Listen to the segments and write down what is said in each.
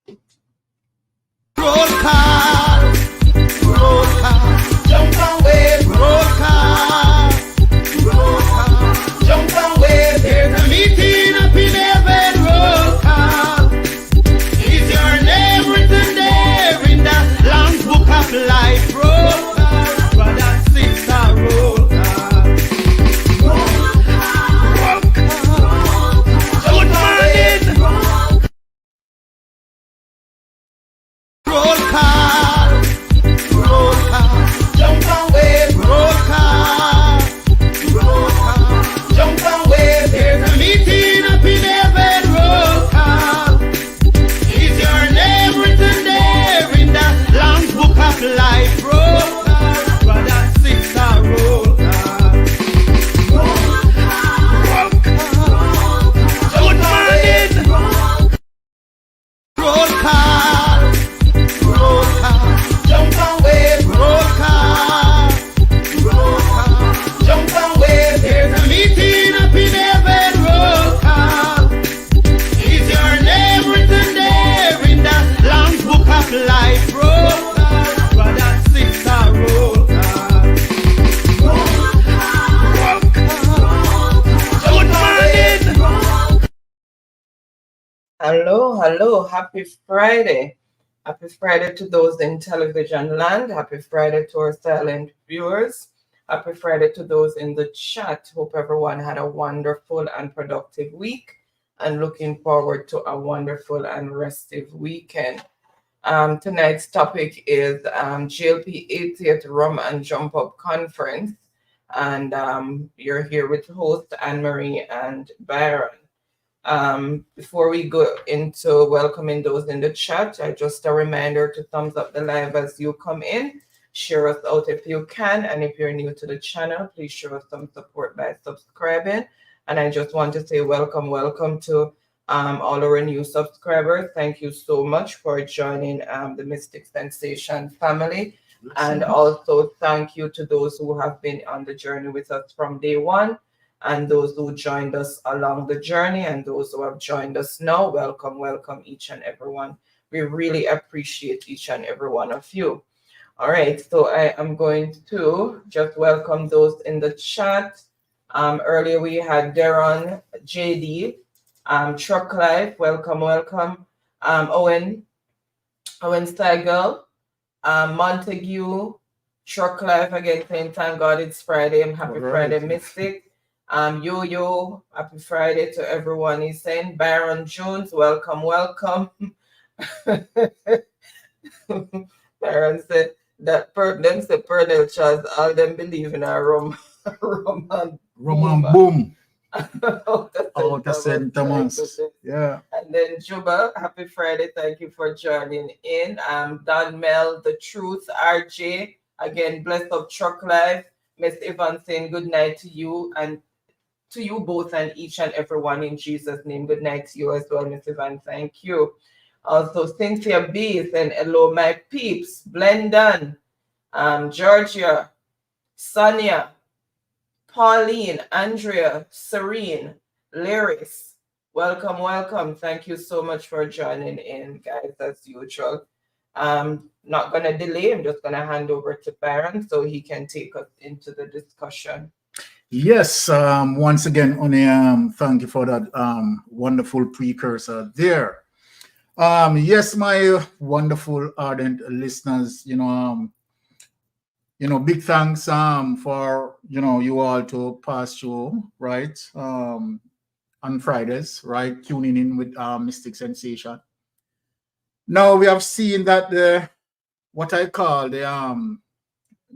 Roll call, jump away, roll call, jump away. There's a meeting up in heaven, roll call. Is your name written there in the Lamb's Book of Life, roll call, brother, sister, roll call. Roll call. Good morning. Roll call, jump away, roll call, jump away. There's a meeting up in heaven, roll call. Is your name written there in the Lamb's Book of Life, roll call, brother, sister, roll call. Roll call. Good morning. Roll call. Jump away, roll call, jump away. There's a meeting up in heaven, roll call. Is your name written there in the Lamb's Book of Life, roll call, brother, sister, roll call. Roll call. Good morning. Hello, happy Friday. Happy Friday to those in television land. Happy Friday to our silent viewers. Happy Friday to those in the chat. Hope everyone had a wonderful and productive week and looking forward to a wonderful and restive weekend. Tonight's topic is JLP 80th Rum and Jump Up Conference. And you're here with host Anne-Marie and Byron. Before we go into welcoming those in the chat, just a reminder to thumbs up the live as you come in. Share us out if you can. And if you're new to the channel, please show us some support by subscribing. And I just want to say welcome to all our new subscribers. Thank you so much for joining the Mystic Sensation family. And also thank you to those who have been on the journey with us from day one. And those who joined us along the journey and those who have joined us now, welcome each and everyone. We really appreciate each and every one of you. All right, so I am going to just welcome those in the chat. Earlier we had Darren, JD, Truck Life, welcome. Owen Steigel, Montague, Truck Life again, same time, God, it's Friday. I'm happy Friday, Mystic. Yo, happy Friday to everyone. He's saying Byron Jones, welcome. Byron said that them say Pernell Charles, all them believe in a rum boom. Out of St. Thomas. Yeah. And then Juba, happy Friday. Thank you for joining in. Don Mel, The Truth, RJ, again, blessed of Truck Life. Miss Yvonne saying good night to you and to you both and each and everyone in Jesus' name. Good night to you as well, Miss Yvonne. Thank you. Also, Cynthia B saying hello, my peeps. Blendan, Georgia, Sonia, Pauline, Andrea, Serene, Lyris. Welcome. Thank you so much for joining in, guys, as usual. Not going to delay. I'm just going to hand over to Byron so he can take us into the discussion. Yes, once again, Oni, thank you for that wonderful precursor there. Yes, my wonderful ardent listeners, big thanks for you all to pass through, right, on Fridays, right, tuning in with Mystic Sensation. Now we have seen that what I call the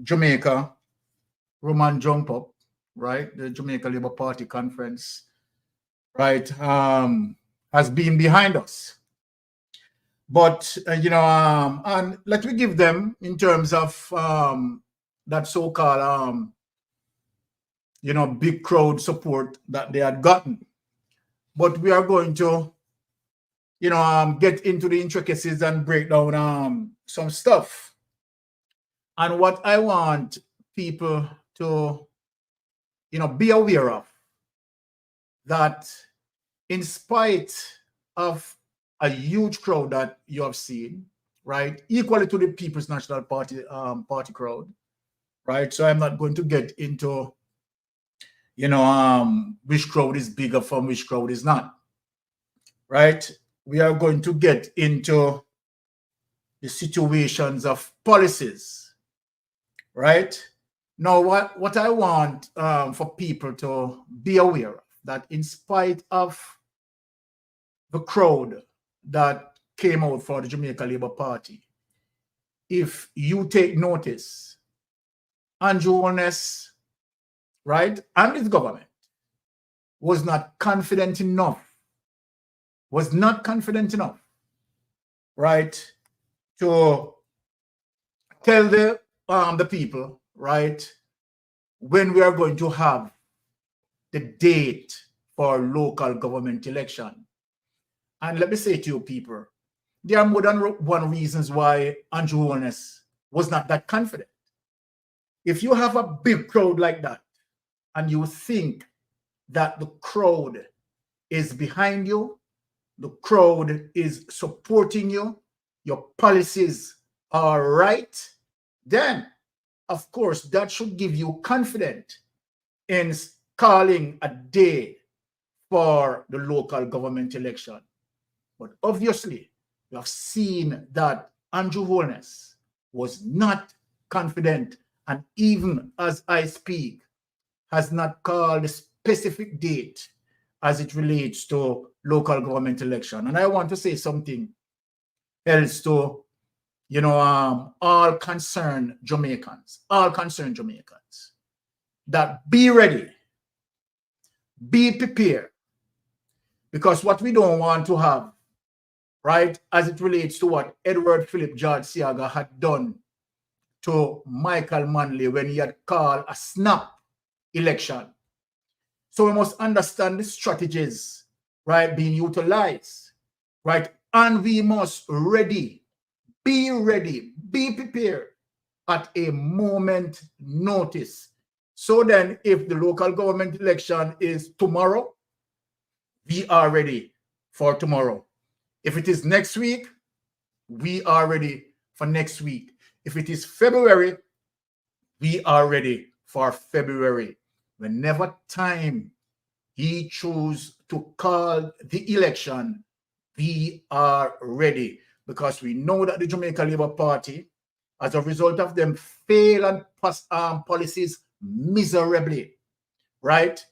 Jamaica Rum and Jump Up, right, the Jamaica Labour Party conference, right, has been behind us. But and let me give them in terms of that so-called big crowd support that they had gotten. But we are going to get into the intricacies and break down some stuff. And what I want people to be aware of, that in spite of a huge crowd that you have seen, right? Equally to the People's National Party party crowd, right? So I'm not going to get into, which crowd is bigger from which crowd is not, right? We are going to get into the situations of policies, right? Now, what I want for people to be aware of, that in spite of the crowd that came out for the Jamaica Labour Party, if you take notice, Andrew Holness, right, and his government was not confident enough, right, to tell the people, right, when we are going to have the date for local government election. And let me say to you people, there are more than one reasons why Andrew Holness was not that confident. If you have a big crowd like that and you think that the crowd is behind you, the crowd is supporting you, your policies are right, then of course that should give you confidence in calling a day for the local government election. But obviously, we have seen that Andrew Holness was not confident, and even as I speak, has not called a specific date as it relates to local government election. And I want to say something else to, all concerned Jamaicans, that be ready, be prepared, because what we don't want to have, right, as it relates to what Edward Philip George Siaga had done to Michael Manley when he had called a snap election. So we must understand the strategies, right, being utilized, right, and we must be ready, be prepared at a moment notice. So then if the local government election is tomorrow, we are ready for tomorrow. If it is next week, we are ready for next week. If it is February, we are ready for February. Whenever time he chooses to call the election, we are ready, because we know that the Jamaica Labour Party, as a result of them fail and pass policies miserably, right?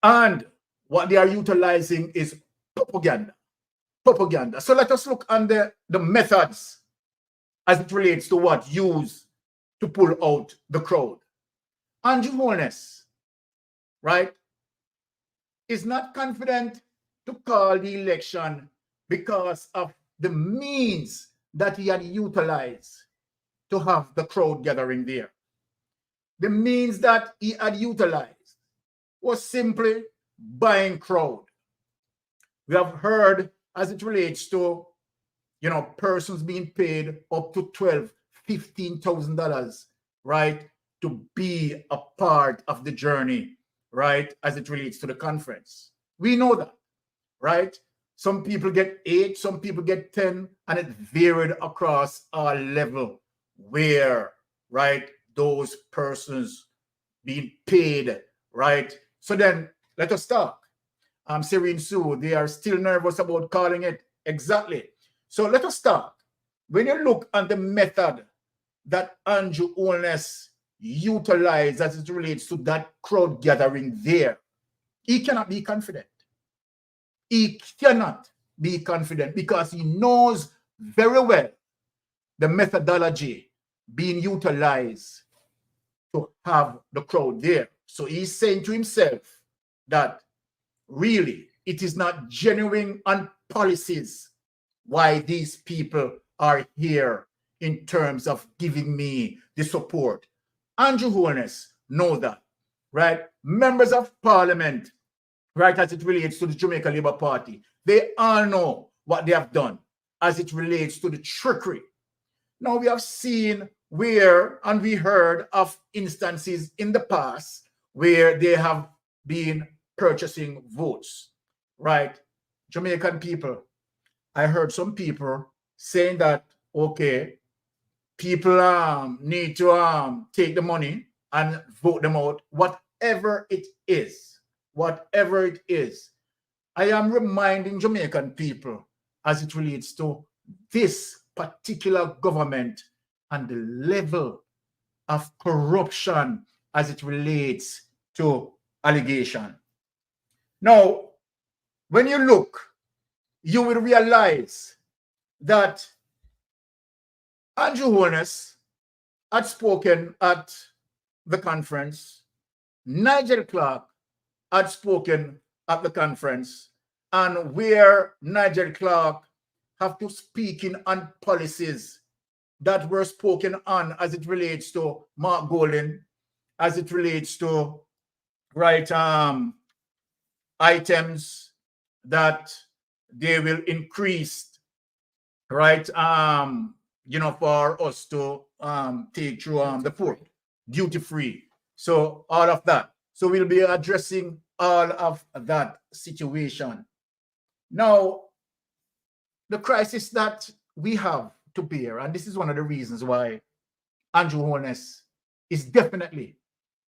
And what they are utilizing is propaganda. So let us look on the methods as it relates to what used to pull out the crowd. Andrew Holness, right, is not confident to call the election because of the means that he had utilized to have the crowd gathering there. The means that he had utilized was simply buying crowd. We have heard as it relates to, persons being paid up to $12,000, $15,000, right, to be a part of the journey, right, as it relates to the conference. We know that, right? Some people get 8, some people get 10, and it varied across our level where, right, those persons being paid, right? So then let us talk. Serene Sue, they are still nervous about calling it. Exactly. So let us start. When you look at the method that Andrew Holness utilized as it relates to that crowd gathering there, he cannot be confident. He cannot be confident because he knows very well the methodology being utilized to have the crowd there. So he's saying to himself that really it is not genuine on policies why these people are here in terms of giving me the support. Andrew Holness knows that, right? Members of Parliament, right, as it relates to the Jamaica Labour Party, they all know what they have done as it relates to the trickery. Now, we have seen where, and we heard of instances in the past where they have been purchasing votes, right? Jamaican people, I heard some people saying that, okay, people need to take the money and vote them out, whatever it is, whatever it is. I am reminding Jamaican people as it relates to this particular government and the level of corruption as it relates to allegation. Now, when you look, you will realize that Andrew Holness had spoken at the conference, Nigel Clark had spoken at the conference, and where Nigel Clark have to speak in on policies that were spoken on as it relates to Mark Golding, as it relates to items that they will increase, for us to take through the port, duty free. So all of that. So we'll be addressing all of that situation. Now, the crisis that we have to bear, and this is one of the reasons why Andrew Holness is definitely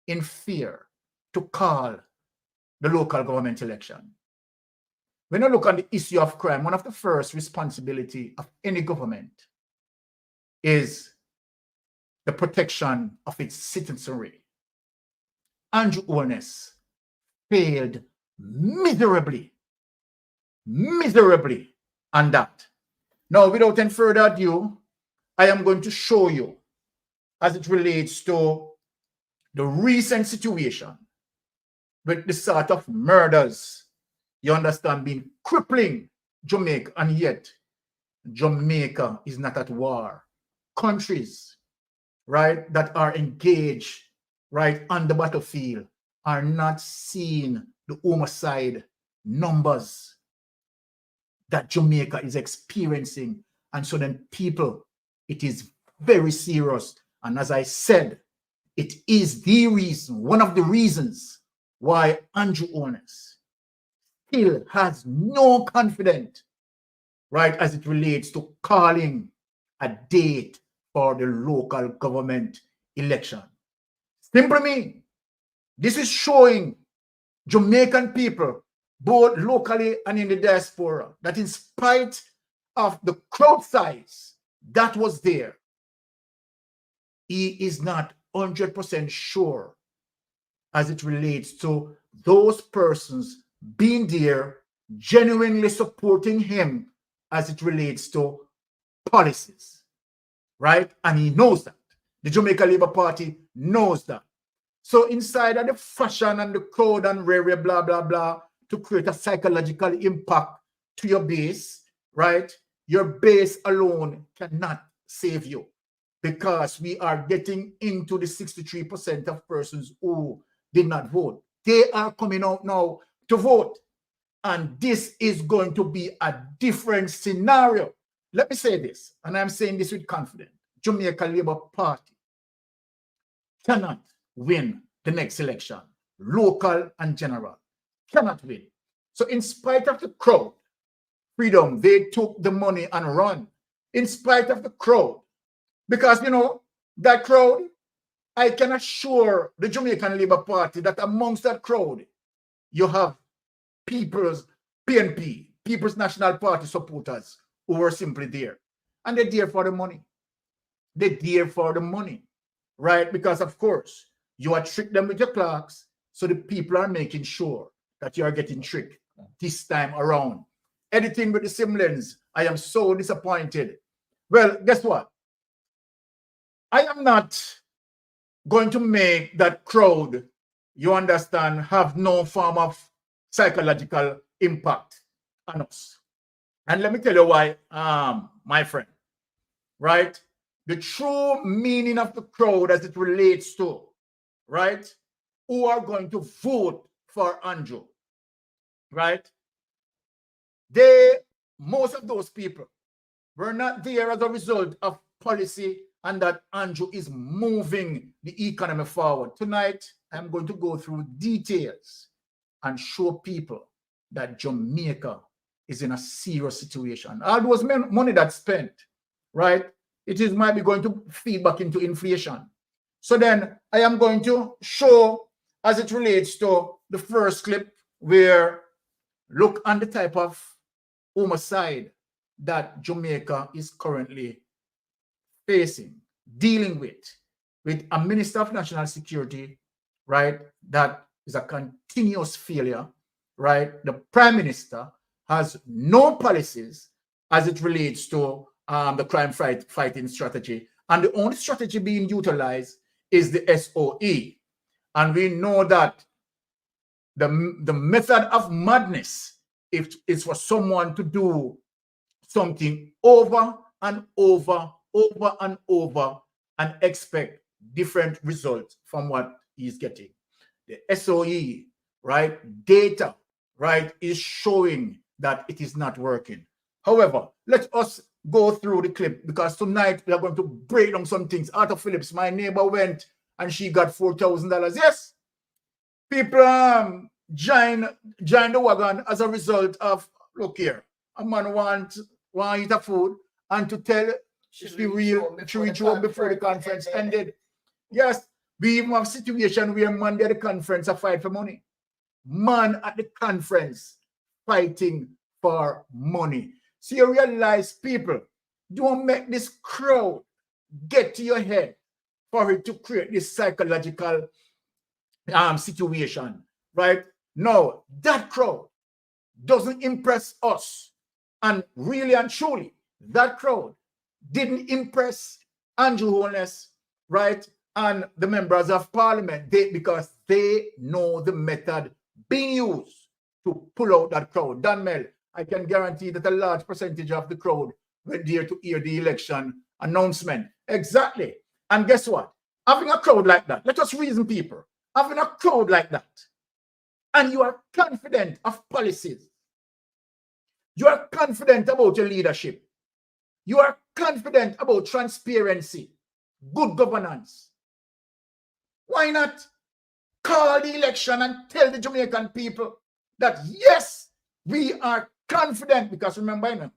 in fear to call the local government election. When you look at the issue of crime, one of the first responsibility of any government is the protection of its citizenry. Andrew Holness failed miserably on that. Now, without any further ado, I am going to show you as it relates to the recent situation with the sort of murders, you understand, being crippling Jamaica, and yet Jamaica is not at war. Countries, that are engaged, on the battlefield are not seeing the homicide numbers that Jamaica is experiencing. And so then people, it is very serious. And as I said, it is the reason, one of the reasons why Andrew Holness still has no confidence, as it relates to calling a date for the local government election. Simply mean, this is showing Jamaican people, both locally and in the diaspora, that in spite of the crowd size that was there, he is not 100% sure as it relates to those persons being there, genuinely supporting him as it relates to policies, And he knows that. The Jamaica Labour Party knows that. So inside of the fashion and the crowd and blah, blah, blah, to create a psychological impact to your base, Your base alone cannot save you, because we are getting into the 63% of persons who did not vote. They are coming out now to vote. And this is going to be a different scenario. Let me say this, and I'm saying this with confidence. Jamaica Labour Party cannot win the next election, local and general. Cannot win. So in spite of the crowd, freedom, they took the money and run. In spite of the crowd. Because, that crowd, I can assure the Jamaican Labour Party that amongst that crowd, you have People's PNP, People's National Party supporters who were simply there. And they're there for the money. They're there for the money, Because, of course, you are tricked them with your clocks, so the people are making sure that you are getting tricked this time around. Anything with the semblance, I am so disappointed. Well, guess what? I am not going to make that crowd, you understand, have no form of psychological impact on us. And let me tell you why, my friend, The true meaning of the crowd as it relates to, who are going to vote for Andrew, most of those people were not there as a result of policy and that Andrew is moving the economy forward. Tonight, I'm going to go through details and show people that Jamaica is in a serious situation. All those money that's spent, right? Might be going to feed back into inflation. So then I am going to show as it relates to the first clip where look on the type of homicide that Jamaica is currently facing, dealing with a Minister of National Security, right? That is a continuous failure, right? The Prime Minister has no policies as it relates to the crime fighting strategy. And the only strategy being utilized is the SOE. And we know that the method of madness, if it's for someone to do something over and over and expect different results from what he's getting. The SOE, right, data, right, is showing that it is not working. However, let us go through the clip because tonight we are going to break down some things. Arthur Phillips, my neighbor, went and she got $4,000. Yes, people join the wagon as a result of, look here, a man want eat a food and to tell to reach home before the conference ended. Yes, we even have situation where man at the conference are fight for money. Man at the conference fighting for money. So you realize, people, don't make this crowd get to your head for it to create this psychological situation, right? No, that crowd doesn't impress us. And really and truly, that crowd didn't impress Andrew Holness, right? And the members of parliament, because they know the method being used to pull out that crowd. Dan Mel, I can guarantee that a large percentage of the crowd were there to hear the election announcement. Exactly. And guess what? Having a crowd like that, let us reason, people, having a crowd like that, and you are confident of policies, you are confident about your leadership, you are confident about transparency, good governance, why not call the election and tell the Jamaican people that, yes, we are confident? Because remember,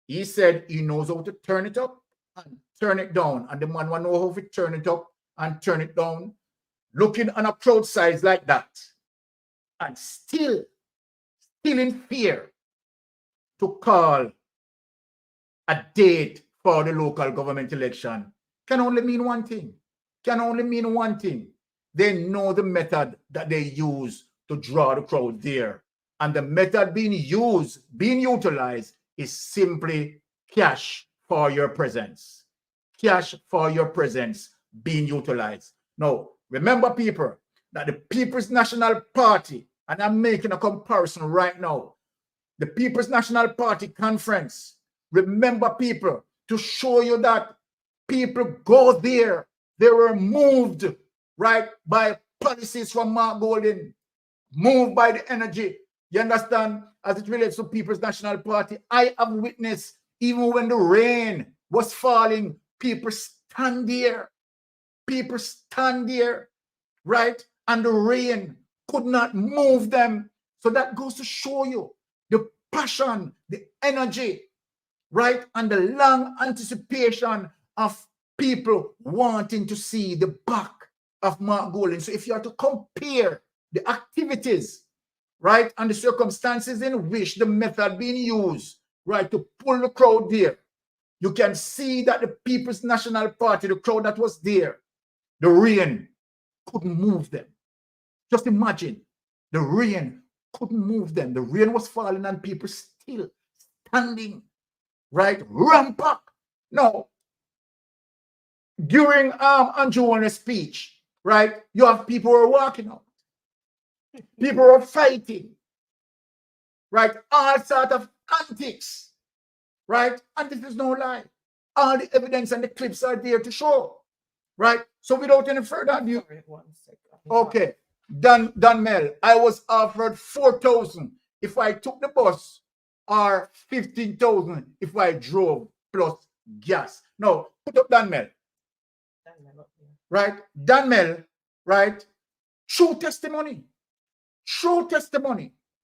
he said he knows how to turn it up and turn it down. And the man will know how to turn it up and turn it down, looking on a crowd size like that, and still in fear to call a date for the local government election can only mean one thing. They know the method that they use to draw the crowd there. And the method being utilized is simply cash for your presence. Cash for your presence being utilized. Now, remember, people, that the People's National Party, and I'm making a comparison right now, the People's National Party conference, remember, people, to show you that people go there. They were moved, right, by policies from Mark Golding, moved by the energy. You understand? As it relates to People's National Party, I have witnessed, even when the rain was falling, people stand there. People stand there, right? And the rain could not move them. So that goes to show you the passion, the energy, right? And the long anticipation of people wanting to see the back of Mark Golding. So if you are to compare the activities, right, and the circumstances in which the method being used, right, to pull the crowd there, you can see that the People's National Party, the crowd that was there, the rain couldn't move them. Just imagine, the rain couldn't move them. The rain was falling and people still standing, right, ramp up. Now, during Andrew Warner's speech, right, you have people who are walking out. People are fighting, right? All sorts of antics, right? And this is no lie. All the evidence and the clips are there to show, right? So without any further ado, okay, Dan Mel, I was offered 4,000 if I took the bus, or 15,000 if I drove plus gas. Now, put up Dan Mel. Right? Dan Mel, right? True testimony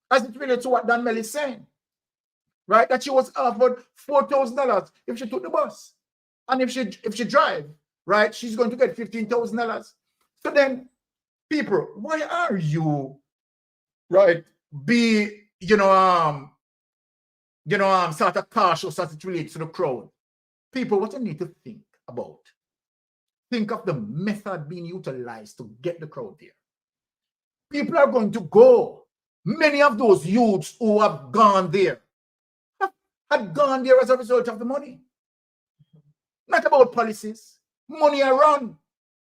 as it relates to what Dan Mel is saying. right? That she was offered $4,000 if she took the bus. And if she drive, right, she's going to get $15,000. So then, people, why are you, right, sort of cautious as it relates to the crowd? People, what you need to think about, think of the method being utilized to get the crowd there. People are going to go. Many of those youths who have gone there had gone there as a result of the money. Not about policies. Money around.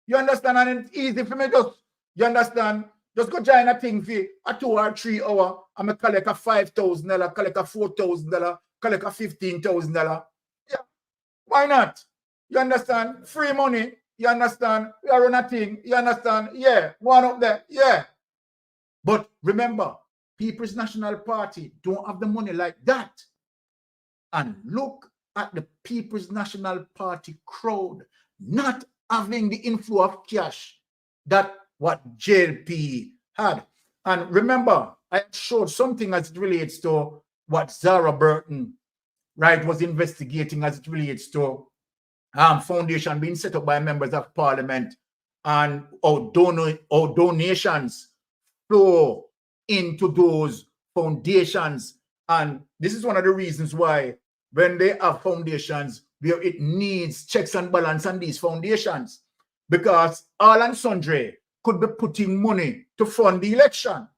You understand? And it's easy for me just, you understand? Just go join a thing for a 2 or 3 hour. I'm going to collect a $5,000, collect a $4,000, collect a $15,000. Yeah. Why not? You understand? Free money. You understand? We are on a thing. You understand? Yeah. One up there. Yeah. But remember, People's National Party don't have the money like that. And look at the People's National Party crowd not having the inflow of cash that what JLP had. And remember, I showed something as it relates to what Zara Burton, right, was investigating as it relates to foundation being set up by members of parliament and donations flow into those foundations. And this is one of the reasons why when they have foundations where it needs checks and balance on these foundations, because all and sundry could be putting money to fund the election,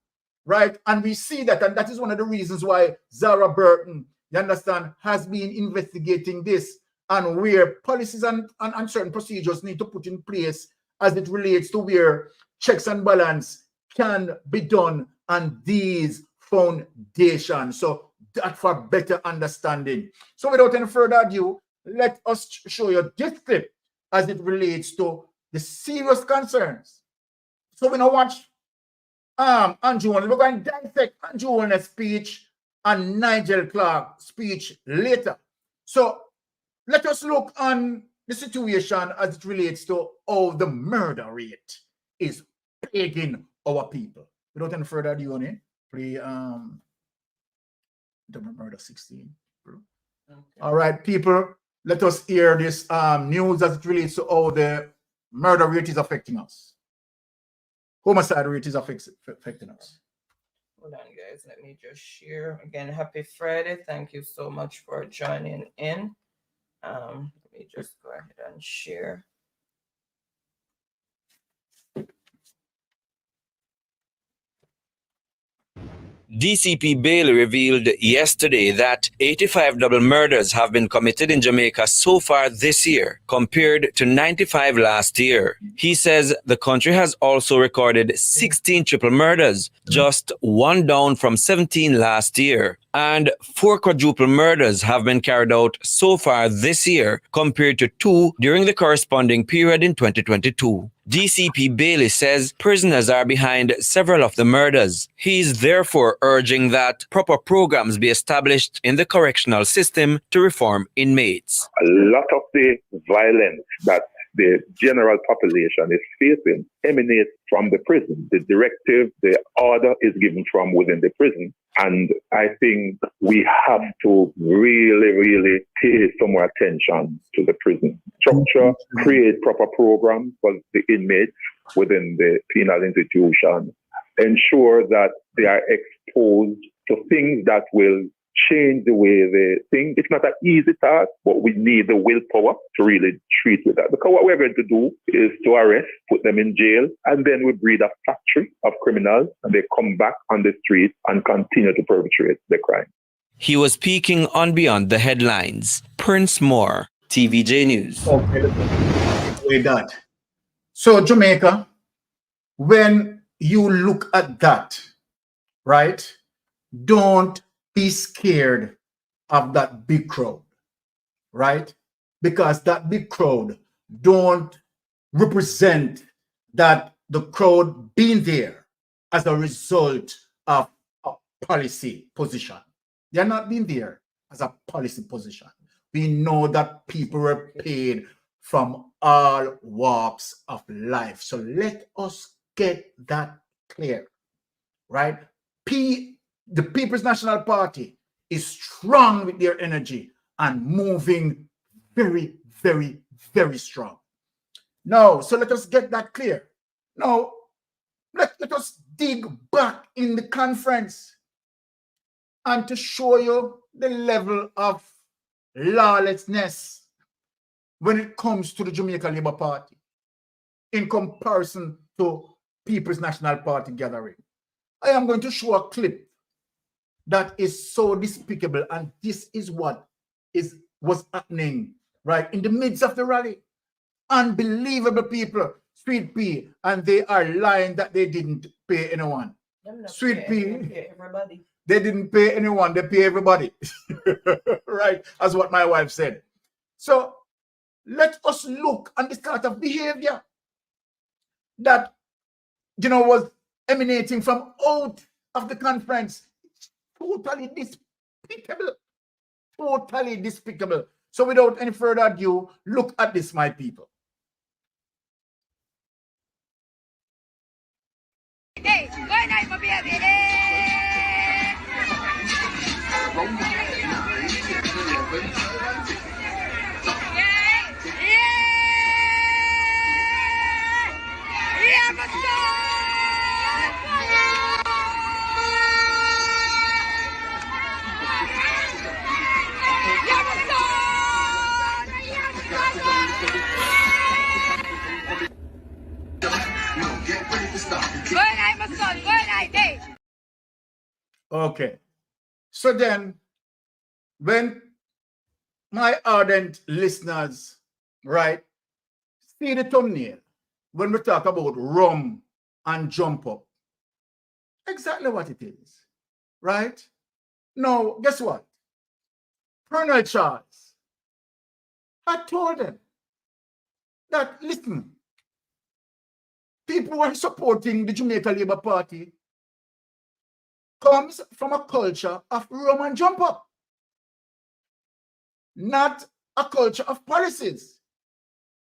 right? And we see that, and that is one of the reasons why Zara Burton, you understand, has been investigating this, and where policies and certain procedures need to put in place as it relates to where checks and balance can be done on these foundations. So that for better understanding. So without any further ado, let us show you this clip as it relates to the serious concerns. So we're going to watch Andrew Warner. We're going to dissect Andrew Warner's speech and Nigel Clark's speech later. So let us look on the situation as it relates to how the murder rate is plaguing our people. Without any further ado on it, play the murder 16. Okay. All right, people, let us hear this news as it relates to how the murder rate is affecting us. Homicide rate is affecting us. Hold on, guys. Let me just share. Again, happy Friday. Thank you so much for joining in. Let me just go ahead and share. DCP Bailey revealed yesterday that 85 double murders have been committed in Jamaica so far this year, compared to 95 last year. He says the country has also recorded 16 triple murders, just one down from 17 last year. And 4 quadruple murders have been carried out so far this year, compared to 2 during the corresponding period in 2022. DCP Bailey says prisoners are behind several of the murders. He is therefore urging that proper programs be established in the correctional system to reform inmates. A lot of the violence that the general population is facing emanates from the prison. The directive, the order is given from within the prison. And I think we have to really pay some more attention to the prison structure, create proper programs for the inmates within the penal institution, ensure that they are exposed to things that will change the way they think. It's not an easy task, but we need the willpower to really treat with that. Because what we're going to do is to arrest, put them in jail, and then we breed a factory of criminals, and they come back on the street and continue to perpetrate the crime. He was speaking on Beyond the Headlines. Prince Moore, TVJ News. Okay, that. So Jamaica, when you look at that, right, don't be scared of that big crowd, right? Because that big crowd don't represent that the crowd being there as a result of a policy position. They're not being there as a policy position. We know that people were paid from all walks of life. So let us get that clear, right? The People's National Party is strong with their energy and moving very, very, very strong. Now, so let us get that clear. Now, let us dig back in the conference and to show you the level of lawlessness when it comes to the Jamaica Labour Party in comparison to People's National Party gathering. I am going to show a clip that is so despicable, and this is what was happening right in the midst of the rally. Unbelievable people, Sweet Pea, and they are lying that they didn't pay anyone. Sweet Pea, everybody. They didn't pay anyone, they pay everybody. Right, as what my wife said. So let us look at the sort of behavior that, you know, was emanating from out of the conference. Totally despicable. Totally despicable. So without any further ado, look at this, my people. Hey, good night, my baby. Okay. So then, when my ardent listeners, right, see the thumbnail, when we talk about rum and jump up, exactly what it is, right? Now, guess what? Colonel Charles, I told them that, listen, people who are supporting the Jamaica Labour Party comes from a culture of rum and jump up, not a culture of policies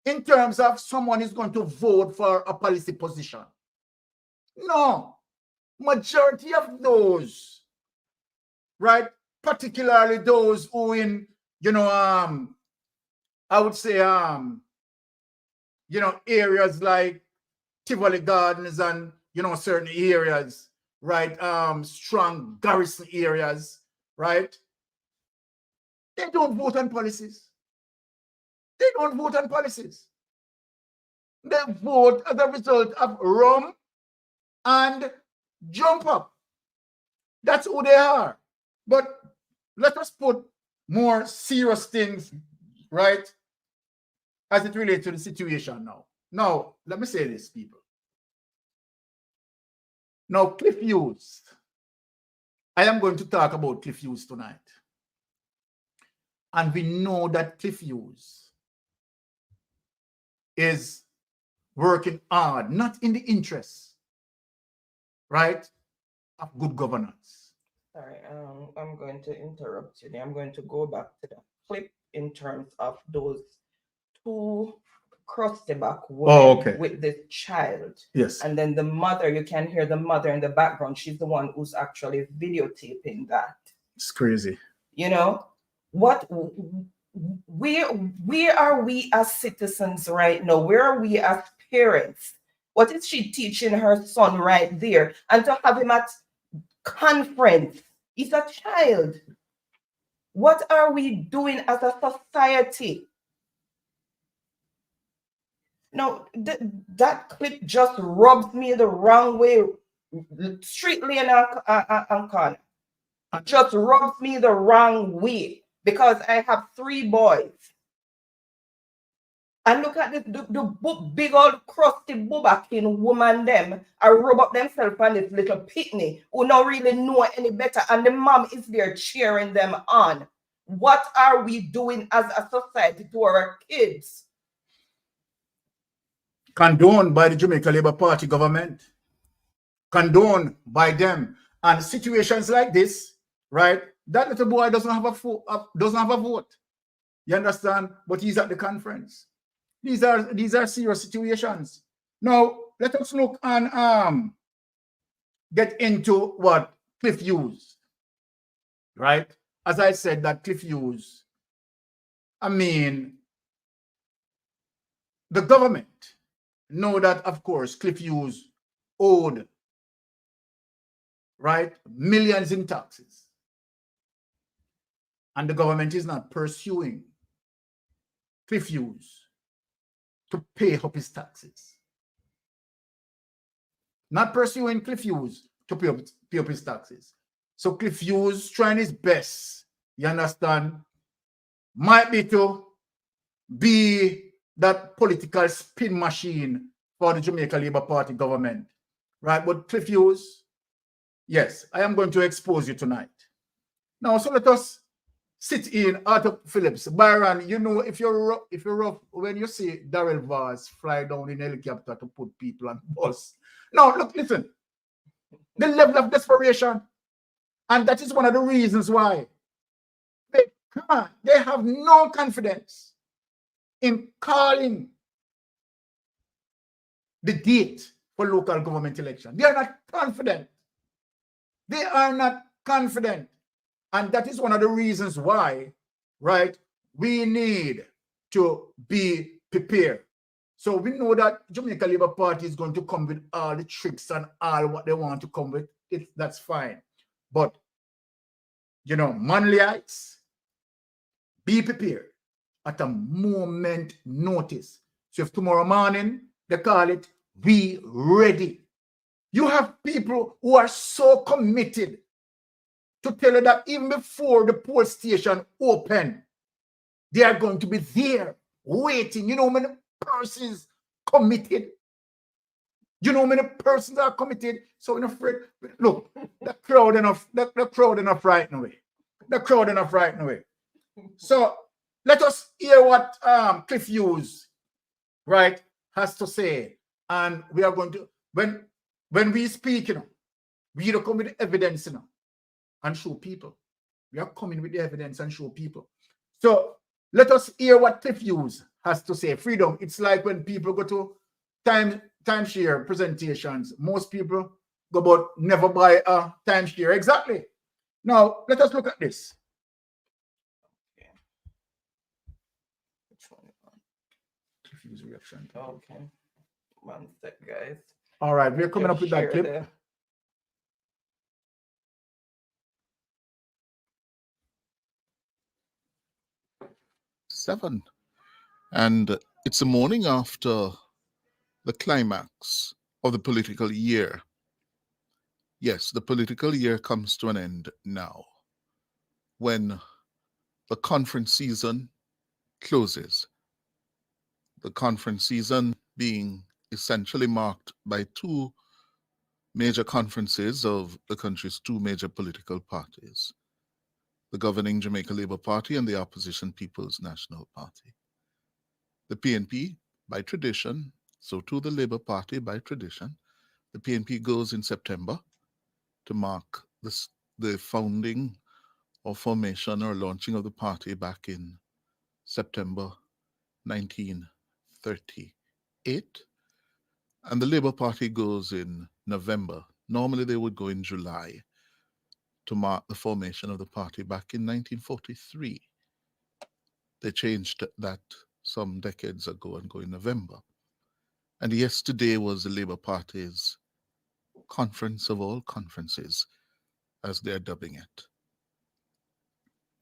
in terms of someone is going to vote for a policy position. No, majority of those, right, particularly those who in, you know, I would say, you know, areas like Tivoli Gardens and, you know, certain areas, right, strong garrison areas, right, they don't vote on policies. They don't vote on policies. They vote as a result of rum and jump up. That's who they are. But let us put more serious things, right, as it relates to the situation now. Now, let me say this, people. Now, Cliff Hughes. I am going to talk about Cliff Hughes tonight. And we know that Cliff Hughes is working hard, not in the interests, right, of good governance. Sorry, I'm going to interrupt you there. I'm going to go back to the clip in terms of those two crusty back women with this child. Yes. And then the mother, you can hear the mother in the background. She's the one who's actually videotaping that. It's crazy. You know, where are we as citizens right now? Where are we as parents? What is she teaching her son right there? And to have him at conference, he's a child. What are we doing as a society? No, that clip just rubs me the wrong way, strictly in a corner. It just rubs me the wrong way because I have 3 boys. And look at the big old crusty bubakin woman them. I rub up themselves on this little pitney who don't really know any better. And the mom is there cheering them on. What are we doing as a society to our kids? Condoned by the Jamaica Labour Party government. Condoned by them. And situations like this, right? That little boy doesn't have a vote. You understand? But he's at the conference. These are serious situations. Now, let us look and get into what Cliff Hughes, right, as I said, that Cliff Hughes, I mean, the government know that, of course, Cliff Hughes owed, right, millions in taxes. And the government is not pursuing Cliff Hughes to pay up his taxes. Not pursuing Cliff Hughes to pay up his taxes. So Cliff Hughes trying his best, you understand, might be to be that political spin machine for the Jamaica Labour Party government, right? But Cliff Hughes, yes, I am going to expose you tonight. Now, so let us sit in Arthur Phillips. Byron, you know, if you're rough, when you see Darrell Vaz fly down in a helicopter to put people on the bus. Now, look, listen, the level of desperation, and that is one of the reasons why they have no confidence in calling the date for local government election. They are not confident. They are not confident. And that is one of the reasons why, right, we need to be prepared. So we know that Jamaica Labour Party is going to come with all the tricks and all what they want to come with. That's fine. But, you know, Manlyites, be prepared at a moment notice. So if tomorrow morning they call it, be ready. You have people who are so committed to tell you that even before the poll station open, they are going to be there waiting. You know how many persons committed? You know how many persons are committed? So we're afraid. Look, the crowd enough right away. The crowd enough right away. So let us hear what Cliff Hughes, right, has to say. And we are going to, when we speak, you know, we either come with evidence, you know, and show people. We are coming with the evidence and show people. So let us hear what Cliff Hughes has to say. Freedom, it's like when people go to timeshare presentations. Most people go but never buy a timeshare. Exactly. Now, let us look at this. Cliff Hughes reaction. Okay. One sec, guys. All right, we're coming up with that clip. There. Seven. And it's the morning after the climax of the political year. Yes, the political year comes to an end now, when the conference season closes. The conference season being essentially marked by two major conferences of the country's two major political parties, the governing Jamaica Labour Party and the opposition People's National Party. The PNP, by tradition, so too the Labour Party by tradition, the PNP goes in September to mark the founding or formation or launching of the party back in September 1938. And the Labour Party goes in November. Normally they would go in July to mark the formation of the party back in 1943. They changed that some decades ago and go in November. And yesterday was the Labour Party's conference of all conferences, as they're dubbing it.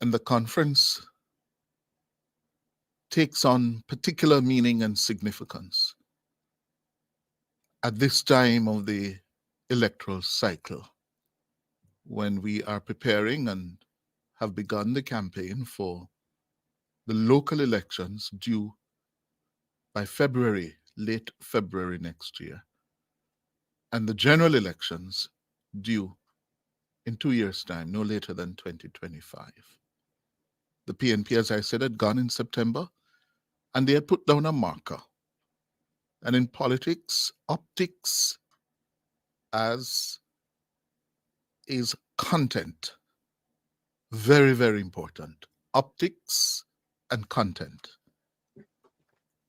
And the conference takes on particular meaning and significance at this time of the electoral cycle, when we are preparing and have begun the campaign for the local elections due by February, late February next year, and the general elections due in 2 years' time, no later than 2025. The PNP, as I said, had gone in September, and they had put down a marker. And in politics, optics as is content. Very, very important. Optics and content.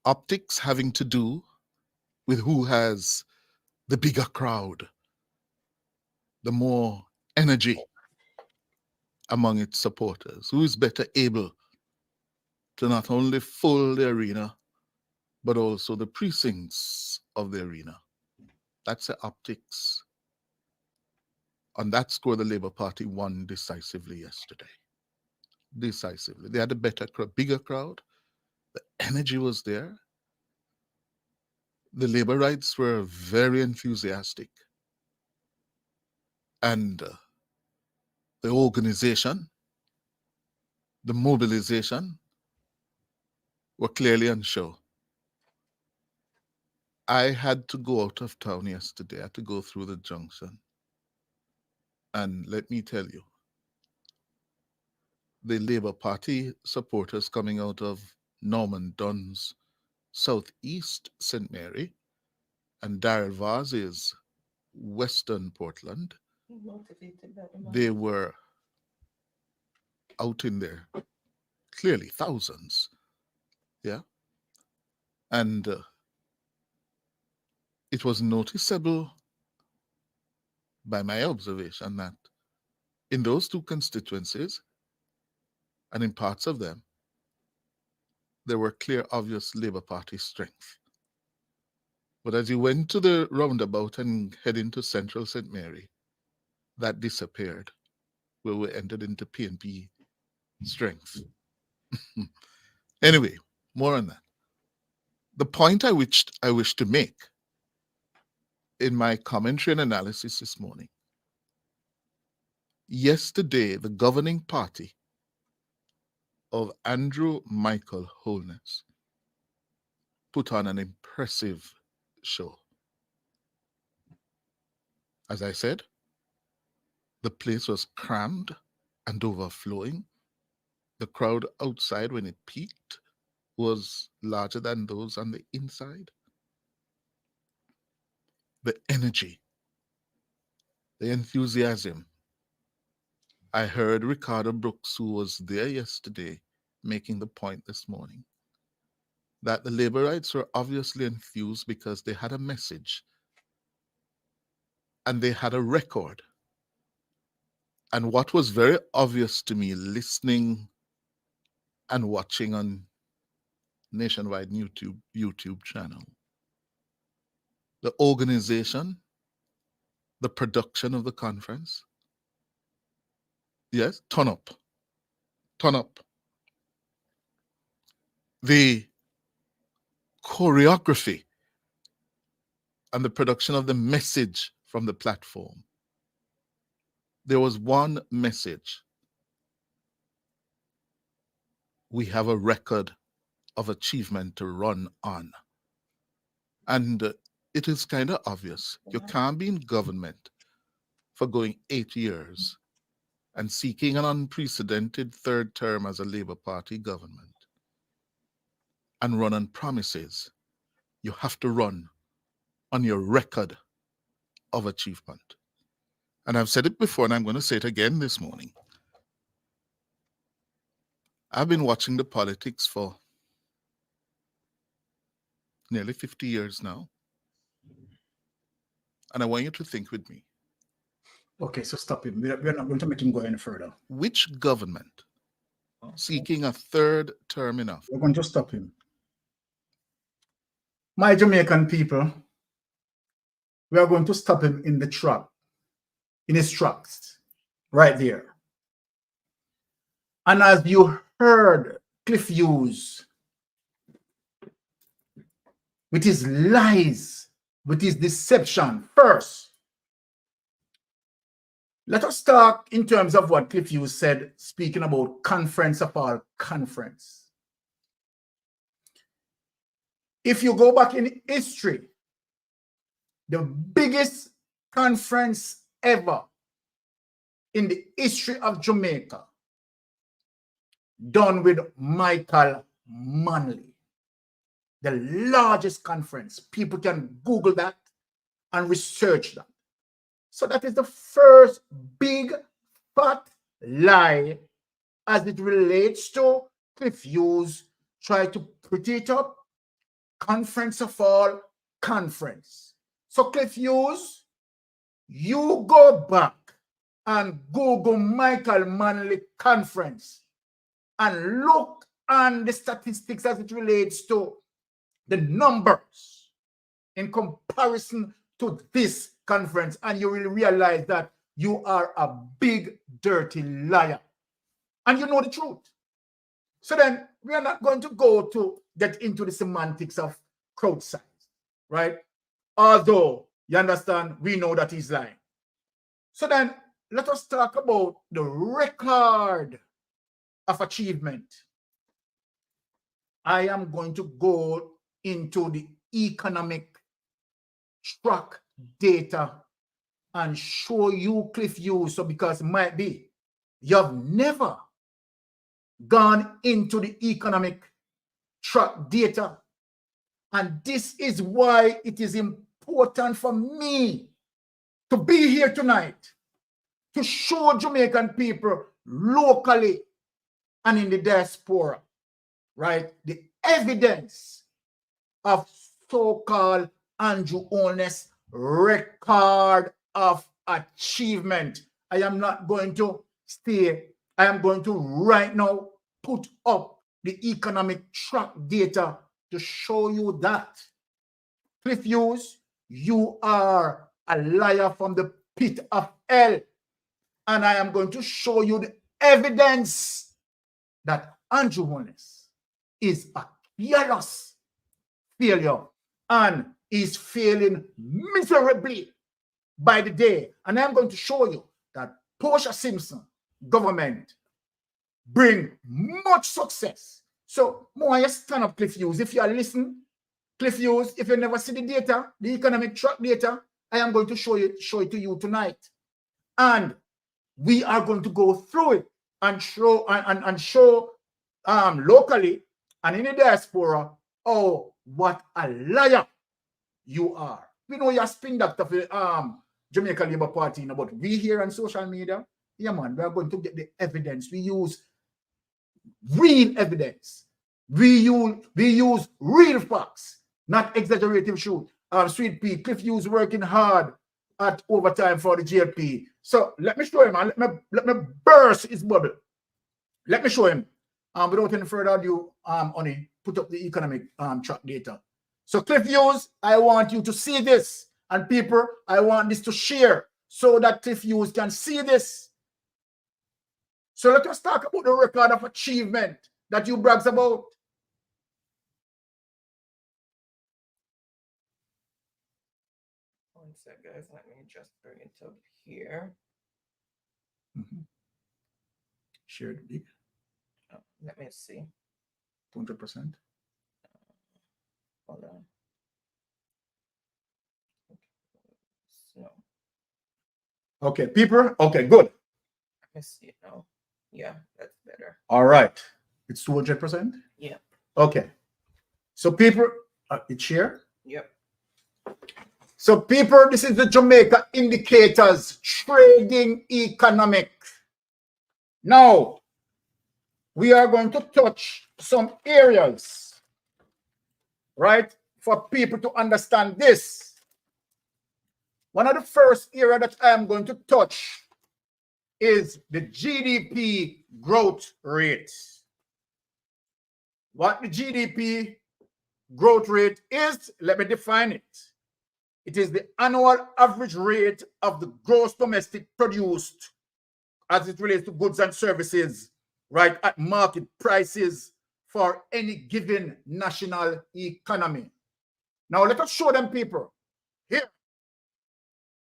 Optics having to do with who has the bigger crowd, the more energy, among its supporters? Who is better able to not only fill the arena, but also the precincts of the arena? That's the optics. On that score, the Labour Party won decisively yesterday. Decisively. They had a better, bigger crowd. The energy was there. The Labourites were very enthusiastic. And the organization, the mobilization were clearly on show. I had to go out of town yesterday. I had to go through the junction. And let me tell you, the Labour Party supporters coming out of Norman Dunn's southeast St. Mary and Daryl Vars's western Portland, they were out in there, clearly thousands. Yeah. And it was noticeable by my observation that in those two constituencies and in parts of them, there were clear, obvious Labour Party strength. But as you went to the roundabout and head into central St. Mary, that disappeared, where we entered into PNP strength. Anyway, more on that. The point I wish to make in my commentary and analysis this morning, yesterday, the governing party of Andrew Michael Holness put on an impressive show. As I said, the place was crammed and overflowing. The crowd outside, when it peaked, was larger than those on the inside. The energy, the enthusiasm. I heard Ricardo Brooks, who was there yesterday, making the point this morning that the Labourites were obviously enthused because they had a message and they had a record. And what was very obvious to me, listening and watching on Nationwide YouTube channel, the organization, the production of the conference, yes, turn up. The choreography and the production of the message from the platform. There was one message. We have a record of achievement to run on. And it is kind of obvious. You can't be in government for going 8 years and seeking an unprecedented third term as a Labour Party government and run on promises. You have to run on your record of achievement. And I've said it before, and I'm going to say it again this morning. I've been watching the politics for nearly 50 years now. And I want you to think with me. Okay, so stop him. We're not going to make him go any further. Which government seeking a third term enough? We're going to stop him. My Jamaican people, we are going to stop him in the trap, in his tracks, right there. And as you heard Cliff Hughes, with his lies, with his deception, first, let us talk in terms of what Cliff Hughes said, speaking about conference of all conference. If you go back in history, the biggest conference ever in the history of Jamaica, done with Michael Manley, the largest conference. People can Google that and research that. So that is the first big fat lie as it relates to Cliff Hughes. Try to put it up. Conference of all conference. So Cliff Hughes, you go back and Google Michael Manley Conference and look on the statistics as it relates to the numbers in comparison to this conference, and you will realize that you are a big, dirty liar. And you know the truth. So then we are not going to go to get into the semantics of crowd size, right? Although, you understand, we know that he's lying. So then let us talk about the record of achievement. I am going to go into the economic track data and show you Cliff Hughes. So because it might be you have never gone into the economic track data, and this is why it is important for me to be here tonight to show Jamaican people locally and in the diaspora, right, the evidence of so-called Andrew Holness record of achievement. I am not going to stay. I am going to right now put up the economic track data to show you that. Cliff Hughes, you are a liar from the pit of hell. And I am going to show you the evidence that Andrew Holness is a careless failure and is failing miserably by the day. And I'm going to show you that Portia Simpson government bring much success. So more you stand up, Cliff Hughes. If you are listening, Cliff Hughes, if you never see the data, the economic track data, I am going to show it to you tonight. And we are going to go through it and show locally and in the diaspora, oh, what a liar you are. We know you're spin doctor for Jamaica Labour Party, but we here on social media, yeah man, we are going to get the evidence. We use real evidence. We use real facts, not exaggerative shoot. Sweet Pea, Cliff Hughes working hard at overtime for the JLP. So let me show him, man. Let me burst his bubble. Let me show him. Without any further ado, Oni, put up the economic track data. So Cliff Hughes, I want you to see this. And people, I want this to share so that Cliff Hughes can see this. So let us talk about the record of achievement that you brags about. One sec, guys. Let me just bring it up here. Share the link. Oh, let me see. 200%. Hold on. No. Okay, people. Okay, good. Let me see now. Yeah, that's better. All right. It's 200%? Yeah. Okay. So people, it's share? Yep. So people, this is the Jamaica Indicators Trading Economic. Now, we are going to touch some areas, right, for people to understand this. One of the first areas that I am going to touch is the GDP growth rate. What the GDP growth rate is, let me define it. It is the annual average rate of the gross domestic produced as it relates to goods and services, right, at market prices for any given national economy. Now, let us show them people here.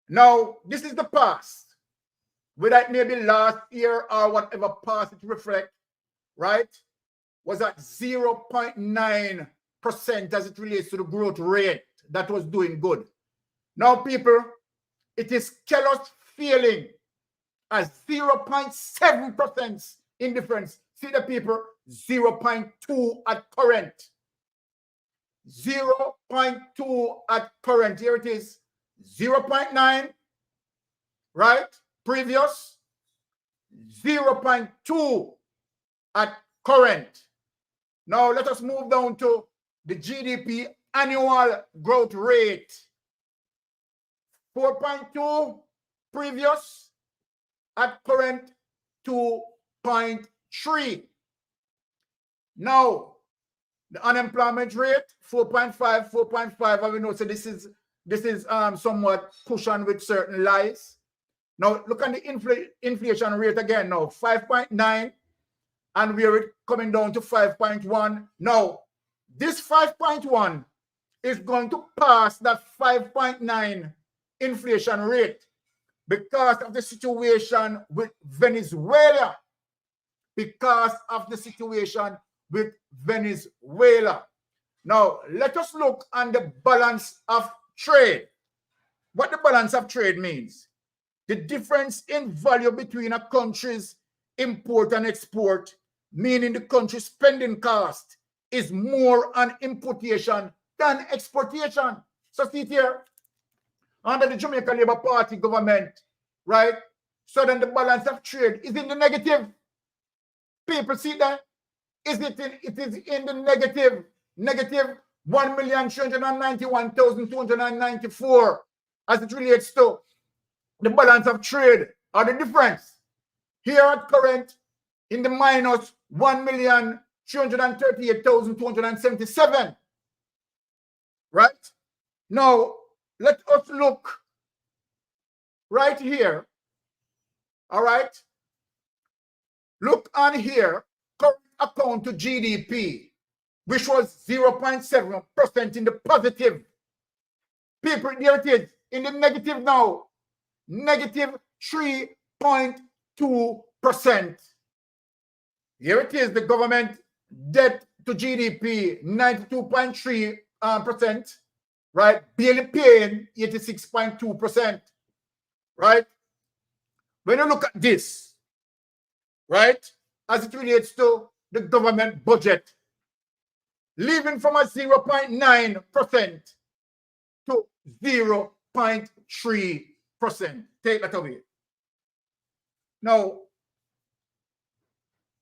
Now, this is the past. Whether it may be last year or whatever past it reflects, right, was at 0.9% as it relates to the growth rate. That was doing good. Now, people, it is careless failing as 0.7% in difference. See the people, 0.2 at current. 0.2 at current. Here it is, 0.9, right? Previous, 0.2 at current. Now let us move down to the GDP annual growth rate. 4.2 previous at current 2.3. Now, the unemployment rate 4.5, 4.5. I will know. So this is somewhat cushioned with certain lies. Now look at the inflation rate again. Now 5.9, and we're coming down to 5.1. Now this 5.1 is going to pass that 5.9 inflation rate because of the situation with Venezuela. Because of the situation with Venezuela. Now, let us look on the balance of trade. What the balance of trade means. The difference in value between a country's import and export, meaning the country's spending cost is more on importation than exportation. So see it here, under the Jamaica Labour Party government, right? So then the balance of trade is in the negative. People see that? It is in the negative 1,391,294 as it relates to the balance of trade or the difference. Here at current in the minus 1,338,277. Right? Now, let us look right here. All right? Look on here, current account to GDP, which was 0.7% in the positive. People, there it is, in the negative now, negative 3.2%. Here it is, the government debt to GDP, 92.3%, right? Barely paying 86.2%, right? When you look at this, right, as it relates to the government budget, leaving from a 0.9% to 0.3%. Take that away. Now,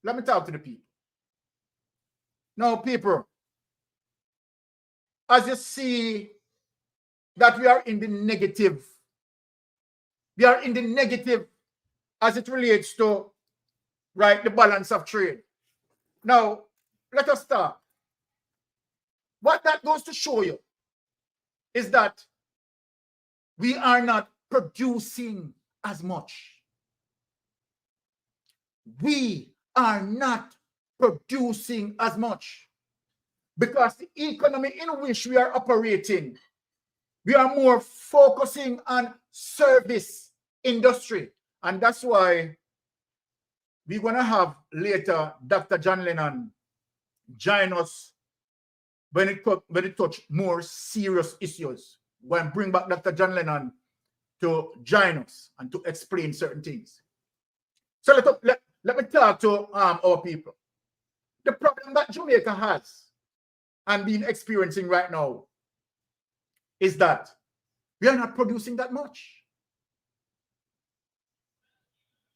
let me talk to the people. Now, people, as you see that we are in the negative, as it relates to, right, the balance of trade. Now, let us start. What that goes to show you is that we are not producing as much. We are not producing as much because the economy in which we are operating, we are more focusing on service industry. And that's why we're going to have later Dr. John Lennon join us when it touch more serious issues. We're going to bring back Dr. John Lennon to join us and to explain certain things. So let me talk to our people. The problem that Jamaica has and been experiencing right now is that we are not producing that much.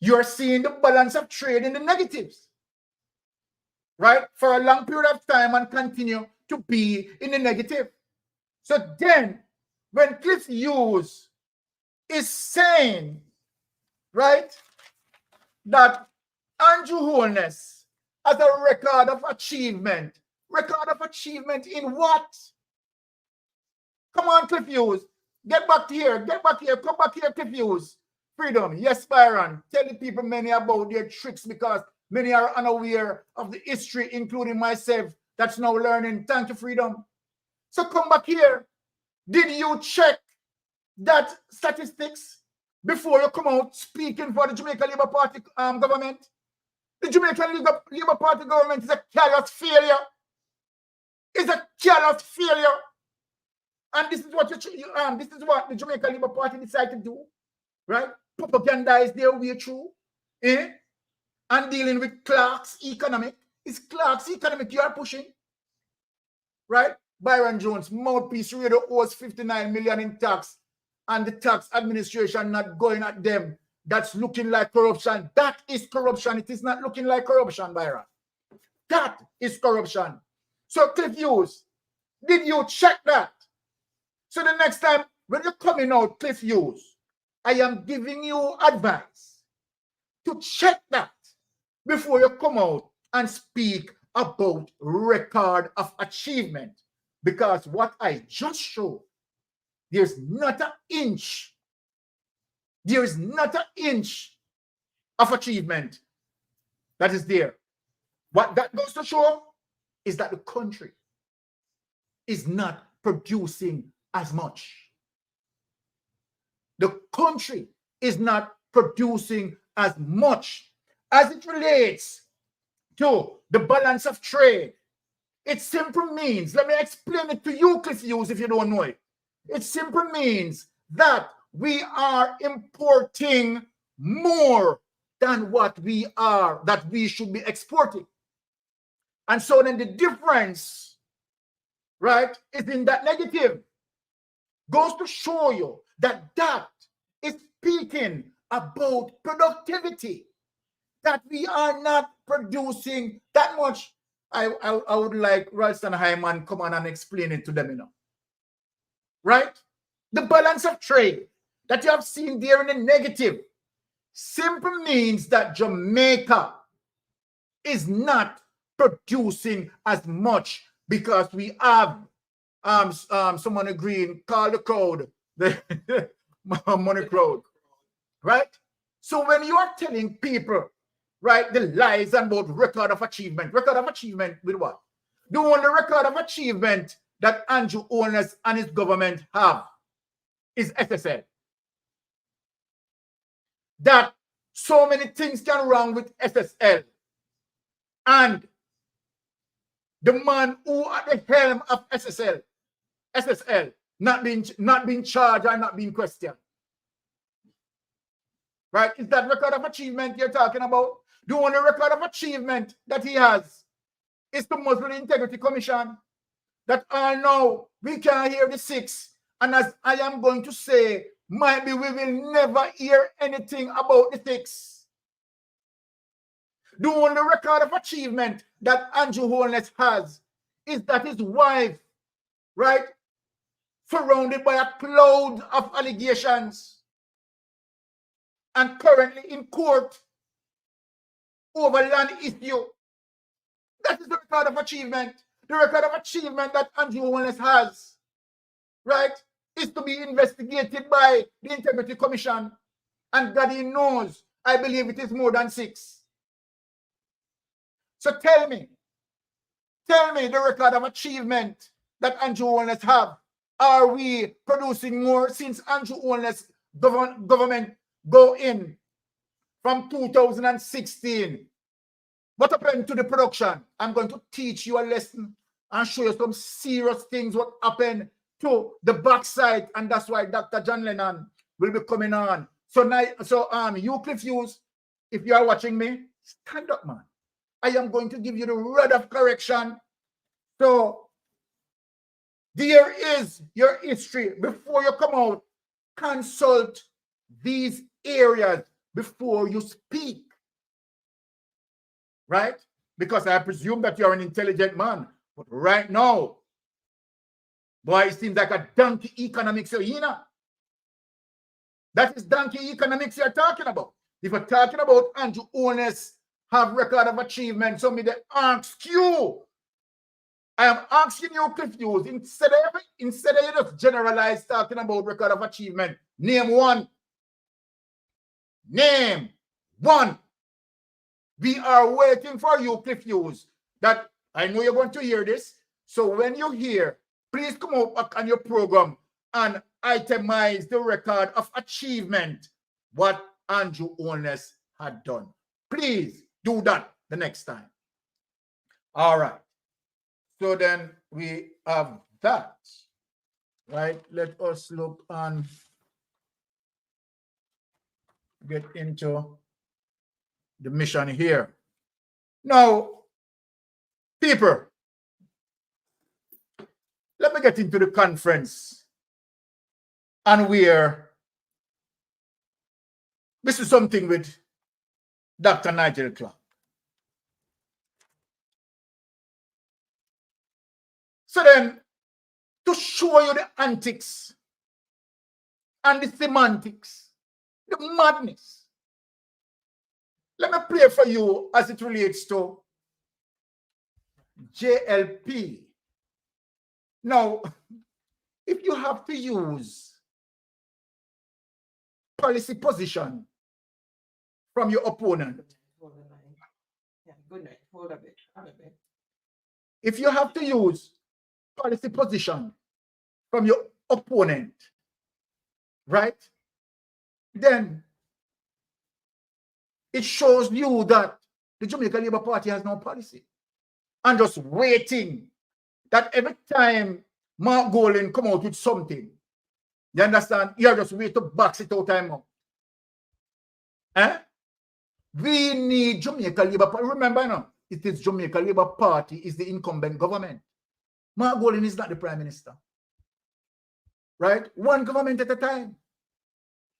You are seeing the balance of trade in the negatives, right? For a long period of time and continue to be in the negative. So then, when Cliff Hughes is saying, right, that Andrew Holness has a record of achievement in what? Come on, Cliff Hughes. Get back here. Come back here, Cliff Hughes. Freedom. Yes, Byron. Tell the people many about their tricks because many are unaware of the history, including myself, that's now learning. Thank you, Freedom. So come back here. Did you check that statistics before you come out speaking for the Jamaica Labour Party government? The Jamaican Labour Party government is a callous failure. It's a callous failure. And this is what the Jamaica Labour Party decided to do, right? Propagandize their way through, and dealing with Clark's economic. It's Clark's economic you are pushing, right? Byron Jones, mouthpiece radio owes 59 million in tax, and the tax administration not going at them. That's looking like corruption. That is corruption. It is not looking like corruption, Byron. That is corruption. So, Cliff Hughes, did you check that? So the next time when you're coming out, Cliff Hughes, I am giving you advice. to check that before you come out and speak about record of achievement. Because what I just showed, there's not an inch. There is not an inch of achievement that is there. What that goes to show is that the country is not producing as much. The country is not producing as much as it relates to the balance of trade. It simply means, let me explain it to you, confused if you don't know it. It simply means that we are importing more than what we are, that we should be exporting. And so then the difference, right, is in that negative. Goes to show you that that is speaking about productivity, that we are not producing that much. I would like Ralston Hyman come on and explain it to them, you know. Right? The balance of trade that you have seen there in the negative simply means that Jamaica is not producing as much because we have someone agreeing, call the crowd, the money crowd, right? So when you are telling people, right, the lies about record of achievement with what? The only record of achievement that Andrew Holness and his government have is SSL. That so many things can wrong with SSL. And the man who at the helm of SSL not being charged or not being questioned. Right? Is that record of achievement you're talking about? The only record of achievement that he has is the Muslim Integrity Commission. That I know we can hear the six. And as I am going to say, maybe we will never hear anything about the six. The only record of achievement that Andrew Holness has is that his wife, right, surrounded by a cloud of allegations and currently in court over land issue. That is the record of achievement. The record of achievement that Andrew Holness has, right, is to be investigated by the Integrity Commission. And God he knows, I believe it is more than 6. So tell me the record of achievement that Andrew Holness have. Are we producing more since Andrew Holness government go in from 2016? What happened to the production? I'm going to teach you a lesson and show you some serious things what happened to the Bauxite, and that's why Dr. John Lennon will be coming on. So now, you confused, if you are watching me, stand up, man. I am going to give you the rod of correction. So there is your history. Before you come out, consult these areas before you speak. Right? Because I presume that you're an intelligent man. But right now, boy, it seems like a donkey economics arena. That is donkey economics you're talking about. If you're talking about Andrew Holness have record of achievement, so me they ask you. I am asking you confused. Instead of you just generalize talking about record of achievement, name one. Name one. We are waiting for you, confused. That I know you're going to hear this. So when you hear, please come out back on your program and itemize the record of achievement what Andrew Holness had done. Please do that the next time. All right. So then we have that. Right? Let us look and get into the mission here. Now, people, let me get into the conference and where this is something with Dr. Nigel Clark. So then, to show you the antics and the semantics, the madness Let me play for you as it relates to JLP. Now, if you have to use policy position from your opponent, Hold the line. Yeah, good night. Hold a bit. Hold a bit. if you have to use policy position from your opponent, right, then it shows you that the Jamaica Labour Party has no policy and just waiting that every time Mark Golan come out with something, you understand, you just wait to box it out time out. Eh? We need Jamaica Labour Party. Remember now, it is Jamaica Labour Party is the incumbent government. Mark Golan is not the prime minister. Right? One government at a time.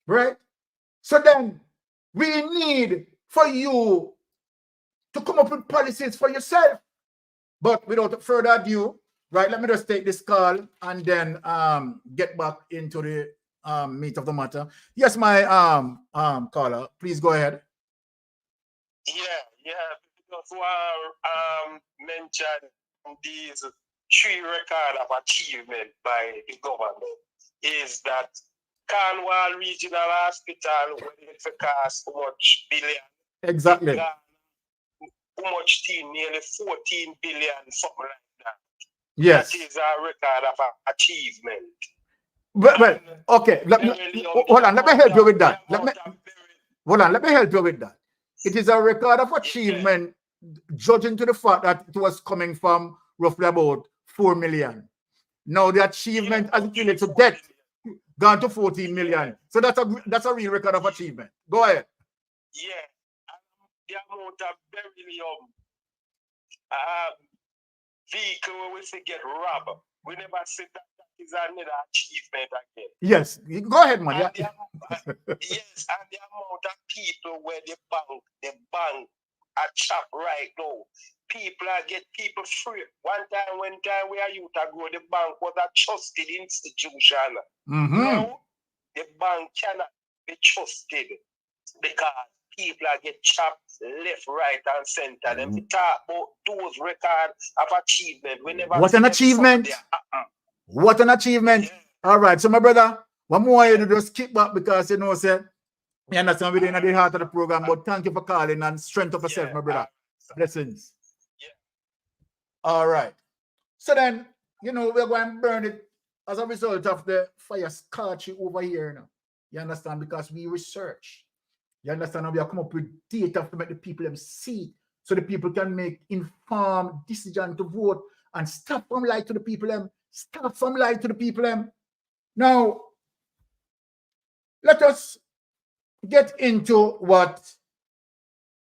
Right? So then, we need for you to come up with policies for yourself. But without further ado, right, let me just take this call and then get back into the meat of the matter. Yes, my caller, please go ahead. Yeah, because we mentioned these three record of achievement by the government is that Cornwall Regional Hospital, when it cost how much billion? Exactly. How much team? Nearly 14 billion, something like that. Yes. That is a record of achievement. Well, okay. Hold on. Let me help you with that. Hold on. Let me help you with that. It is a record of achievement, judging to the fact that it was coming from roughly about 4 million. Now the achievement as it relates to debt gone to 14 million. So that's a real record of achievement. Go ahead. Yeah. The amount of beryllium vehicle where we say get robbed. We never said that is another achievement again. Yes. Go ahead, man. And yes, and the amount of people where the bank are chop right now. People get people free. One time we are youth ago, the bank was a trusted institution. Now the bank cannot be trusted because people get chopped left, right, and center. Them talk about those records of achievement. We never what an achievement! What an achievement! Yeah. All right, so my brother, one more you just kick back because you know, say, you understand we're in the heart of the program, but thank you for calling and strength of yourself, my brother. Blessings. Yeah. All right. So then, you know, we're going to burn it as a result of the fire scorching over here now. You understand? Because we research. You understand? And we have come up with data to make the people them see, so the people can make informed decision to vote and stop from lying to the people them. Stop from lying to the people them. Now, let us get into what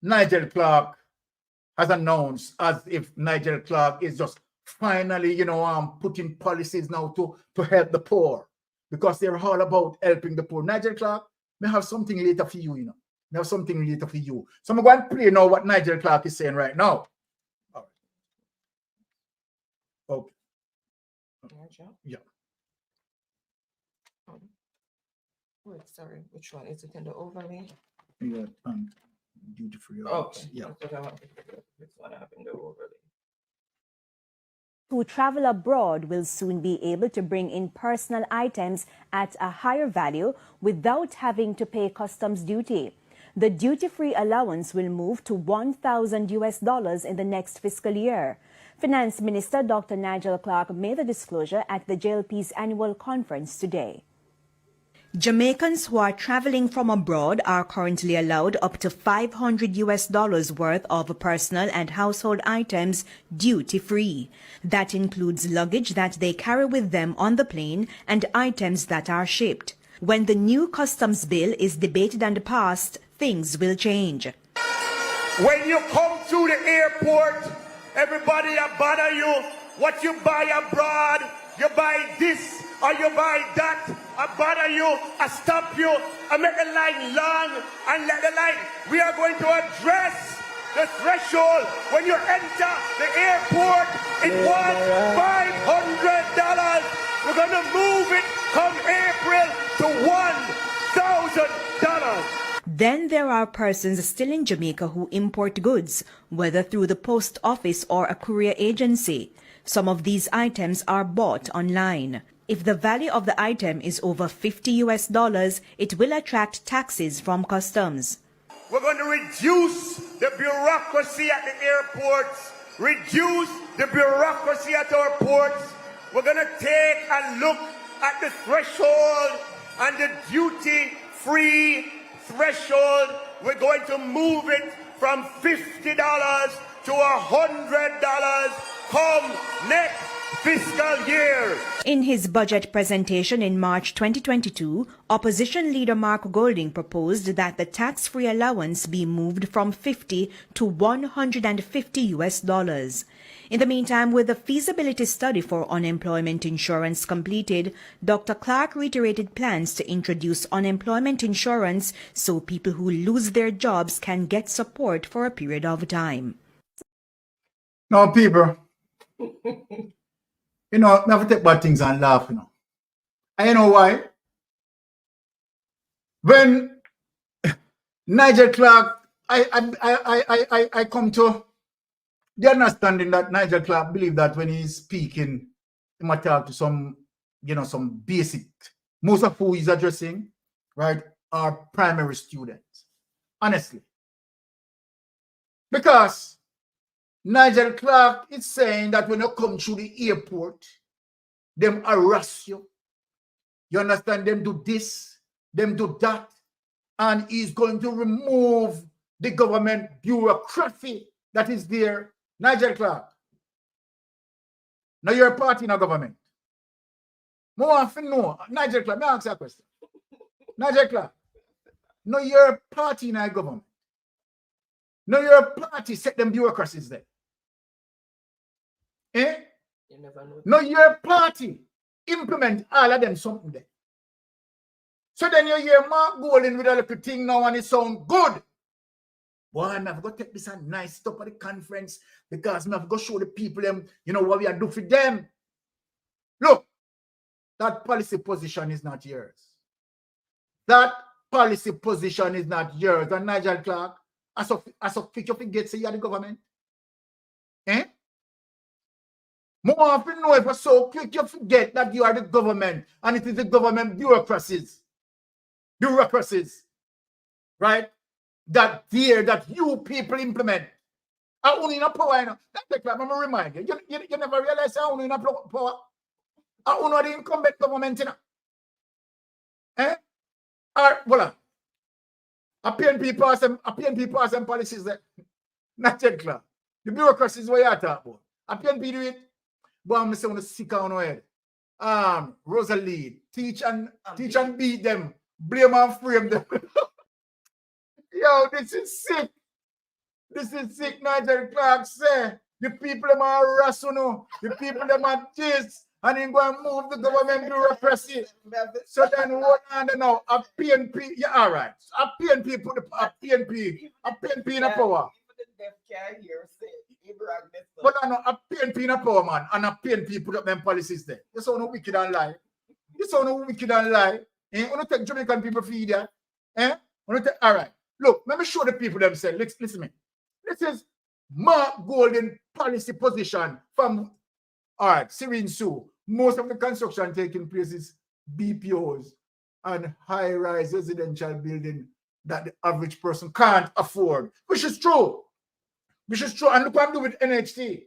Nigel Clark has announced, as if Nigel Clark is just finally, you know, putting policies now to help the poor, because they're all about helping the poor. Nigel Clark may have something later for you, you know. May have something later for you. So I'm going to play now what Nigel Clark is saying right now. All right. Okay. Yeah. Wait, sorry, which one? Is it in the overlay? Yeah, duty free. Okay. Yeah. That's what I want to do. This one I have in the overlay. Who travel abroad will soon be able to bring in personal items at a higher value without having to pay customs duty. The duty-free allowance will move to $1,000 in the next fiscal year. Finance Minister Dr. Nigel Clark made the disclosure at the JLP's annual conference today. Jamaicans who are traveling from abroad are currently allowed up to $500 worth of personal and household items duty-free. That includes luggage that they carry with them on the plane and items that are shipped. When the new customs bill is debated and passed, things will change. When you come to the airport, everybody bother you. What you buy abroad, you buy this or you buy that. I bother you, I stop you, I make the line long and let the line. We are going to address the threshold. When you enter the airport, it was $500. We're going to move it come April to $1,000. Then there are persons still in Jamaica who import goods, whether through the post office or a courier agency. Some of these items are bought online. If the value of the item is over $50, it will attract taxes from customs. We're going to reduce the bureaucracy at the airports, reduce the bureaucracy at our ports. We're going to take a look at the threshold and the duty-free threshold. We're going to move it from $50 to $100 come next fiscal year. In his budget presentation in March 2022, opposition leader Mark Golding proposed that the tax-free allowance be moved from $50 to $150. In the meantime, with the feasibility study for unemployment insurance completed, Dr. Clark reiterated plans to introduce unemployment insurance so people who lose their jobs can get support for a period of time. Now, people, you know, never take bad things and laugh, you know. And you know why? When Nigel Clark, I come to the understanding that Nigel Clark believe that when he's speaking, he might talk to some, you know, some basic, most of who he's addressing, right, are primary students. Honestly. Because Nigel Clark is saying that when you come through the airport, them harass you. You understand? Them do this, them do that. And he's going to remove the government bureaucracy that is there. Nigel Clark. Now you're a party in a government. More often, no. Nigel Clark, may I ask you a question? Nigel Clark. Now you're a party in a government. Now you're a party, set them bureaucracies there. Eh? You never know. No, you're a party. Implement all of them something there. So then you hear Mark Golding with a little thing now and it sound good. Boy, I'm going to take this a nice stuff at the conference because I'm going to show the people them, you know, what we are doing for them. Look, that policy position is not yours. That policy position is not yours. And Nigel Clark, as of you forget, say you are the government. Eh? More often, no, if you're so quick, you forget that you are the government and it is the government bureaucracies, right? That you people implement. I only in a power, you know. That's like, I'm going to remind you. You never realize I only in a power. I only the incumbent government, you know. Eh? All right, voila. A PNP pass them policies there. Not yet clear. The bureaucracies what you are talking about. A PNP do it. But I'm saying to sick on head. Rosalie, teach and beat them. Blame and frame them. Yo, this is sick. This is sick, Nigel Clark say. The people them are harass, you know. The people them are this. And then go and move the government bureaucracy. So then what under now? A PNP, yeah, all right. A PNP put a PNP in a power. But I know a PNP in a power, man. And a PNP put up them policies there. You saw no wicked and lie. You saw no wicked and lie. Eh? You want to take Jamaican people for that? Eh? All right. Look, let me show the people themselves. Listen to me. This is Mark Golding policy position from, all right, Serene Sue. Most of the construction taking place is BPOs and high-rise residential building that the average person can't afford, which is true. And look what I'm doing with NHT.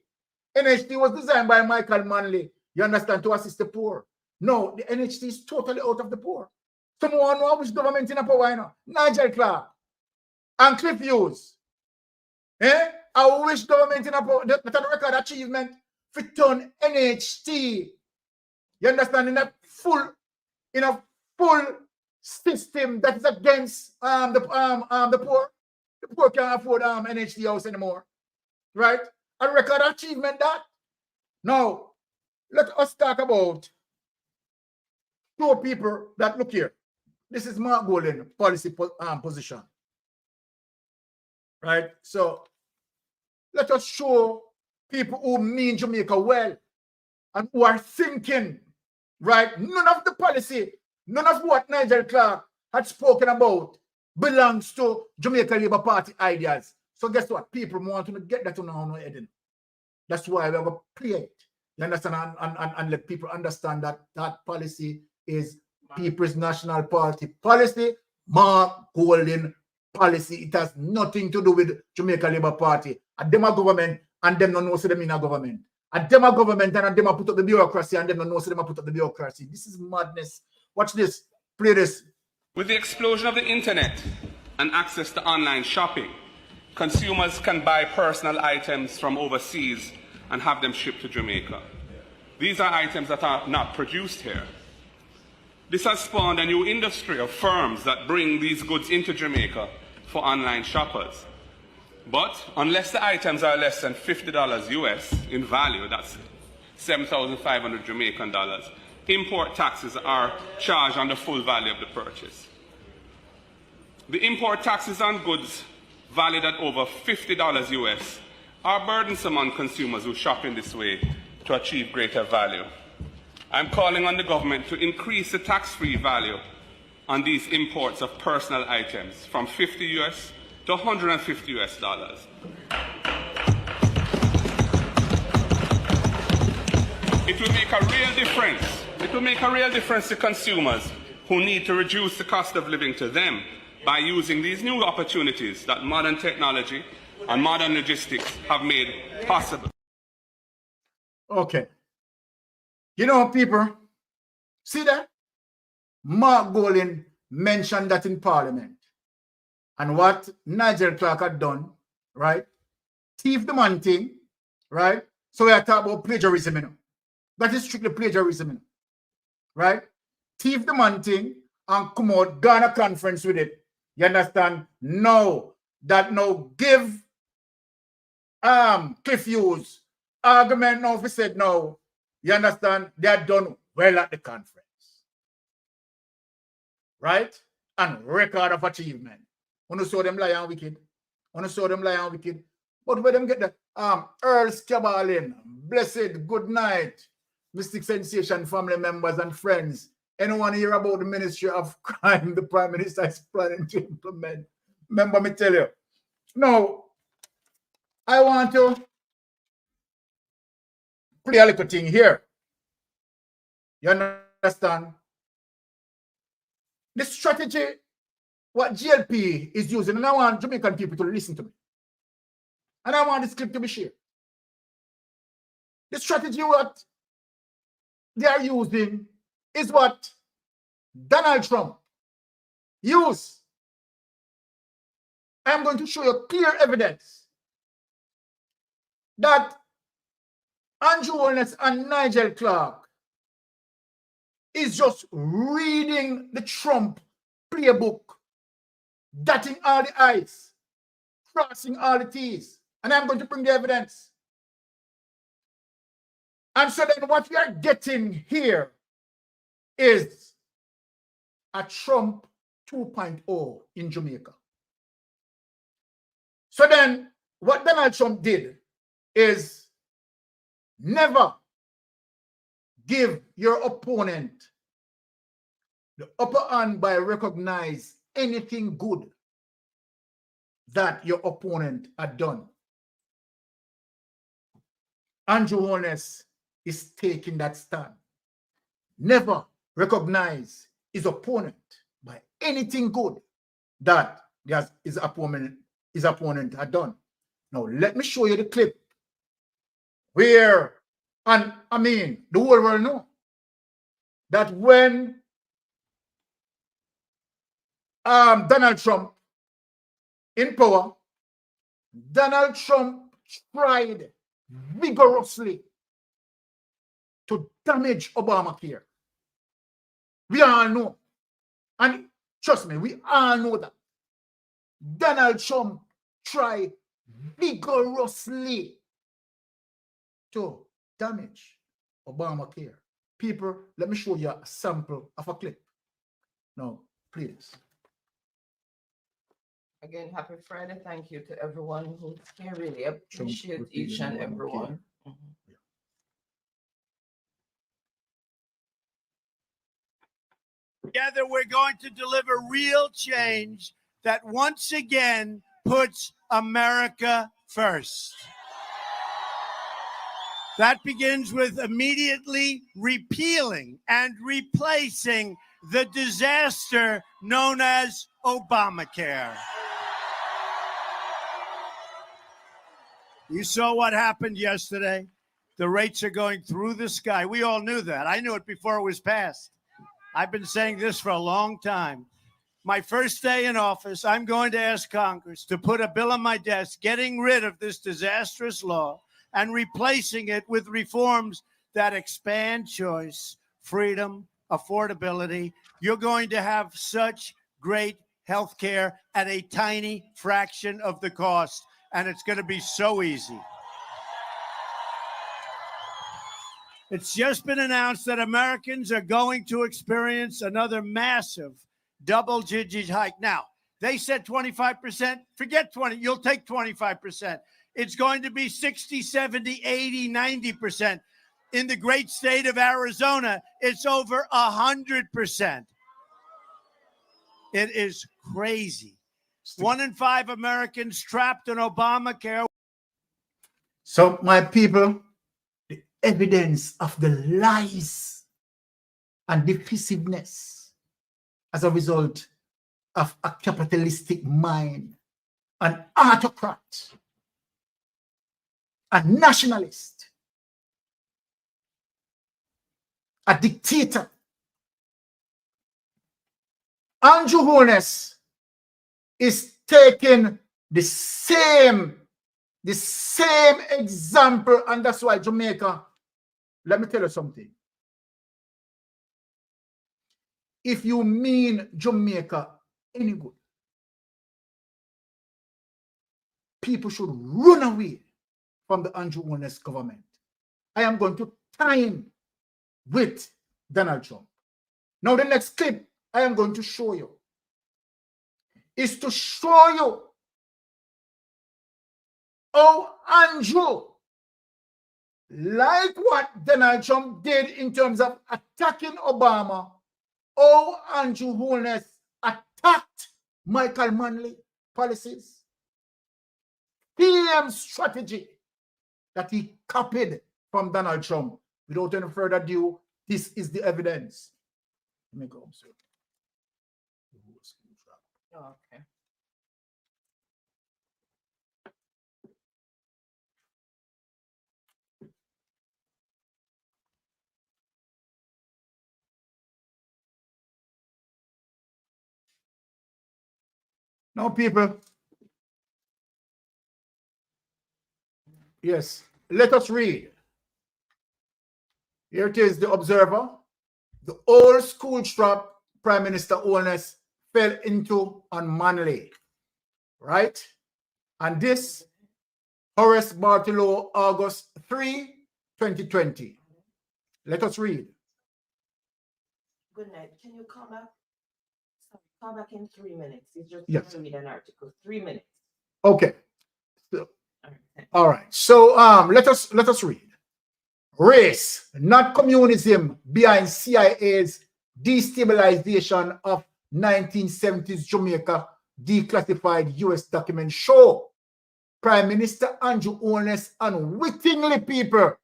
NHT was designed by Michael Manley, you understand, to assist the poor. No, the NHT is totally out of the poor. Someone know which government in a power, you know? Nigel Clark and Cliff Hughes. Eh? I wish government in a power, that record achievement for turn NHT. You understand? In a full system that is against the poor. The poor can't afford NHT house anymore. Right? A record achievement that. Now, let us talk about two people that look here. This is Mark Golding policy position. Right? So let us show people who mean Jamaica well and who are thinking, right? None of the policy, none of what Nigel Clark had spoken about belongs to Jamaica Labour Party ideas. So guess what? People want to get that on our head. That's why we're going to play it. You understand? And let people understand that that policy is People's National Party policy, Mark Golding policy. It has nothing to do with Jamaica Labour Party. And them a government and them don't know so them in a government. And them a government and them a put up the bureaucracy and them don't know so them a put up the bureaucracy. This is madness. Watch this. Play this. With the explosion of the internet and access to online shopping, consumers can buy personal items from overseas and have them shipped to Jamaica. These are items that are not produced here. This has spawned a new industry of firms that bring these goods into Jamaica for online shoppers. But unless the items are less than $50 US in value, that's 7,500 Jamaican dollars, import taxes are charged on the full value of the purchase. The import taxes on goods valued at over $50 US are burdensome on consumers who shop in this way to achieve greater value. I'm calling on the government to increase the tax-free value on these imports of personal items from $50 US to $150 US. It will make a real difference. It will make a real difference to consumers who need to reduce the cost of living to them by using these new opportunities that modern technology and modern logistics have made possible. Okay. You know, people, see that? Mark Golding mentioned that in Parliament. And what Nigel Clark had done, right? Thief the man thing, right? So we are talking about plagiarism, you know. That is strictly plagiarism, you know. Right? Thief the man thing and come out, Ghana conference with it. You understand? No. That no give Cliff Hughes argument now if he said no. You understand? They are done well at the conference. Right? And record of achievement. Want to show them lie and wicked. Want to show them lie and wicked. But where them get the Earl Scabalin, blessed good night, Mystic Sensation family members and friends. Anyone hear about the Ministry of Crime the Prime Minister is planning to implement? Remember me tell you. Now, I want to play a little thing here. You understand? The strategy, what JLP is using, and I want Jamaican people to listen to me. And I want this clip to be shared. The strategy what they are using is what Donald Trump used. I'm going to show you clear evidence that Andrew Holness and Nigel Clark is just reading the Trump playbook, dotting all the I's, crossing all the T's. And I'm going to bring the evidence. And so then what we are getting here is a Trump 2.0 in Jamaica. So then what Donald Trump did is never give your opponent the upper hand by recognize anything good that your opponent had done. Andrew Holness is taking that stand. Never recognize his opponent by anything good that his opponent had done. Now, let me show you the clip where, and I mean, the whole world know that when Donald Trump in power, Donald Trump tried vigorously to damage Obamacare. We all know. And trust me, we all know that. Donald Trump tried vigorously to damage Obamacare. People, let me show you a sample of a clip. Now, please. Again, happy Friday. Thank you to everyone who's here. Really appreciate each and every one. Together, we're going to deliver real change that once again puts America first. That begins with immediately repealing and replacing the disaster known as Obamacare. You saw what happened yesterday. The rates are going through the sky. We all knew that. I knew it before it was passed. I've been saying this for a long time. My first day in office, I'm going to ask Congress to put a bill on my desk getting rid of this disastrous law and replacing it with reforms that expand choice, freedom, affordability. You're going to have such great health care at a tiny fraction of the cost, and it's going to be so easy. It's just been announced that Americans are going to experience another massive double-digit hike. Now, they said 25%. Forget 20. You'll take 25%. It's going to be 60, 70, 80, 90%. In the great state of Arizona, it's over 100%. It is crazy. 1 in 5 Americans trapped in Obamacare. So, my people, the evidence of the lies and divisiveness as a result of a capitalistic mind, an autocrat, a nationalist, a dictator. Andrew Holness is taking the same example, and that's why Jamaica, let me tell you something. If you mean Jamaica any good, people should run away from the Andrew Holness government. I am going to time with Donald Trump. Now, the next clip I am going to show you is to show you how Andrew, like what Donald Trump did in terms of attacking Obama, how Andrew Holness attacked Michael Manley policies. Same strategy that he copied from Donald Trump. Without any further ado, this is the evidence. Let me go observe. Okay. Now, people, yes, let us read. Here it is, the Observer. The old school trap Prime Minister Holness fell into on Manley, right? And this, Horace Bartolo, August 3, 2020. Let us read. Good night. Can you come back? Come back in 3 minutes. It's just Yes. to read an article. 3 minutes. Okay. So, all right. So let us read. Race, not communism, behind CIA's destabilization of 1970s Jamaica declassified US documents show Prime Minister Andrew Holness unwittingly, people,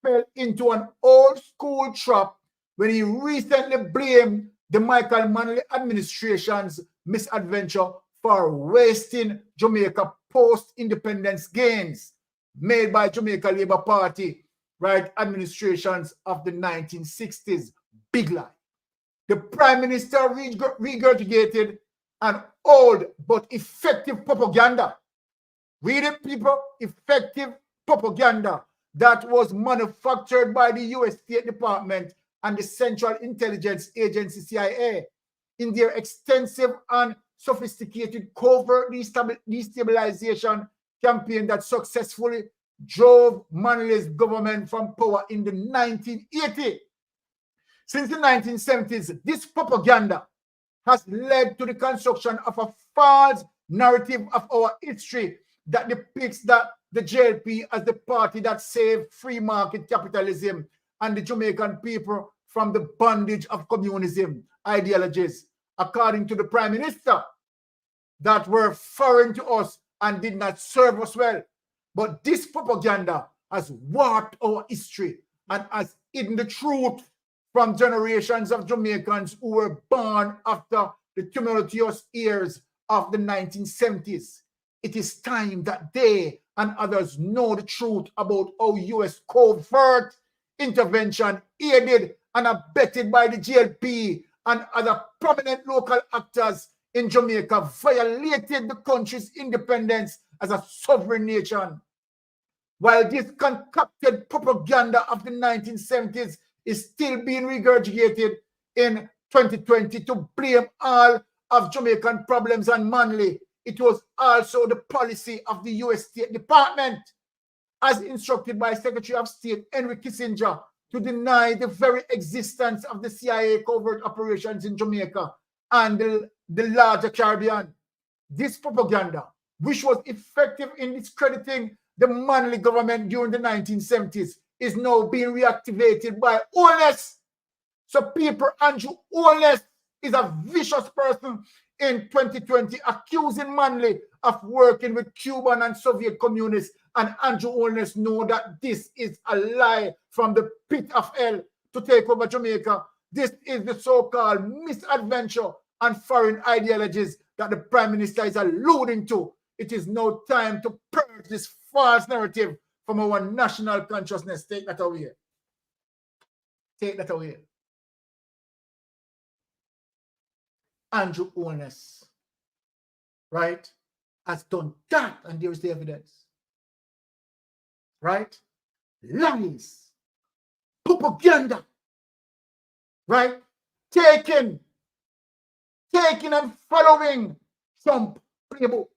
fell into an old school trap when he recently blamed the Michael Manley administration's misadventure for wasting Jamaica post-independence gains made by Jamaica Labour Party, right, administrations of the 1960s. Big lie. The Prime Minister regurgitated an old but effective propaganda. Read it, people. Effective propaganda that was manufactured by the US State Department and the Central Intelligence Agency, CIA, in their extensive and sophisticated covert destabilization campaign that successfully drove Manley's government from power in the 1980s. Since the 1970s, this propaganda has led to the construction of a false narrative of our history that depicts the JLP as the party that saved free market capitalism and the Jamaican people from the bondage of communism ideologies. According to the Prime Minister, that were foreign to us and did not serve us well. But this propaganda has warped our history and has hidden the truth from generations of Jamaicans who were born after the tumultuous years of the 1970s. It is time that they and others know the truth about how U.S. covert intervention aided and abetted by the JLP and other prominent local actors in Jamaica violated the country's independence as a sovereign nation. While this concocted propaganda of the 1970s is still being regurgitated in 2020 to blame all of Jamaican problems on Manley, it was also the policy of the U.S. State Department, as instructed by Secretary of State Henry Kissinger, to deny the very existence of the CIA covert operations in Jamaica and the larger Caribbean. This propaganda, which was effective in discrediting the Manley government during the 1970s, is now being reactivated by Holness. So people, Andrew Holness is a vicious person in 2020, accusing Manley of working with Cuban and Soviet communists, and Andrew Holness know that this is a lie from the pit of hell to take over Jamaica. This is the so-called misadventure and foreign ideologies that the Prime Minister is alluding to. It is now time to purge this false narrative from our national consciousness. Take that away. Take that away. Andrew Holness, right, has done that, and there is the evidence. Right? Lies, propaganda, right? Taking and following Trump playbook,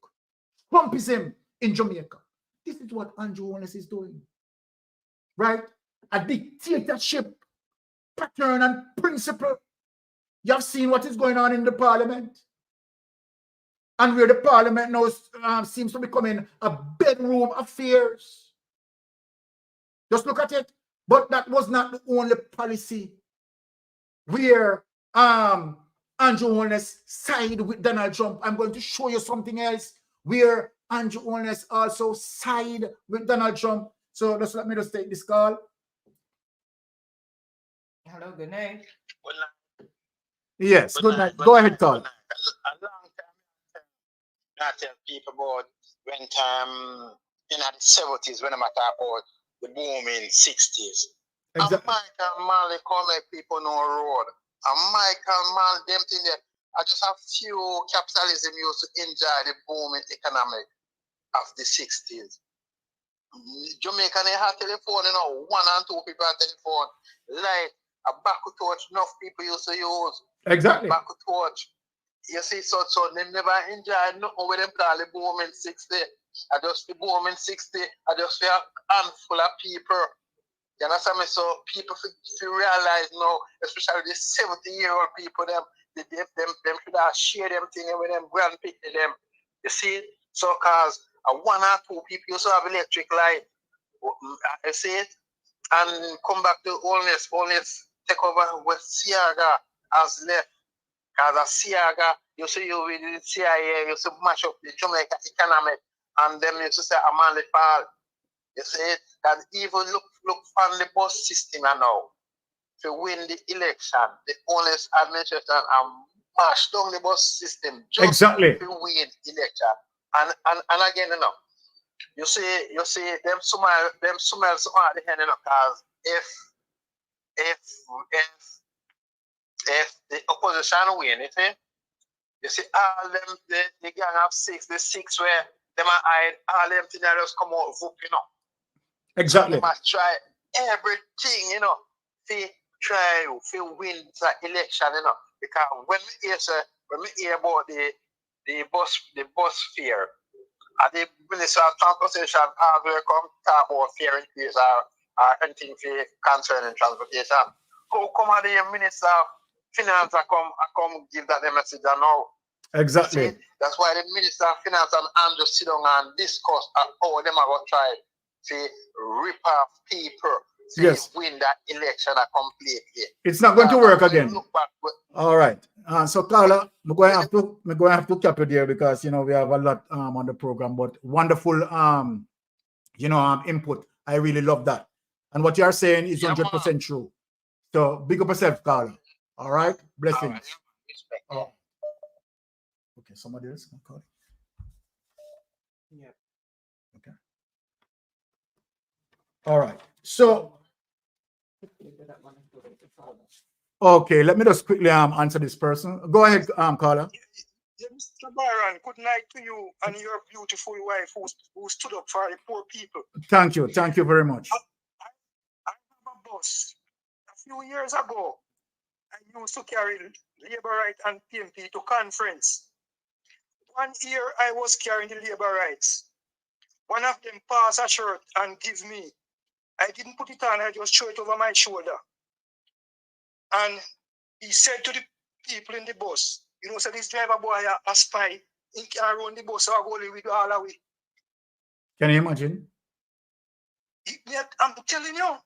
Trumpism in Jamaica. This is what Andrew Holness is doing, right? A dictatorship pattern and principle. You have seen what is going on in the parliament, and where the parliament now seems to be becoming a bedroom affairs. Just look at it. But that was not the only policy where Andrew Holness sided with Donald Trump. I'm going to show you something else where Andrew Holness also sided with Donald Trump. So just let me just take this call. Hello, good night. Good night. Yes, good night. Go ahead, call. A long time I tell people about when time in the 70s when I'm about the boom in 60s. Exactly. And Michael Manley come make people know road. And Michael Manley, them thing there, I just have few capitalism used to enjoy the booming economy of the 60s. Jamaica, they have telephone, you know, 1 and 2 people have telephone. Like a back torch, enough people used to use. Exactly. Back torch. You see, so they never enjoy nothing with them call the boom in 60. I just the boom in 60. I just feel a handful of people. You understand me? So people feel realize now, especially the 70-year-old people, them should have share them thing with them grandpicking them. You see? So cause 1 or 2 people used to have electric light. You see it? And come back to Holness take over with Siaga as left. Because a Siaga, you see you with the CIA, you see mash up the Jamaica economy, and them used to say a Manley fall. You see it? And even look on the bus system now. To win the election, the honest administration and mash down the bus system just Exactly. to win election. And again, you know, you see them smile so at the end, you know, because if the opposition win, you see all them the gang of 6, the 6 where them are hide, all them things just come out vote, you know. Exactly. So they must try everything, you know, to win the election, you know. Because when we hear about the bus fare, and the Minister of Transportation will come talk about fare increase or anything concerning transportation. How come the Minister of Finance come give that the message now? Exactly. See, that's why the Minister of Finance and Andrew sit down and discuss how them are going to try to rip off people to Yes. win that election completely. It's not going to work again. Look back, All right. So Carla, we're going to have to cap it there because we have a lot on the program, but wonderful input. I really love that. And what you're saying is 100% true. So big up yourself, Carla. All right, blessings. All right. Okay, somebody else can call. Yeah. Okay. All right. So okay, let me just quickly answer this person. Go ahead, Carla. Yeah, Mr. Byron, good night to you and your beautiful wife who stood up for the poor people. Thank you very much. I have a bus. A few years ago, I used to carry labor rights and PMP to conference. One year I was carrying the labor rights. One of them passed a shirt and give me. I didn't put it on, I just threw it over my shoulder. And he said to the people in the bus, so this driver boy a spy, he can run the bus or go with all the way. Can you imagine? I'm telling you.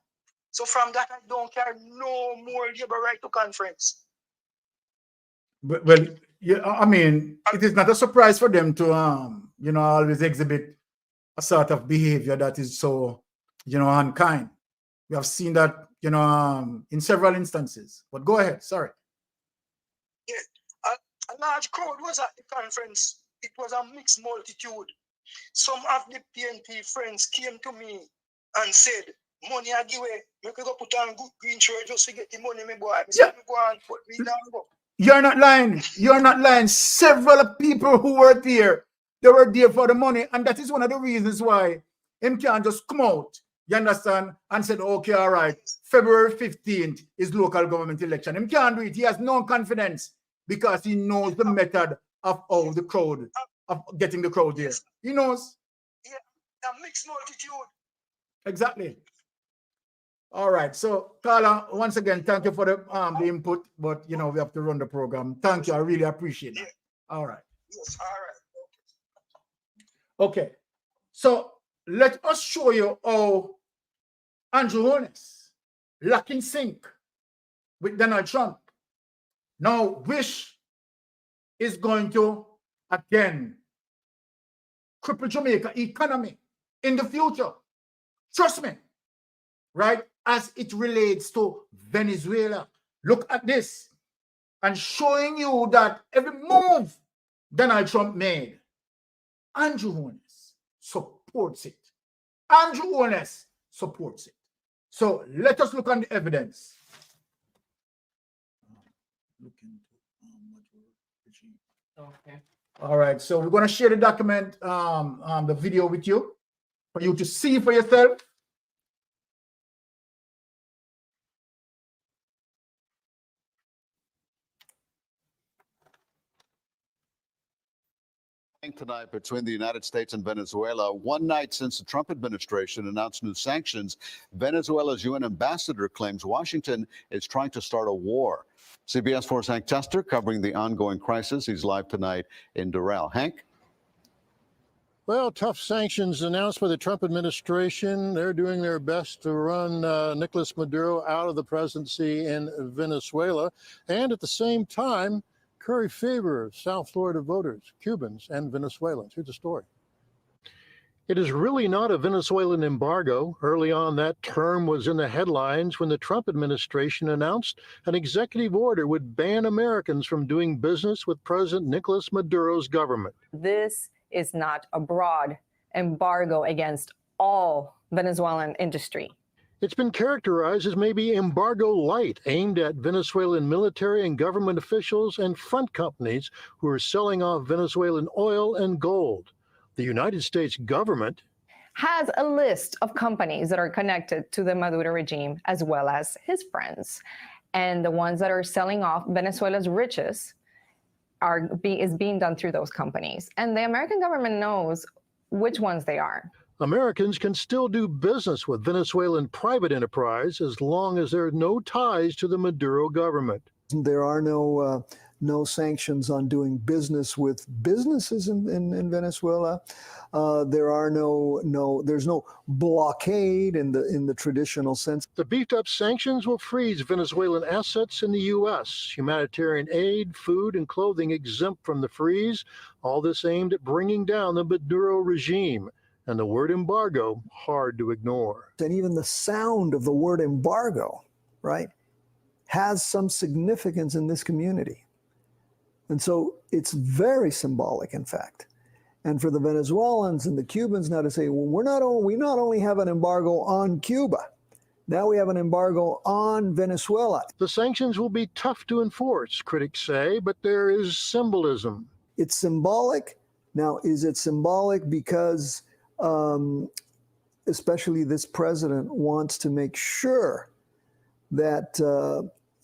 So from that, I don't carry no more labor right to conference. Well, yeah, I mean, it is not a surprise for them to, always exhibit a sort of behavior that is so, unkind. We have seen that, in several instances. But go ahead, sorry. Yeah, a large crowd was at the conference. It was a mixed multitude. Some of the PNP friends came to me and said, money I give away, make you go put on good green shirt just to get the money, me boy. Yeah. Go on, put me down, go. You're not lying. You're not lying. Several people who were there, they were there for the money. And that is one of the reasons why him can't just come out, you understand, and said, okay, all right, February 15th is local government election. Him can't do it. He has no confidence because he knows the method of how the crowd, of getting the crowd there. He knows. Yeah, a mixed multitude. Exactly. All right. So, Carla, once again, thank you for the input, but we have to run the program. Thank you. I really appreciate that. All right. Yes, all right. Okay. So let us show you how Andrew Holness lock in sync with Donald Trump. Now, which is going to again cripple Jamaica economy in the future. Trust me, right? As it relates to Venezuela. Look at this. And showing you that every move Donald Trump made, Andrew Holness supports it. Andrew Holness supports it. So let us look on the evidence. Okay. All right, so we're going to share the document, the video with you for you to see for yourself. Tonight between the United States and Venezuela, one night since the Trump administration announced new sanctions, Venezuela's UN ambassador claims Washington is trying to start a war. CBS 4's Hank Tester covering the ongoing crisis. He's live tonight in Doral. Hank? Well, tough sanctions announced by the Trump administration. They're doing their best to run Nicolas Maduro out of the presidency in Venezuela. And at the same time, curry favor of South Florida voters, Cubans, and Venezuelans. Here's the story. It is really not a Venezuelan embargo. Early on, that term was in the headlines when the Trump administration announced an executive order would ban Americans from doing business with President Nicolas Maduro's government. This is not a broad embargo against all Venezuelan industry. It's been characterized as maybe embargo light, aimed at Venezuelan military and government officials and front companies who are selling off Venezuelan oil and gold. The United States government has a list of companies that are connected to the Maduro regime as well as his friends. And the ones that are selling off Venezuela's riches is being done through those companies. And the American government knows which ones they are. Americans can still do business with Venezuelan private enterprise as long as there are no ties to the Maduro government. There are no sanctions on doing business with businesses in Venezuela. There's no blockade in the traditional sense. The beefed up sanctions will freeze Venezuelan assets in the U.S. Humanitarian aid, food, and clothing exempt from the freeze. All this aimed at bringing down the Maduro regime. And the word embargo, hard to ignore. And even the sound of the word embargo, right, has some significance in this community. And so it's very symbolic, in fact. And for the Venezuelans and the Cubans now to say, well, we not only have an embargo on Cuba, now we have an embargo on Venezuela. The sanctions will be tough to enforce, critics say, but there is symbolism. It's symbolic. Now, is it symbolic because especially this president wants to make sure that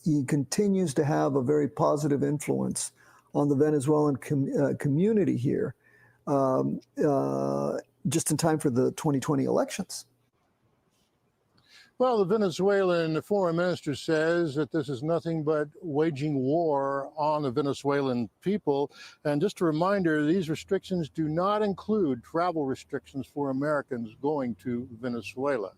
he continues to have a very positive influence on the Venezuelan community here, just in time for the 2020 elections? Well, the Venezuelan foreign minister says that this is nothing but waging war on the Venezuelan people. And just a reminder, these restrictions do not include travel restrictions for Americans going to Venezuela.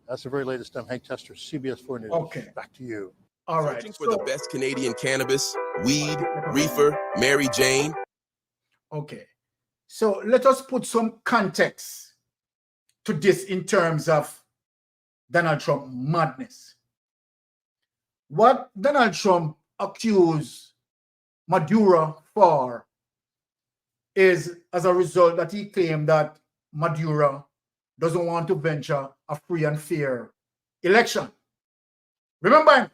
That's the very latest. I'm Hank Tester, CBS 4 News. Okay. Back to you. All right. Searching for the best Canadian cannabis, weed, reefer, Mary Jane. Okay. So let us put some context to this in terms of Donald Trump madness. What Donald Trump accused Maduro for is as a result that he claimed that Maduro doesn't want to venture a free and fair election. Remember,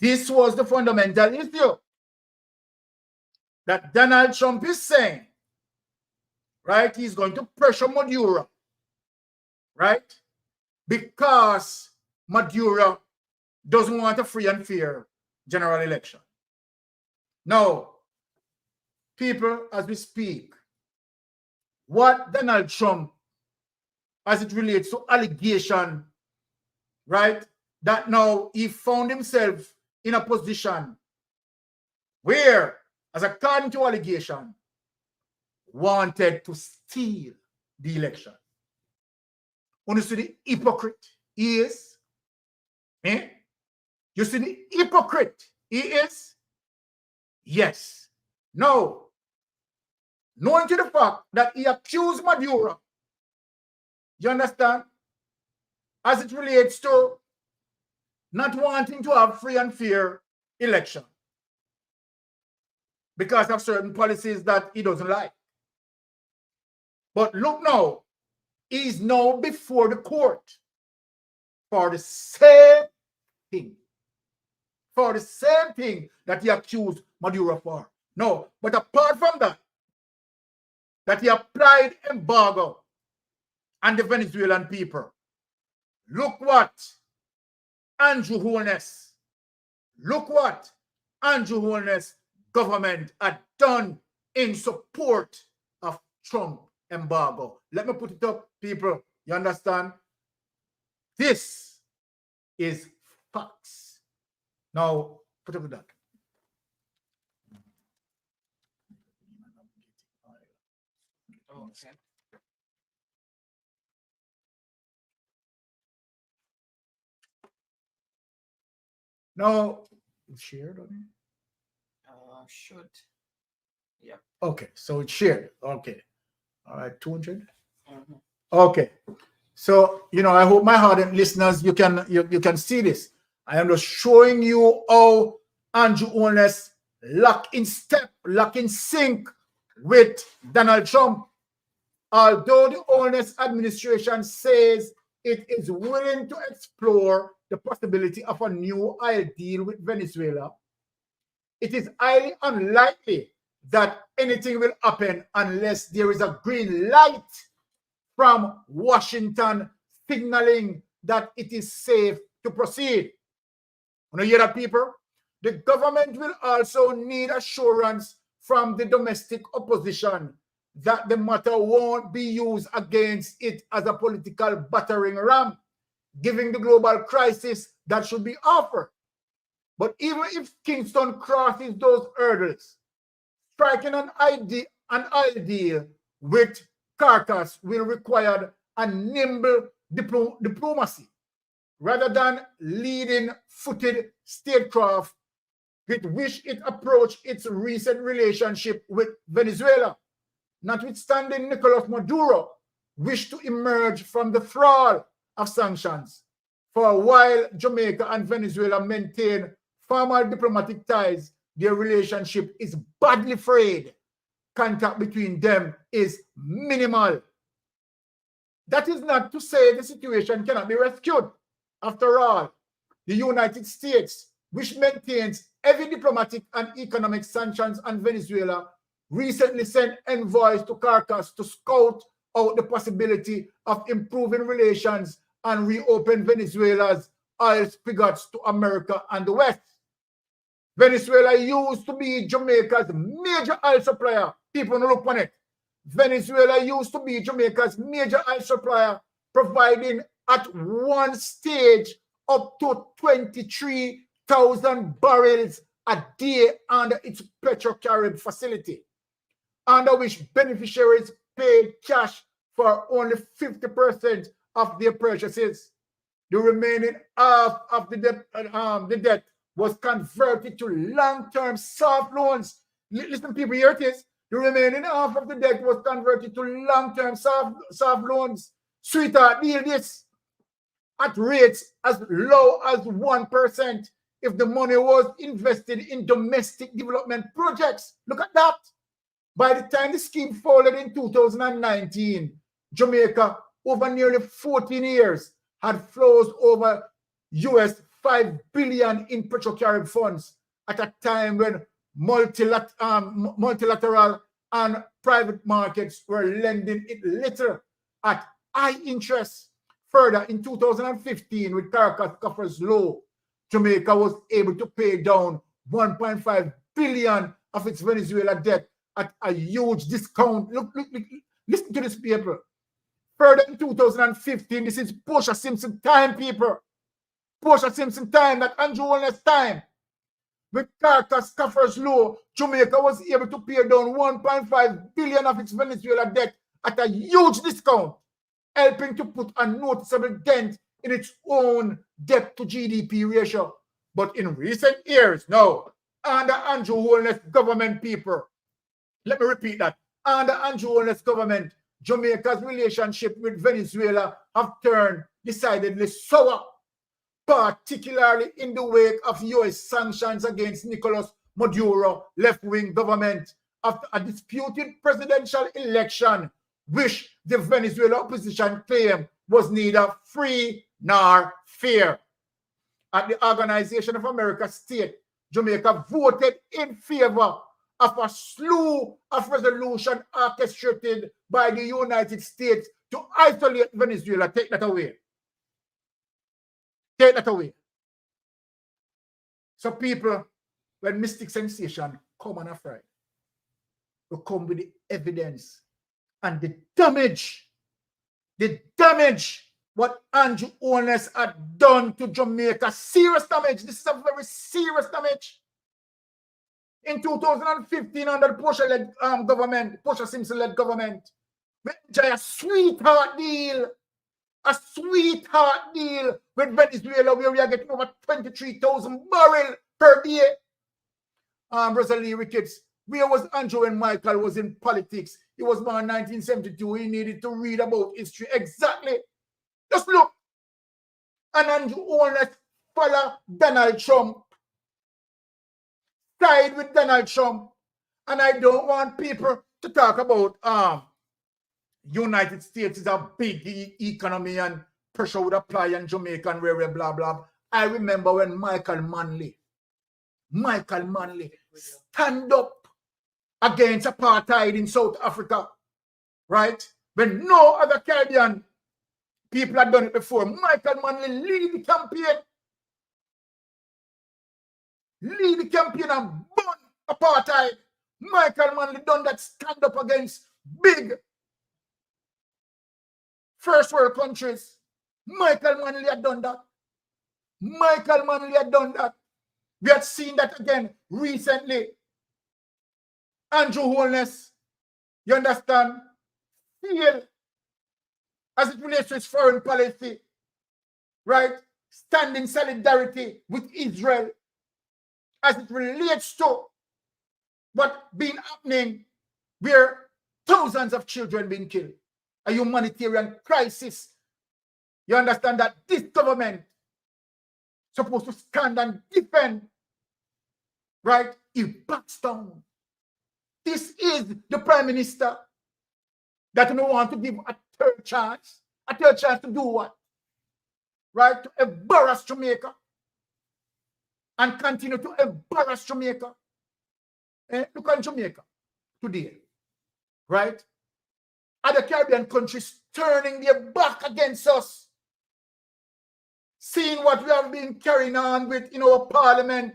this was the fundamental issue that Donald Trump is saying, right? He's going to pressure Maduro, right? Because Maduro doesn't want a free and fair general election. Now, people, as we speak, what Donald Trump, as it relates to allegation, right, that now he found himself in a position where, as according to allegation, wanted to steal the election. You see the hypocrite he is? Eh? You see the hypocrite he is? Yes. No. Knowing to the fact that he accused Maduro, you understand? As it relates to not wanting to have free and fair election because of certain policies that he doesn't like. But look now, he's now before the court for the same thing. For the same thing that he accused Maduro for. No, but apart from that, that he applied embargo on the Venezuelan people. Look what Andrew Holness, government had done in support of Trump embargo. Let me put it up, people. You understand? This is facts. Now, put up that. Okay. Now, it's shared on it? Should. Yeah. Okay, so it's shared. Okay. All right, 200. Okay. So, I hope my ardent listeners, you can see this. I am just showing you how Andrew Holness lock in step, lock in sync with Donald Trump. Although the Holness administration says it is willing to explore the possibility of a new oil deal with Venezuela, it is highly unlikely that anything will happen unless there is a green light from Washington signaling that it is safe to proceed. You hear that, people? The government will also need assurance from the domestic opposition that the matter won't be used against it as a political battering ram, given the global crisis that should be offered. But even if Kingston crosses those hurdles, striking an ideal with Carcass will require a nimble diplomacy rather than leading-footed statecraft with which it approached its recent relationship with Venezuela. Notwithstanding Nicolas Maduro wished to emerge from the thrall of sanctions. For a while, Jamaica and Venezuela maintain formal diplomatic ties. Their relationship is badly frayed. Contact between them is minimal. That is not to say the situation cannot be rescued. After all, the United States, which maintains heavy diplomatic and economic sanctions on Venezuela, recently sent envoys to Caracas to scout out the possibility of improving relations and reopen Venezuela's oil spigots to America and the West. Venezuela used to be Jamaica's major oil supplier. People don't look on it. Venezuela used to be Jamaica's major oil supplier, providing at one stage up to 23,000 barrels a day under its Petrocarib facility, under which beneficiaries paid cash for only 50% of their purchases. The remaining half of the debt was converted to long-term soft loans. Listen, people, here it is. The remaining half of the debt was converted to long-term soft loans. Sweetheart, deal this at rates as low as 1% if the money was invested in domestic development projects. Look at that. By the time the scheme folded in 2019, Jamaica, over nearly 14 years, had flows over US $5 billion in Petrocarib funds at a time when multilateral and private markets were lending it little at high interest. Further, in 2015, with Caracas coffers low, Jamaica was able to pay down $1.5 billion of its Venezuela debt at a huge discount. Look, listen to this, people. Further, in 2015, this is Portia Simpson time, people. Portia Simpson time, not Andrew Holness time. With Caracas coffers low, Jamaica was able to pay down $1.5 billion of its Venezuela debt at a huge discount, helping to put a noticeable dent in its own debt to GDP ratio. But in recent years, now, under Andrew Holness government, people, let me repeat that. Under Andrew Holness government, Jamaica's relationship with Venezuela have turned decidedly sour, particularly in the wake of US sanctions against Nicolas Maduro left-wing government after a disputed presidential election, which the Venezuela opposition claimed was neither free nor fair. At the Organization of American States, Jamaica voted in favor of a slew of resolutions orchestrated by the United States to isolate Venezuela. Take that away. Take that away. So people, when Mystic Sensation come on a Friday, will come with the evidence and the damage what Andrew Holness had done to Jamaica. Serious damage. This is a very serious damage. In 2015, under the Portia-led government, Portia Simpson-led government, we enjoy a sweetheart deal with Venezuela, where we are getting over 23,000 barrels per day. Rosalie Ricketts, where was Andrew when Michael was in politics? He was born in 1972. He needed to read about history. Exactly. Just look. And Andrew Holness follow Donald Trump. Side with Donald Trump. And I don't want people to talk about United States is a big economy and pressure would apply on Jamaica and blah, blah. I remember when Michael Manley stand up against apartheid in South Africa, right? When no other Caribbean people had done it before. Michael Manley lead the campaign. And burn apartheid. Michael Manley done that, stand up against big first world countries. Michael Manley had done that. We had seen that again recently. Andrew Holness, you understand, failed as it relates to his foreign policy, right? Stand in solidarity with Israel as it relates to what been happening where thousands of children being killed. A humanitarian crisis. You understand that this government supposed to stand and defend, right? He backs down. This is the Prime Minister that we want to give a third chance. A third chance to do what? Right? To embarrass Jamaica. And continue to embarrass Jamaica. Look at Jamaica today. Right? Other Caribbean countries turning their back against us. Seeing what we have been carrying on with in our parliament.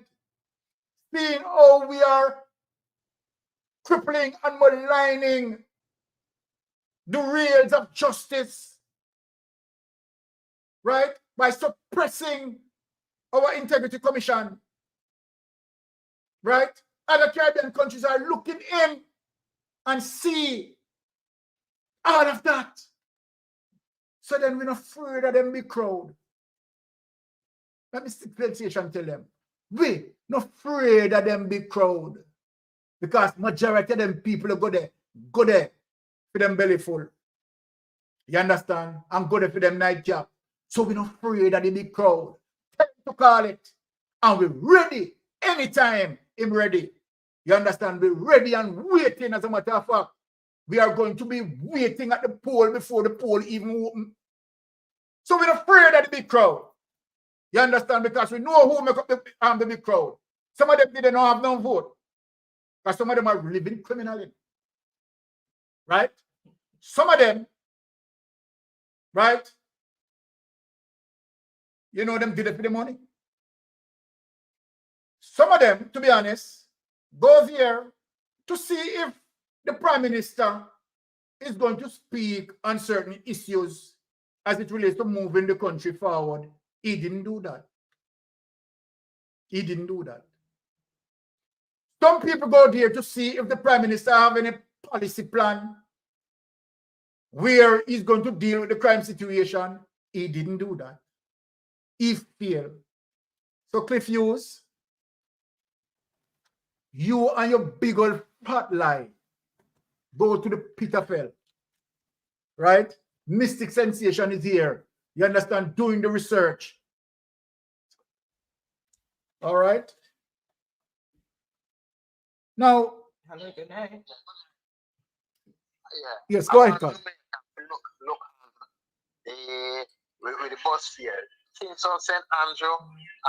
Seeing how we are crippling and maligning the rails of justice, right? By suppressing our integrity commission, right? Other Caribbean countries are looking in and see all of that. So then we're not afraid of them big crowd. Let me stick Taxation tell them. We're not afraid of them big crowd. Because majority of them people go there for them belly full. You understand? And go there for them nightcap. So we're not afraid of the big crowd. Tell them to call it. And we're ready anytime I'm ready. You understand? We're ready and waiting, as a matter of fact. We are going to be waiting at the poll before the poll even open. So we're not afraid of the big crowd. You understand? Because we know who make up the big crowd. Some of them didn't have no vote. Because some of them are living criminally. Right? Some of them, right? You know them did it for the money. Some of them, to be honest, goes here to see if the Prime Minister is going to speak on certain issues as it relates to moving the country forward. He didn't do that. He didn't do that. Some people go there to see if the Prime Minister have any policy plan where he's going to deal with the crime situation. He didn't do that. He failed. So Cliff Hughes, you and your big old fat lie go to the pit of hell. Right? Mystic Sensation is here. You understand? Doing the research. All right? Now, hello, good night. Yes, go ahead, Carl. Look, with the bus fare, Kingston, St. Andrew,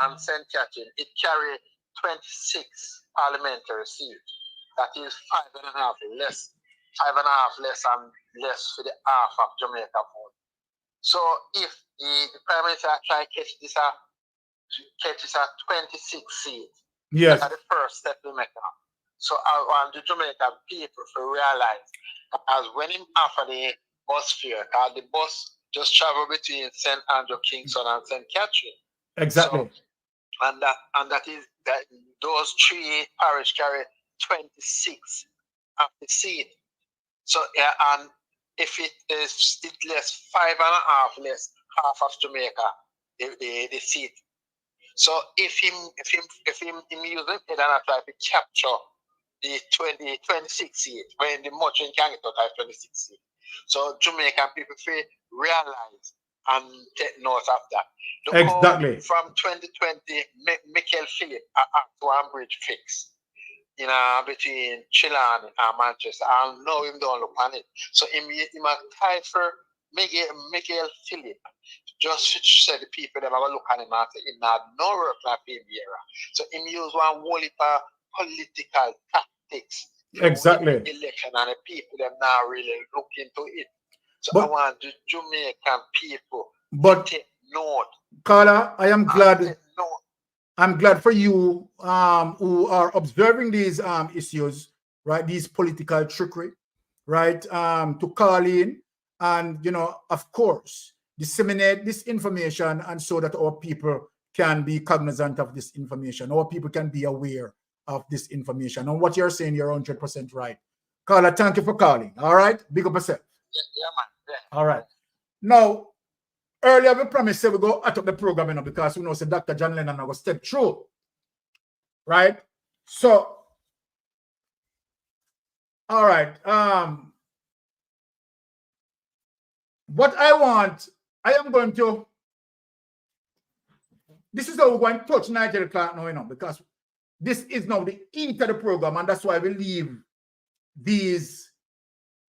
and St. Catherine, it carry 26 parliamentary seats. That is 5.5 less and less for the half of Jamaica vote. So if the Prime Minister try to catch this at 26 seats, yes, that's the first step we make now. So I want the Jamaican people to realize as when him offer the bus fare, the bus just travel between St. Andrew, Kingston, and St. Catherine. Exactly. So, and that is that those three parishes carry 26 of the seat. So and if it is less 5.5 less half of Jamaica, the seat. So if him using it and I try to capture the 26 seat when the much can get out of 26 seat. So Jamaican people feel realize and take note of that. Look exactly. From 2020, Michael Phillip at one bridge fix between Chillan and Manchester. I know him don't look on it. So him a tie for Michael Phillip. Just said the people that are look at him after him not no work like him here. So him use one whole heap of political tactics. Exactly. Election and the people them now really look into it. So but, I want the Jamaican people to take note. Carla, I am glad. I'm glad for you who are observing these issues, right? These political trickery, right? To call in and, of course, disseminate this information and so that our people can be cognizant of this information, or people can be aware of this information. And what you're saying, you're 100% right. Carla, thank you for calling. All right? Big up yourself. Yeah, man. Yeah. All right. Now, earlier we promised that we go out of the program, you know, because we know say Dr. John Lennon will step through. Right? So, all right. What I want, I am going to, this is how we're going to touch Nigel Clark now, you know, because this is now the heat of the program, and that's why we leave these,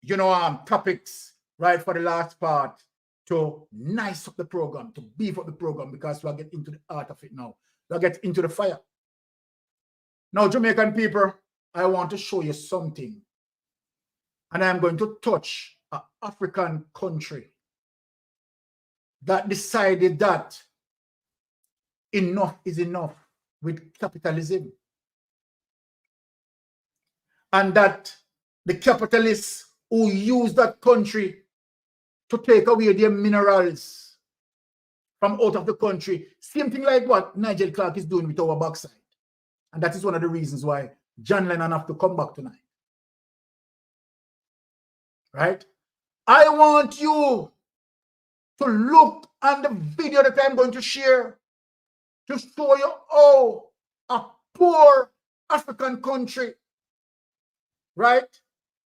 you know, topics, right, for the last part to nice up the program, to beef up the program, because we'll get into the art of it now. We'll get into the fire. Now, Jamaican people, I want to show you something. And I'm going to touch an African country that decided that enough is enough with capitalism. And that the capitalists who use that country to take away their minerals from out of the country, same thing like what Nigel Clark is doing with our Bauxite. And that is one of the reasons why John Lennon have to come back tonight. Right? I want you to look on the video that I'm going to share to show you how a poor African country, right,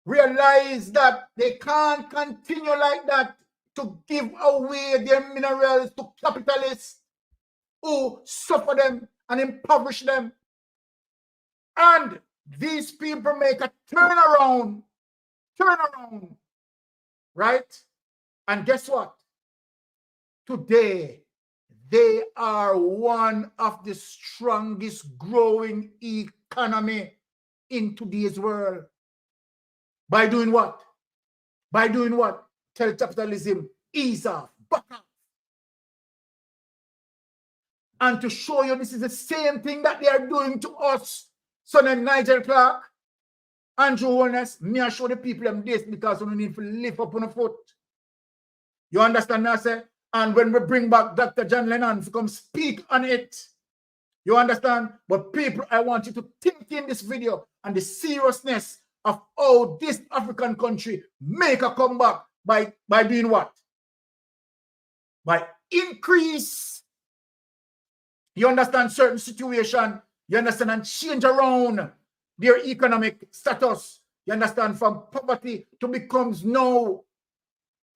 realize that they can't continue like that to give away their minerals to capitalists who suffer them and impoverish them. And these people make a turnaround, right? And guess what? Today, they are one of the strongest growing economy in today's world. By doing what? By doing what? Tell capitalism, ease off, back off. And to show you this is the same thing that they are doing to us. So then Nigel Clark, Andrew Holness, me I show the people them this because we need to lift up on the foot. You understand now, sir? And when we bring back Dr. John Lennon to come speak on it, you understand? But people, I want you to think in this video and the seriousness of how this African country make a comeback by doing what? By increase, you understand, certain situation, you understand, and change around their economic status, you understand, from poverty to becomes now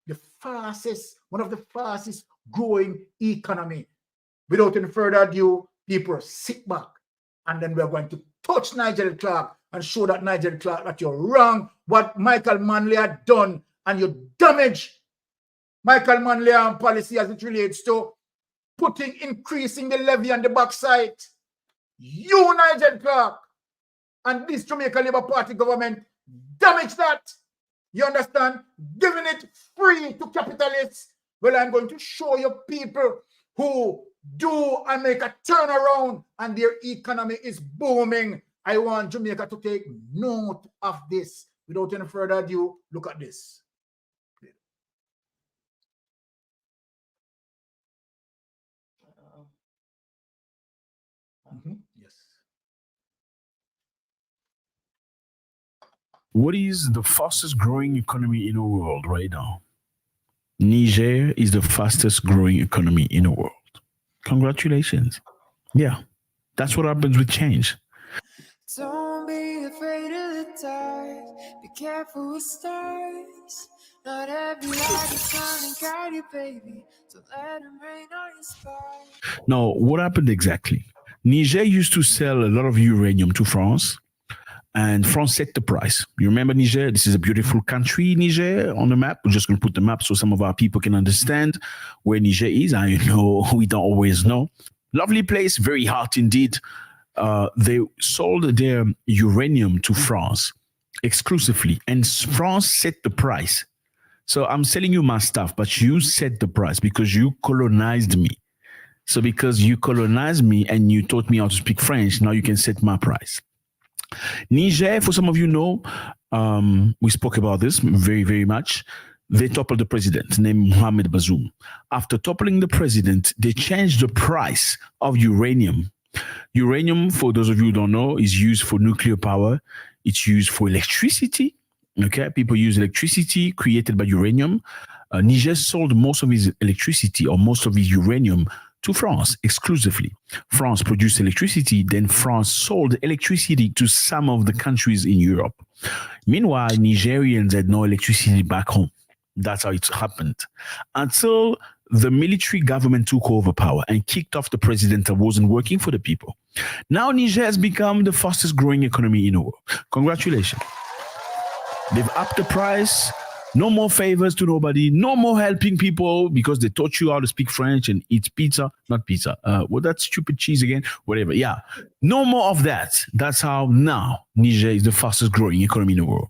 the fastest, one of the fastest growing economy. Without any further ado, people sit back, and then we're going to touch Nigel Clark and show that Nigel Clark that you're wrong, what Michael Manley had done, and you damage Michael Manley and policy as it relates to increasing the levy and the Bauxite. You, Nigel Clark, and this Jamaica Labour Party government damage that. You understand? Giving it free to capitalists. Well, I'm going to show you people who do and make a turnaround and their economy is booming. I want Jamaica to take note of this. Without any further ado, look at this. Yes. What is the fastest growing economy in the world right now? Niger is the fastest growing economy in the world. Congratulations. Yeah, that's what happens with change. Don't be afraid of the dark. Be careful with stars. Not every light is shining guided, baby. So let them rain on your spark. Now, what happened exactly? Niger used to sell a lot of uranium to France, and France set the price. You remember Niger? This is a beautiful country, Niger, on the map. We're just going to put the map so some of our people can understand where Niger is. I know we don't always know. Lovely place, very hot indeed. They sold their uranium to France exclusively, and France set the price. So I'm selling you my stuff, but you set the price because you colonized me. So because you colonized me and you taught me how to speak French, now you can set my price. Niger, for some of you know, we spoke about this very, very much. they toppled the president named Mohamed Bazoum. After toppling the president, they changed the price of uranium. Uranium, for those of you who don't know, is used for nuclear power. It's used for electricity. Okay, people use electricity created by uranium. Niger sold most of his electricity or most of his uranium to France exclusively. France produced electricity, then France sold electricity to some of the countries in Europe. Meanwhile, Nigerians had no electricity back home. That's how it happened. Until the military government took over power and kicked off the president that wasn't working for the people. Now Niger has become the fastest growing economy in the world. Congratulations. They've upped the price. No more favors to nobody. No more helping people because they taught you how to speak French and eat pizza. Not pizza. What that stupid cheese again? Whatever. Yeah. No more of that. That's how now Niger is the fastest growing economy in the world.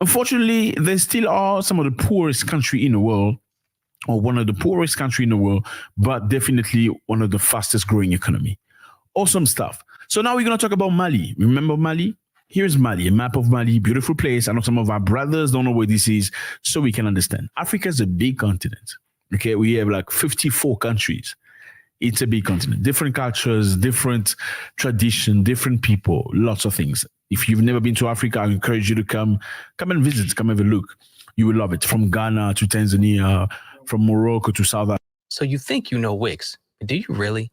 Unfortunately, there still are some of the poorest country in the world, or one of the poorest country in the world, but definitely one of the fastest growing economy. Awesome stuff. So now we're going to talk about Mali. Remember Mali? Here's Mali, a map of Mali, beautiful place. I know some of our brothers don't know where this is, so we can understand. Africa is a big continent. Okay, we have like 54 countries. It's a big continent. Different cultures, different tradition, different people, lots of things. If you've never been to Africa, I encourage you to come and visit, come have a look. You will love it. From Ghana to Tanzania, from Morocco to South Africa. So you think you know Wix, but do you really?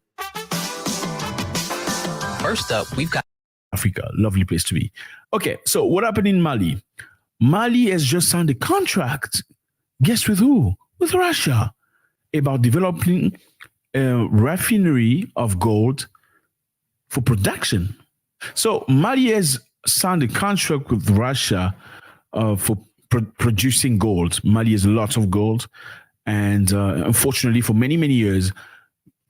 First up, we've got Africa, lovely place to be. Okay, so what happened in Mali? Mali has just signed a contract. Guess with who? With Russia, about developing a refinery of gold for production. So Mali has signed a contract with Russia for producing gold. Mali has lots of gold. And unfortunately, for many, many years,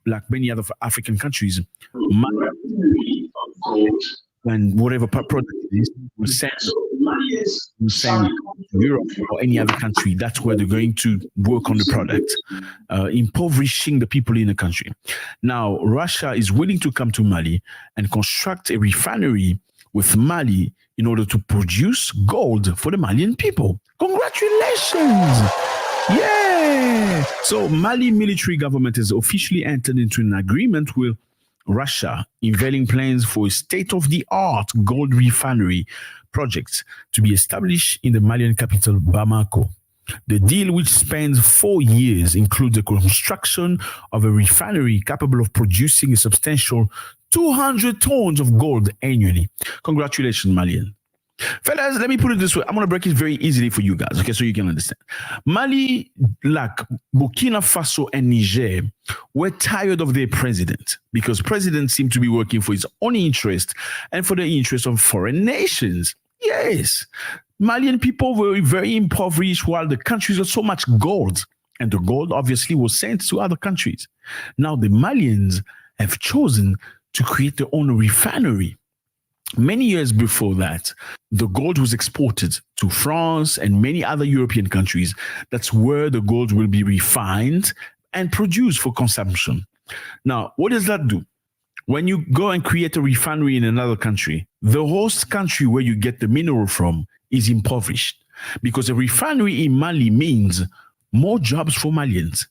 like many other African countries, Mali and whatever product it is, will send to Europe or any other country. That's where they're going to work on the product, impoverishing the people in the country. Now, Russia is willing to come to Mali and construct a refinery with Mali in order to produce gold for the Malian people. Congratulations! Yeah! So Mali military government has officially entered into an agreement with Russia, unveiling plans for a state-of-the-art gold refinery project to be established in the Malian capital, Bamako. The deal, which spans 4 years, includes the construction of a refinery capable of producing a substantial 200 tons of gold annually. Congratulations, Malian. Fellas, let me put it this way. I'm going to break it very easily for you guys, okay, so you can understand. Mali, like Burkina Faso and Niger, were tired of their president because presidents seem to be working for his own interest and for the interest of foreign nations. Yes, Malian people were very impoverished while the countries had so much gold, and the gold obviously was sent to other countries. Now the Malians have chosen to create their own refinery. Many years before that, the gold was exported to France and many other European countries. That's where the gold will be refined and produced for consumption. Now, what does that do? When you go and create a refinery in another country, the host country where you get the mineral from is impoverished, because a refinery in Mali means more jobs for Malians.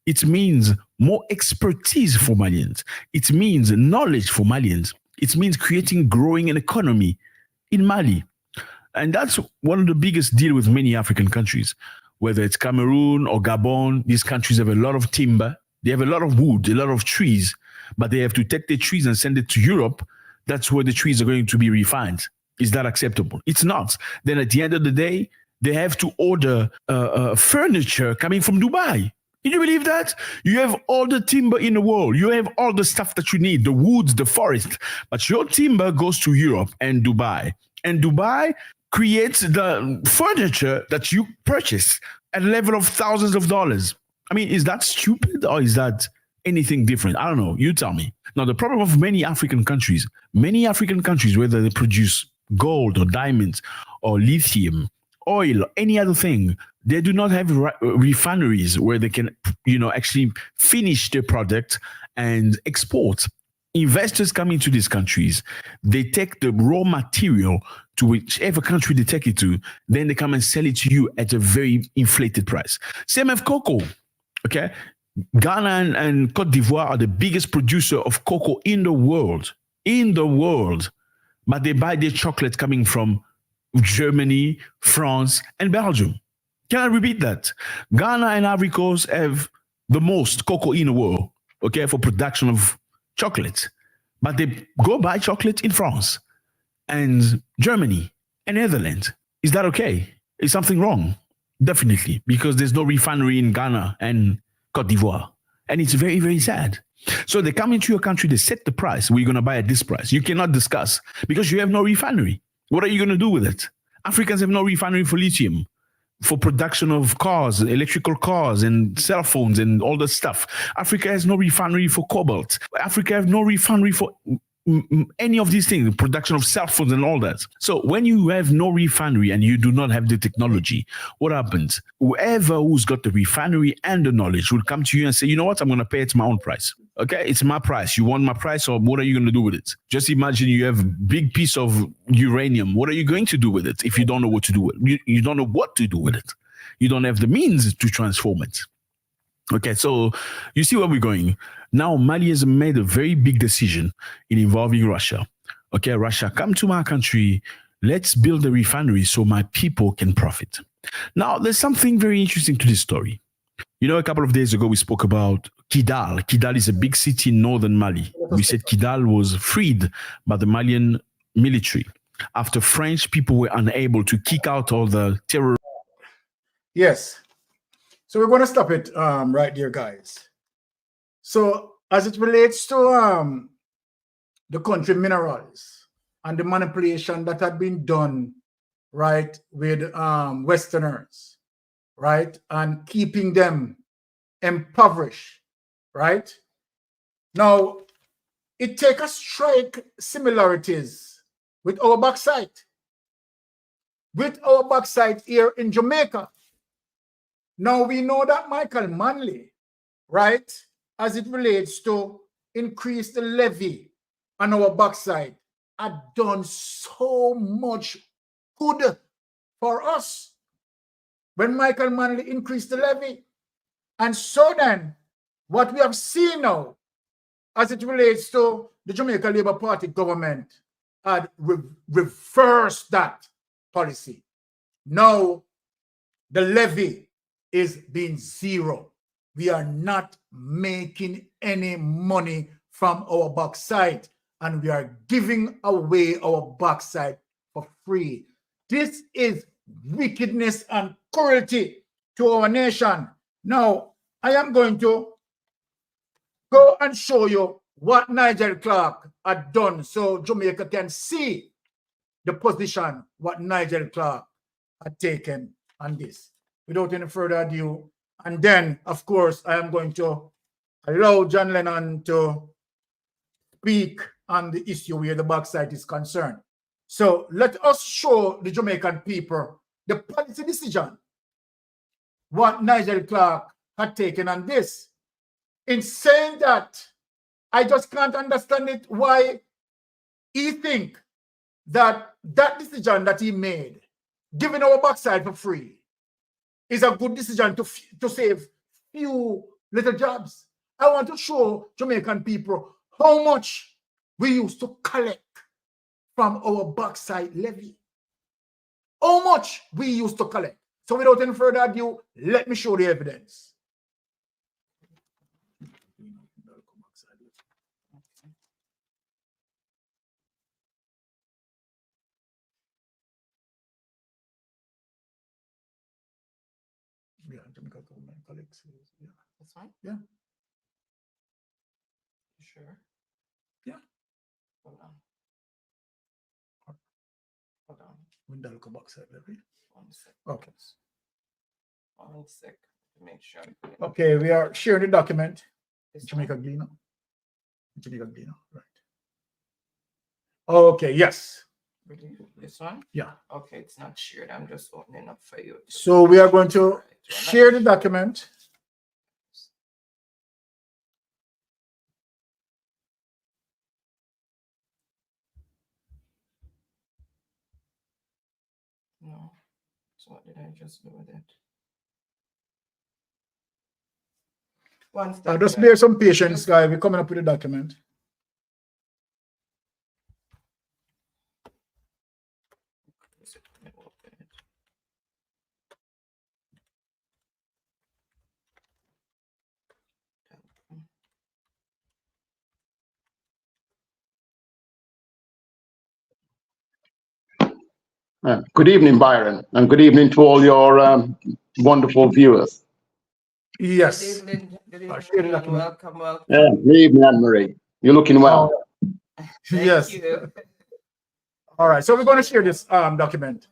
It means more expertise for Malians. It means knowledge for Malians. It means creating, growing an economy in Mali. And that's one of the biggest deals with many African countries, whether it's Cameroon or Gabon. These countries have a lot of timber. They have a lot of wood, a lot of trees, but they have to take the trees and send it to Europe. That's where the trees are going to be refined. Is that acceptable? It's not. Then at the end of the day, they have to order furniture coming from Dubai. Can you believe that? You have all the timber in the world. You have all the stuff that you need, the woods, the forest. But your timber goes to Europe and Dubai. And Dubai creates the furniture that you purchase at a level of thousands of dollars. I mean, is that stupid or is that anything different? I don't know. You tell me. Now, the problem of many African countries, whether they produce gold or diamonds or lithium, oil, any other thing, they do not have refineries where they can, actually finish their product and export. Investors come into these countries, they take the raw material to whichever country they take it to, then they come and sell it to you at a very inflated price. Same with cocoa, okay? Ghana and Cote d'Ivoire are the biggest producer of cocoa in the world, but they buy their chocolate coming from Germany, France, and Belgium. Can I repeat that? Ghana and Ivory Coast have the most cocoa in the world, okay, for production of chocolate, but they go buy chocolate in France and Germany and Netherlands. Is that okay? Is something wrong? Definitely, because there's no refinery in Ghana and Cote d'Ivoire. And it's very, very sad. So they come into your country, they set the price. We're going to buy at this price. You cannot discuss because you have no refinery. What are you going to do with it? Africans have no refinery for lithium, for production of cars, electrical cars and cell phones and all that stuff. Africa has no refinery for cobalt. Africa has no refinery for any of these things, production of cell phones and all that. So when you have no refinery and you do not have the technology, what happens? Whoever who's got the refinery and the knowledge will come to you and say, you know what, I'm going to pay it my own price. Okay, it's my price. You want my price, or what are you going to do with it? Just imagine you have a big piece of uranium. What are you going to do with it if you don't know what to do with it? You don't know what to do with it. You don't have the means to transform it. Okay, so you see where we're going. Now, Mali has made a very big decision in involving Russia. Okay, Russia, come to my country. Let's build a refinery so my people can profit. Now, there's something very interesting to this story. You know, a couple of days ago, we spoke about Kidal. Kidal is a big city in northern Mali. We said Kidal was freed by the Malian military after French people were unable to kick out all the terror. Yes. So we're going to stop it right there, guys. So as it relates to the country minerals and the manipulation that had been done, right, with Westerners, right, and keeping them impoverished, right? Now, it takes a strike similarities with our bauxite. With our bauxite here in Jamaica. Now, we know that Michael Manley, right, as it relates to increase the levy on our bauxite, had done so much good for us when Michael Manley increased the levy. And so then, what we have seen now, as it relates to the Jamaica Labour Party government, had reversed that policy. Now, the levy is being zero. We are not making any money from our bauxite, and we are giving away our bauxite for free. This is wickedness and cruelty to our nation. Now, I am going to go and show you what Nigel Clark had done so Jamaica can see the position what Nigel Clark had taken on this. Without any further ado, and then, of course, I am going to allow John Lennon to speak on the issue where the bauxite is concerned. So let us show the Jamaican people the policy decision what Nigel Clark had taken on this. In saying that, I just can't understand it why he think that that decision that he made, giving our bauxite for free, is a good decision to save few little jobs. I want to show Jamaican people how much we used to collect from our bauxite levy. How much we used to collect. So without any further ado, let me show the evidence. Yeah, Jamaica government collects. Yeah, That's fine. Yeah. You sure? Yeah. Hold on. Hold on. Windalco bauxite levy. 1 sec. Okay. 1 sec. To make sure. Okay, we are sharing the document. This Jamaica Glino. Jamaica Glino, right. Okay, yes. Really? This one? Yeah. Okay, it's not shared. I'm just opening up for you. So we are going to share the document. What did I just do with it? One step. Just bear some patience, guys. We're coming up with a document. Good evening, Byron, and good evening to all your wonderful viewers. Yes. Good evening. Welcome. Yeah, good evening, Anne-Marie. You're looking well. Yes. You. All right, so we're going to share this document.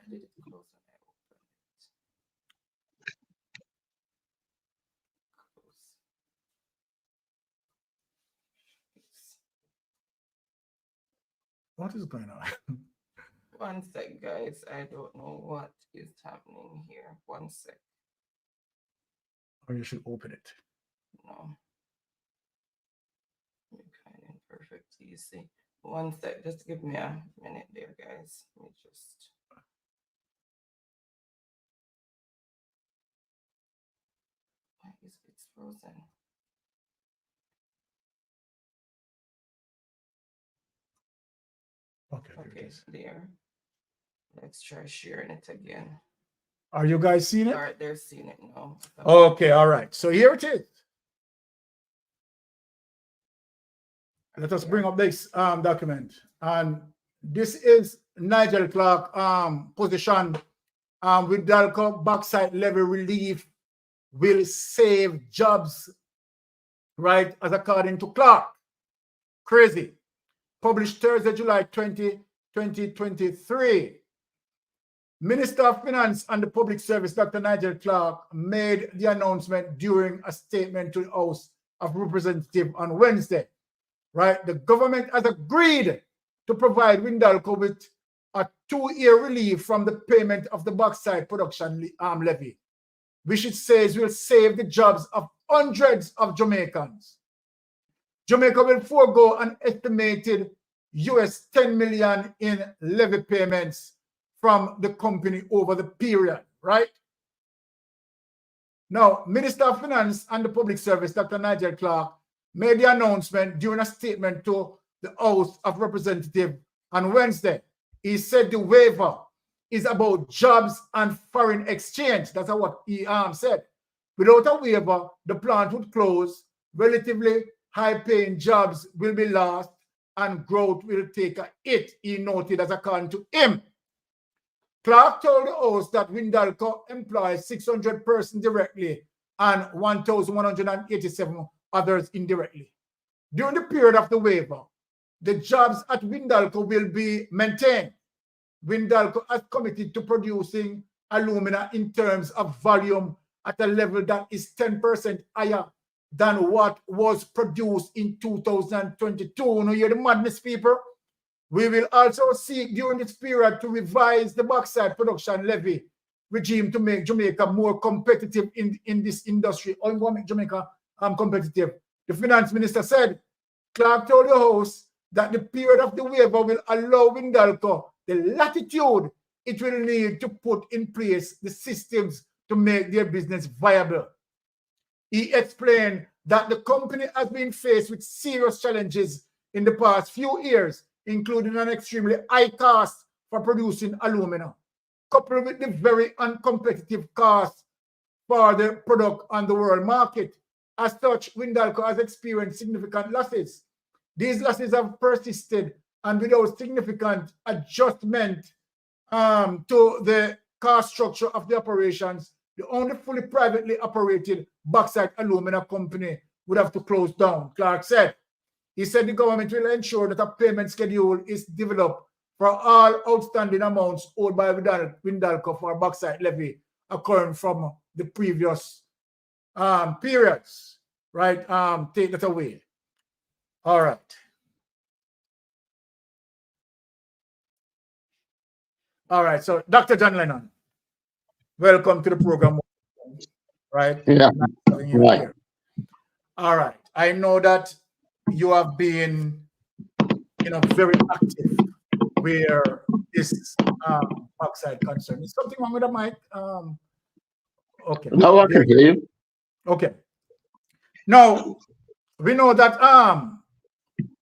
What is going on? One sec, guys. I don't know what is happening here. One sec. Or you should open it. No. Kind and perfect. Easy. One sec. Just give me a minute there, guys. Let me just. Why is it frozen? Okay, there. Let's try sharing it again. Are you guys seeing it? All right, they're seeing it now. Okay, all right. So here it is. Let us bring up this document. And this is Nigel Clark position with Dalco Bauxite levy relief will save jobs, right? As according to Clark. Crazy. Published Thursday, July 20, 2023. Minister of Finance and the Public Service, Dr. Nigel Clark, made the announcement during a statement to the House of Representatives on Wednesday. Right? The government has agreed to provide Windalco with a 2-year relief from the payment of the bauxite production levy, which it says will save the jobs of hundreds of Jamaicans. Jamaica will forego an estimated US $10 million in levy payments from the company over the period, right? Now, Minister of Finance and the Public Service, Dr. Nigel Clark, made the announcement during a statement to the House of Representatives on Wednesday. He said the waiver is about jobs and foreign exchange. That's what he said. Without a waiver, the plant would close, relatively high-paying jobs will be lost, and growth will take a hit, he noted, as according to him. Clark told the House that Windalco employs 600 persons directly and 1,187 others indirectly. During the period of the waiver, the jobs at Windalco will be maintained. Windalco has committed to producing alumina in terms of volume at a level that is 10% higher than what was produced in 2022. You hear the madness, people? We will also seek during this period to revise the bauxite production levy regime to make Jamaica more competitive in this industry. Or to make Jamaica competitive. The finance minister said, Clark told the House that the period of the waiver will allow Windalco the latitude it will need to put in place the systems to make their business viable. He explained that the company has been faced with serious challenges in the past few years, including an extremely high cost for producing alumina, coupled with the very uncompetitive cost for the product on the world market. As such, Windalco has experienced significant losses. These losses have persisted, and without significant adjustment to the cost structure of the operations, the only fully privately operated bauxite alumina company would have to close down, Clark said. He said the government will ensure that a payment schedule is developed for all outstanding amounts owed by Windalco for bauxite levy occurring from the previous periods. Right? Take that away. All right. All right. So, Dr. John Lennon, welcome to the program. Right? Yeah. Right. All right. I know that you have been, very active where this bauxite concern. Is something wrong with the mic? Okay. No, I can hear you. Okay. Now, we know that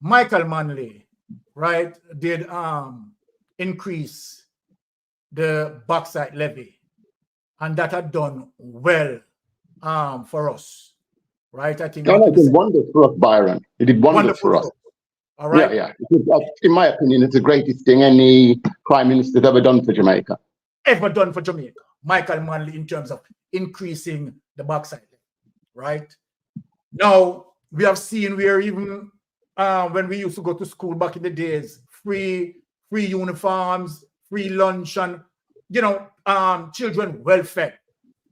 Michael Manley, right, did increase the bauxite levy, and that had done well for us, right? I think. No, it did wonders for us, Byron. It did wonders for us. All right. Yeah. In my opinion, it's the greatest thing any prime minister's ever done for Jamaica. Ever done for Jamaica, Michael Manley, in terms of increasing the bauxite, right? Now we have seen where even when we used to go to school back in the days, free uniforms, free lunch, and children well fed,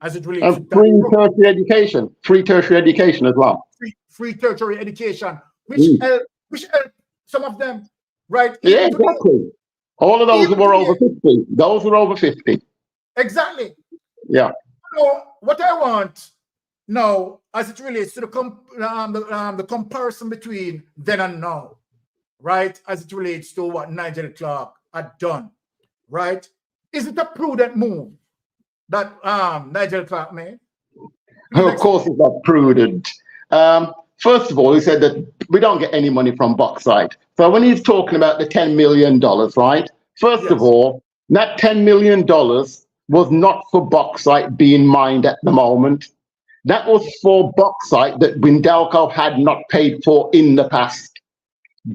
as it relates to free tertiary education as well. Free tertiary education, which helped some of them, right? Yeah, exactly. All of those who were over 50. Those who were over 50. Exactly. Yeah. So what I want now, as it relates to the comparison between then and now, right? As it relates to what Nigel Clark had done, right? Is it a prudent move that Nigel Clark made? Of course, it's not prudent. First of all, he said that we don't get any money from bauxite. So when he's talking about the $10 million, right? First of all, that $10 million was not for bauxite being mined at the moment. That was for bauxite that Windalco had not paid for in the past.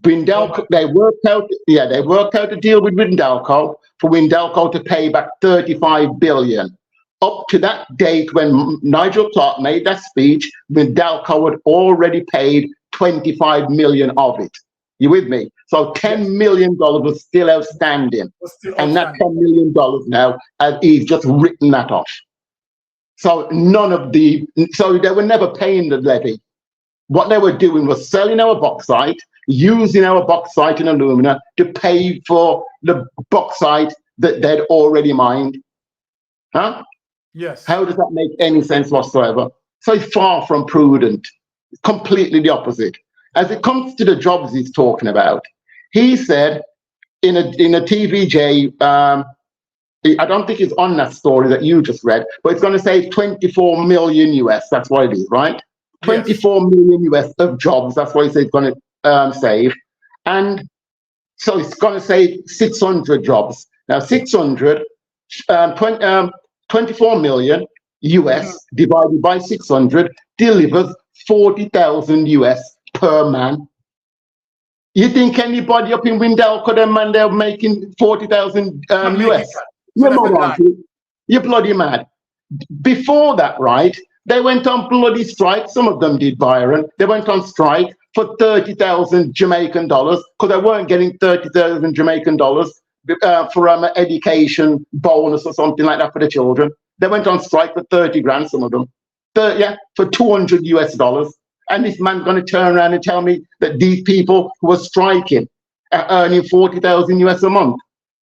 Windalco, they worked out a deal with Windalco for Windalco to pay back $35 billion. Up to that date, when Nigel Clark made that speech, Windalco had already paid $25 million of it. You with me? So $10 million was still outstanding. That $10 million now, he's just written that off. So they were never paying the levy. What they were doing was selling our bauxite, using our bauxite and alumina to pay for the bauxite that they'd already mined. Huh? Yes. How does that make any sense whatsoever? So it's far from prudent. Completely the opposite. As it comes to the jobs he's talking about, he said in a TVJ, I don't think it's on that story that you just read, but it's going to say 24 million US. That's what it is, right? 24 million US of jobs. That's what he said it's going to save. And so it's going to say 600 jobs. Now, 24 million US divided by 600 delivers 40,000 US per man. You think anybody up in Windalco, them man, they're making 40,000 US? You're mad, aren't you? You're bloody mad. Before that, right, they went on bloody strike. Some of them did, Byron. They went on strike for 30,000 Jamaican dollars because they weren't getting 30,000 Jamaican dollars for an education bonus or something like that for the children. They went on strike for 30 grand, some of them. For 200 US dollars. And this man's going to turn around and tell me that these people who are striking are earning 40,000 US a month.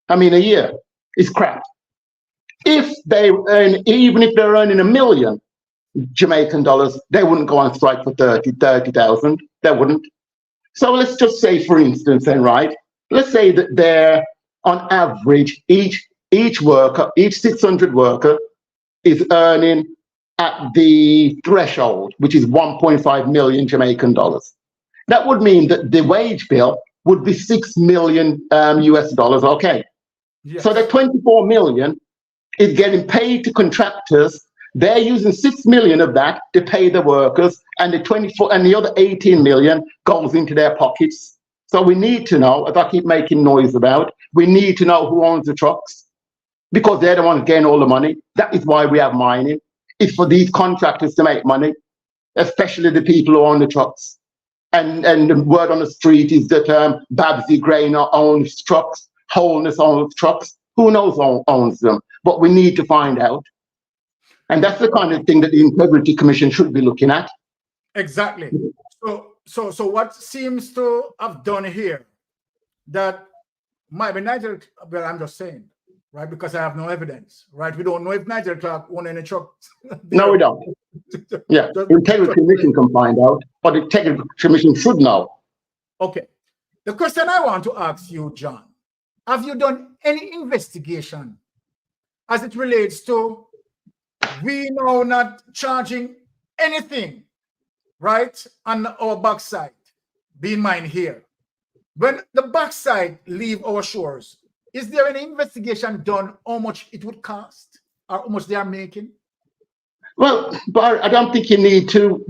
I mean, a year. It's crap. If they earn, even if they're earning $1 million Jamaican dollars, they wouldn't go on strike for 30,000. They wouldn't. So let's just say, for instance, then, right? Let's say that they're on average, each 600 worker is earning at the threshold, which is 1.5 million Jamaican dollars. That would mean that the wage bill would be 6 million US dollars. Okay. Yes. So the 24 million is getting paid to contractors. They're using 6 million of that to pay the workers, and the other 18 million goes into their pockets. So we need to know, as I keep making noise about, we need to know who owns the trucks, because they're the ones getting all the money. That is why we have mining. It's for these contractors to make money, especially the people who own the trucks. And the word on the street is that Babsy Grainer owns trucks, Holness owns trucks. Who knows who owns them? But we need to find out. And that's the kind of thing that the Integrity Commission should be looking at. Exactly. So what seems to have done here that might be Nigel, well, I'm just saying, right? Because I have no evidence, right? We don't know if Nigel Clark owned any trucks. No, we don't. Yeah, the Integrity Commission can find out, but the Integrity Commission should know. Okay. The question I want to ask you, John, have you done any investigation as it relates to we now not charging anything, right, on our bauxite being mined here? When the bauxite leave our shores, is there any investigation done how much it would cost or how much they are making? Well, but I don't think you need to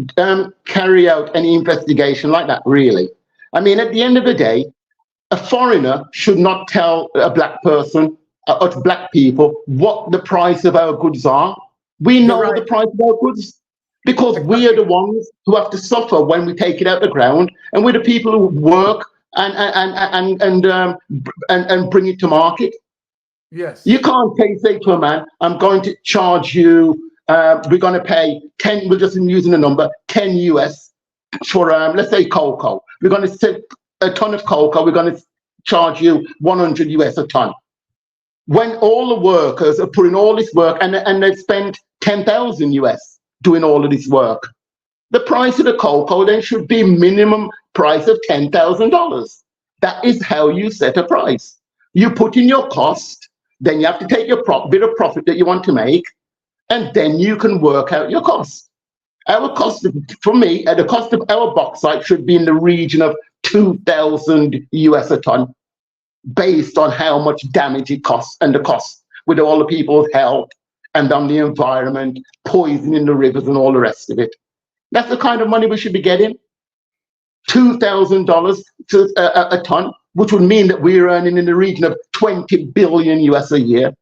carry out any investigation like that, really. I mean, at the end of the day, a foreigner should not tell a black person or to black people what the price of our goods are. We know the price of our goods because we are the ones who have to suffer when we take it out the ground, and we're the people who work and bring it to market. Yes. You can't say to a man, I'm going to charge you, we're going to pay 10, we're just using a number, 10 US for, let's say, cocoa. We're going to take a ton of cocoa, we're going to charge you 100 US a ton. When all the workers are putting all this work and they spend 10,000 US doing all of this work, the price of the cocoa then should be minimum price of $10,000. That is how you set a price. You put in your cost, then you have to take your bit of profit that you want to make, and then you can work out your cost. Our cost, for me, the cost of our bauxite should be in the region of 2,000 US a ton, based on how much damage it costs and the cost with all the people's health and on the environment, poisoning the rivers and all the rest of it. That's the kind of money we should be getting. $2,000 to a ton, which would mean that we're earning in the region of 20 billion US a year.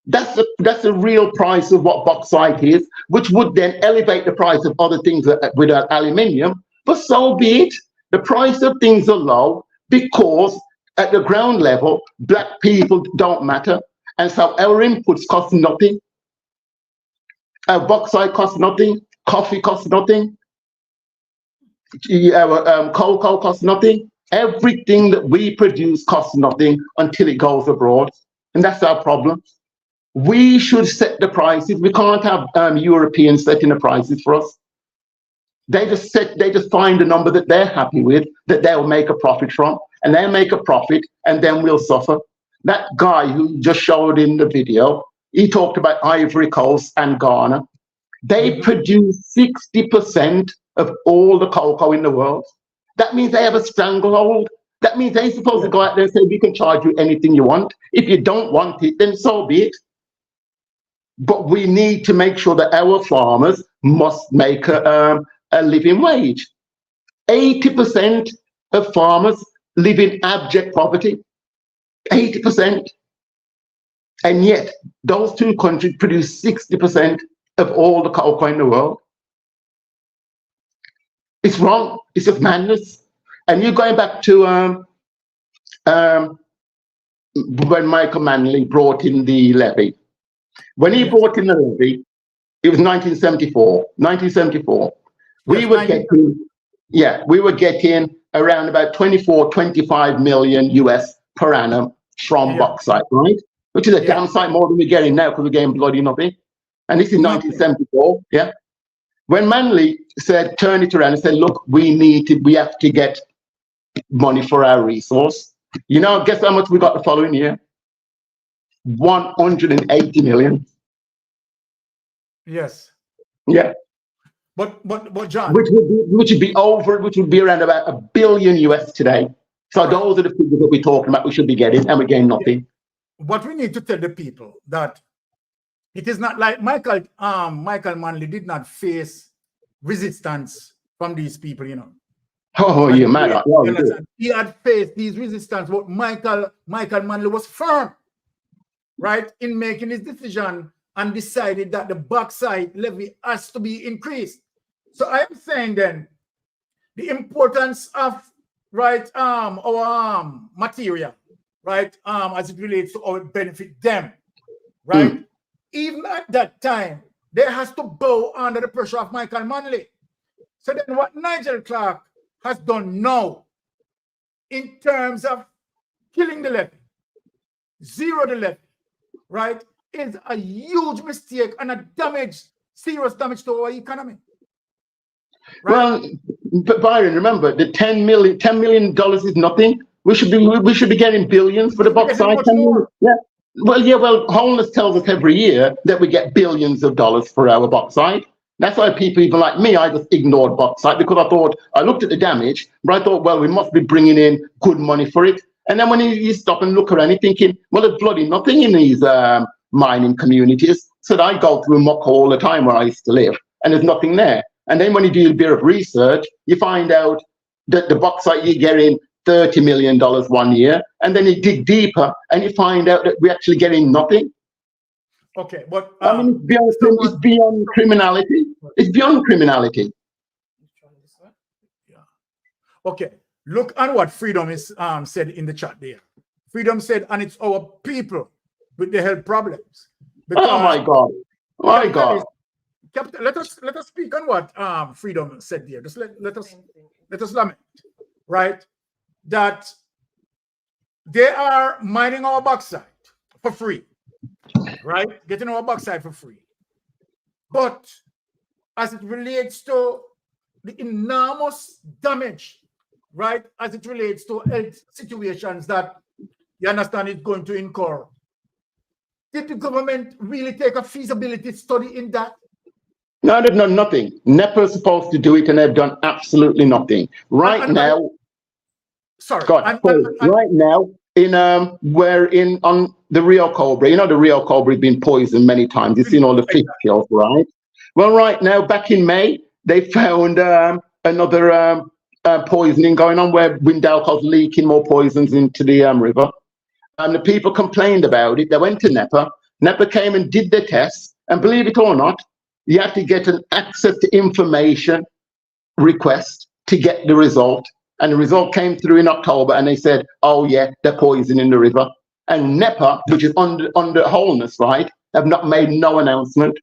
That's the real price of what bauxite is, which would then elevate the price of other things with aluminium. But so be it. The price of things are low because at the ground level, black people don't matter. And so our inputs cost nothing. Our bauxite costs nothing. Coffee costs nothing. Our cocoa costs nothing. Everything that we produce costs nothing until it goes abroad. And that's our problem. We should set the prices. We can't have Europeans setting the prices for us. They just find a number that they're happy with, that they'll make a profit from, and they'll make a profit, and then we'll suffer. That guy who just showed in the video, he talked about Ivory Coast and Ghana. They produce 60% of all the cocoa in the world. That means they have a stranglehold. That means they're supposed to go out there and say, we can charge you anything you want. If you don't want it, then so be it. But we need to make sure that our farmers must make a living wage. 80% of farmers live in abject poverty. 80%. And yet, those two countries produce 60% of all the cocoa in the world. It's wrong. It's just madness. And you're going back to when Michael Manley brought in the levy. When he brought in the levy, it was 1974. 1974. We were getting around about 24, 25 million US per annum from bauxite, right? Which is a damn sight more than we're getting now because we're getting bloody nothing. And this is 1974, yeah? When Manley said, turn it around and said, look, we have to get money for our resource. You know, guess how much we got the following year? 180 million. Yes. Yeah. But John, which would be around about $1 billion US today. So those are the figures that we're talking about we should be getting, and we're getting nothing. What we need to tell the people that it is not like Michael Manley did not face resistance from these people, you know. Oh, you're mad. He had faced these resistance, but Michael Manley was firm, right, in making his decision and decided that the bauxite levy has to be increased. So I am saying then the importance of our material, right, as it relates to how it benefit them, right? Even at that time, they has to bow under the pressure of Michael Manley. So then what Nigel Clark has done now in terms of killing the levy, zero the levy, right, is a huge mistake and a serious damage to our economy. Right? Well, but Byron, remember, the $10 million is nothing We should be getting billions for the bauxite. Yeah. Well, Holness tells us every year that we get billions of dollars for our bauxite. That's why people even like me, I just ignored bauxite because I looked at the damage, but I thought, well, we must be bringing in good money for it. And then when you stop and look around, you're thinking, well, there's bloody nothing in these mining communities. So I go through Mokko all the time where I used to live, and there's nothing there. And then when you do a bit of research, you find out that the bauxite you're getting $30 million 1 year, and then you dig deeper and you find out that we're actually getting nothing. Okay, but I mean, it's beyond criminality. It's beyond criminality. Yeah. Okay, look at what Freedom is said in the chat there. Freedom said, and it's our people with the health problems. Oh my God! My God! Let us speak on what Freedom said there. Just let us lament, right? That they are mining our bauxite for free, right? Getting our bauxite for free. But as it relates to the enormous damage, right? As it relates to health situations that you understand is going to incur, did the government really take a feasibility study in that? No, they've done nothing. NEPA is supposed to do it, and they've done absolutely nothing. Right now, right now, we're on the Rio Cobra. You know, the Rio Cobra has been poisoned many times. You've seen all the fish kills, right? Well, right now, back in May, they found another poisoning going on where Windalco's leaking more poisons into the river. And the people complained about it. They went to NEPA. NEPA came and did the tests. And believe it or not, you have to get an access to information request to get the result. And the result came through in October, and they said, oh, yeah, they're poisoning the river. And NEPA, which is under Holness, right, have not made no announcement.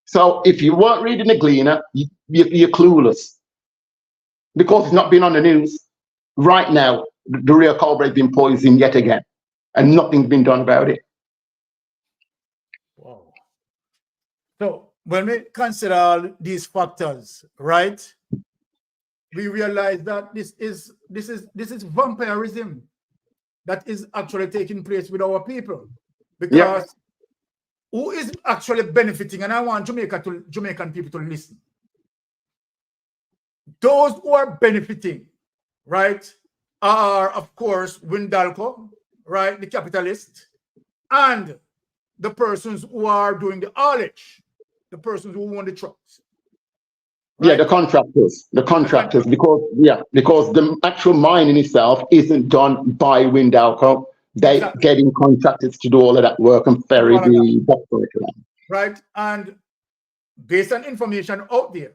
So if you weren't reading the Gleaner, you're clueless. Because it's not been on the news. Right now, the Rio Cobra has been poisoned yet again, and nothing's been done about it. Wow. So when we consider all these factors, right, we realize that this is vampirism that is actually taking place with our people. Because who is actually benefiting? And I want Jamaican people to listen. Those who are benefiting, right, are, of course, Windalco, right, the capitalist, and the persons who are doing the haulage, the persons who own the trucks. Right? Yeah, the contractors, because the actual mining itself isn't done by Windalco. They're getting contractors to do all of that work and ferry the bauxite around. Right, and based on information out there,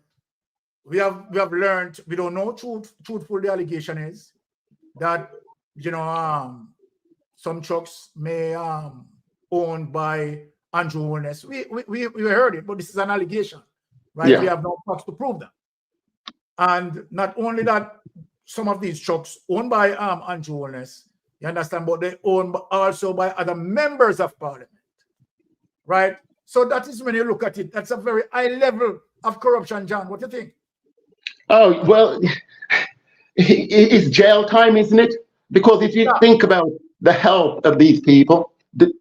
we have learned, we don't know truthful the allegation is that, you know, some trucks may owned by Andrew Holness. We heard it, but this is an allegation, right? Yeah. We have no facts to prove that. And not only that, some of these trucks owned by Andrew Holness, you understand, but they owned also by other members of parliament, right? So that is when you look at it, that's a very high level of corruption, John. What do you think? Oh, well, it's jail time, isn't it? Because if you think about the health of these people, the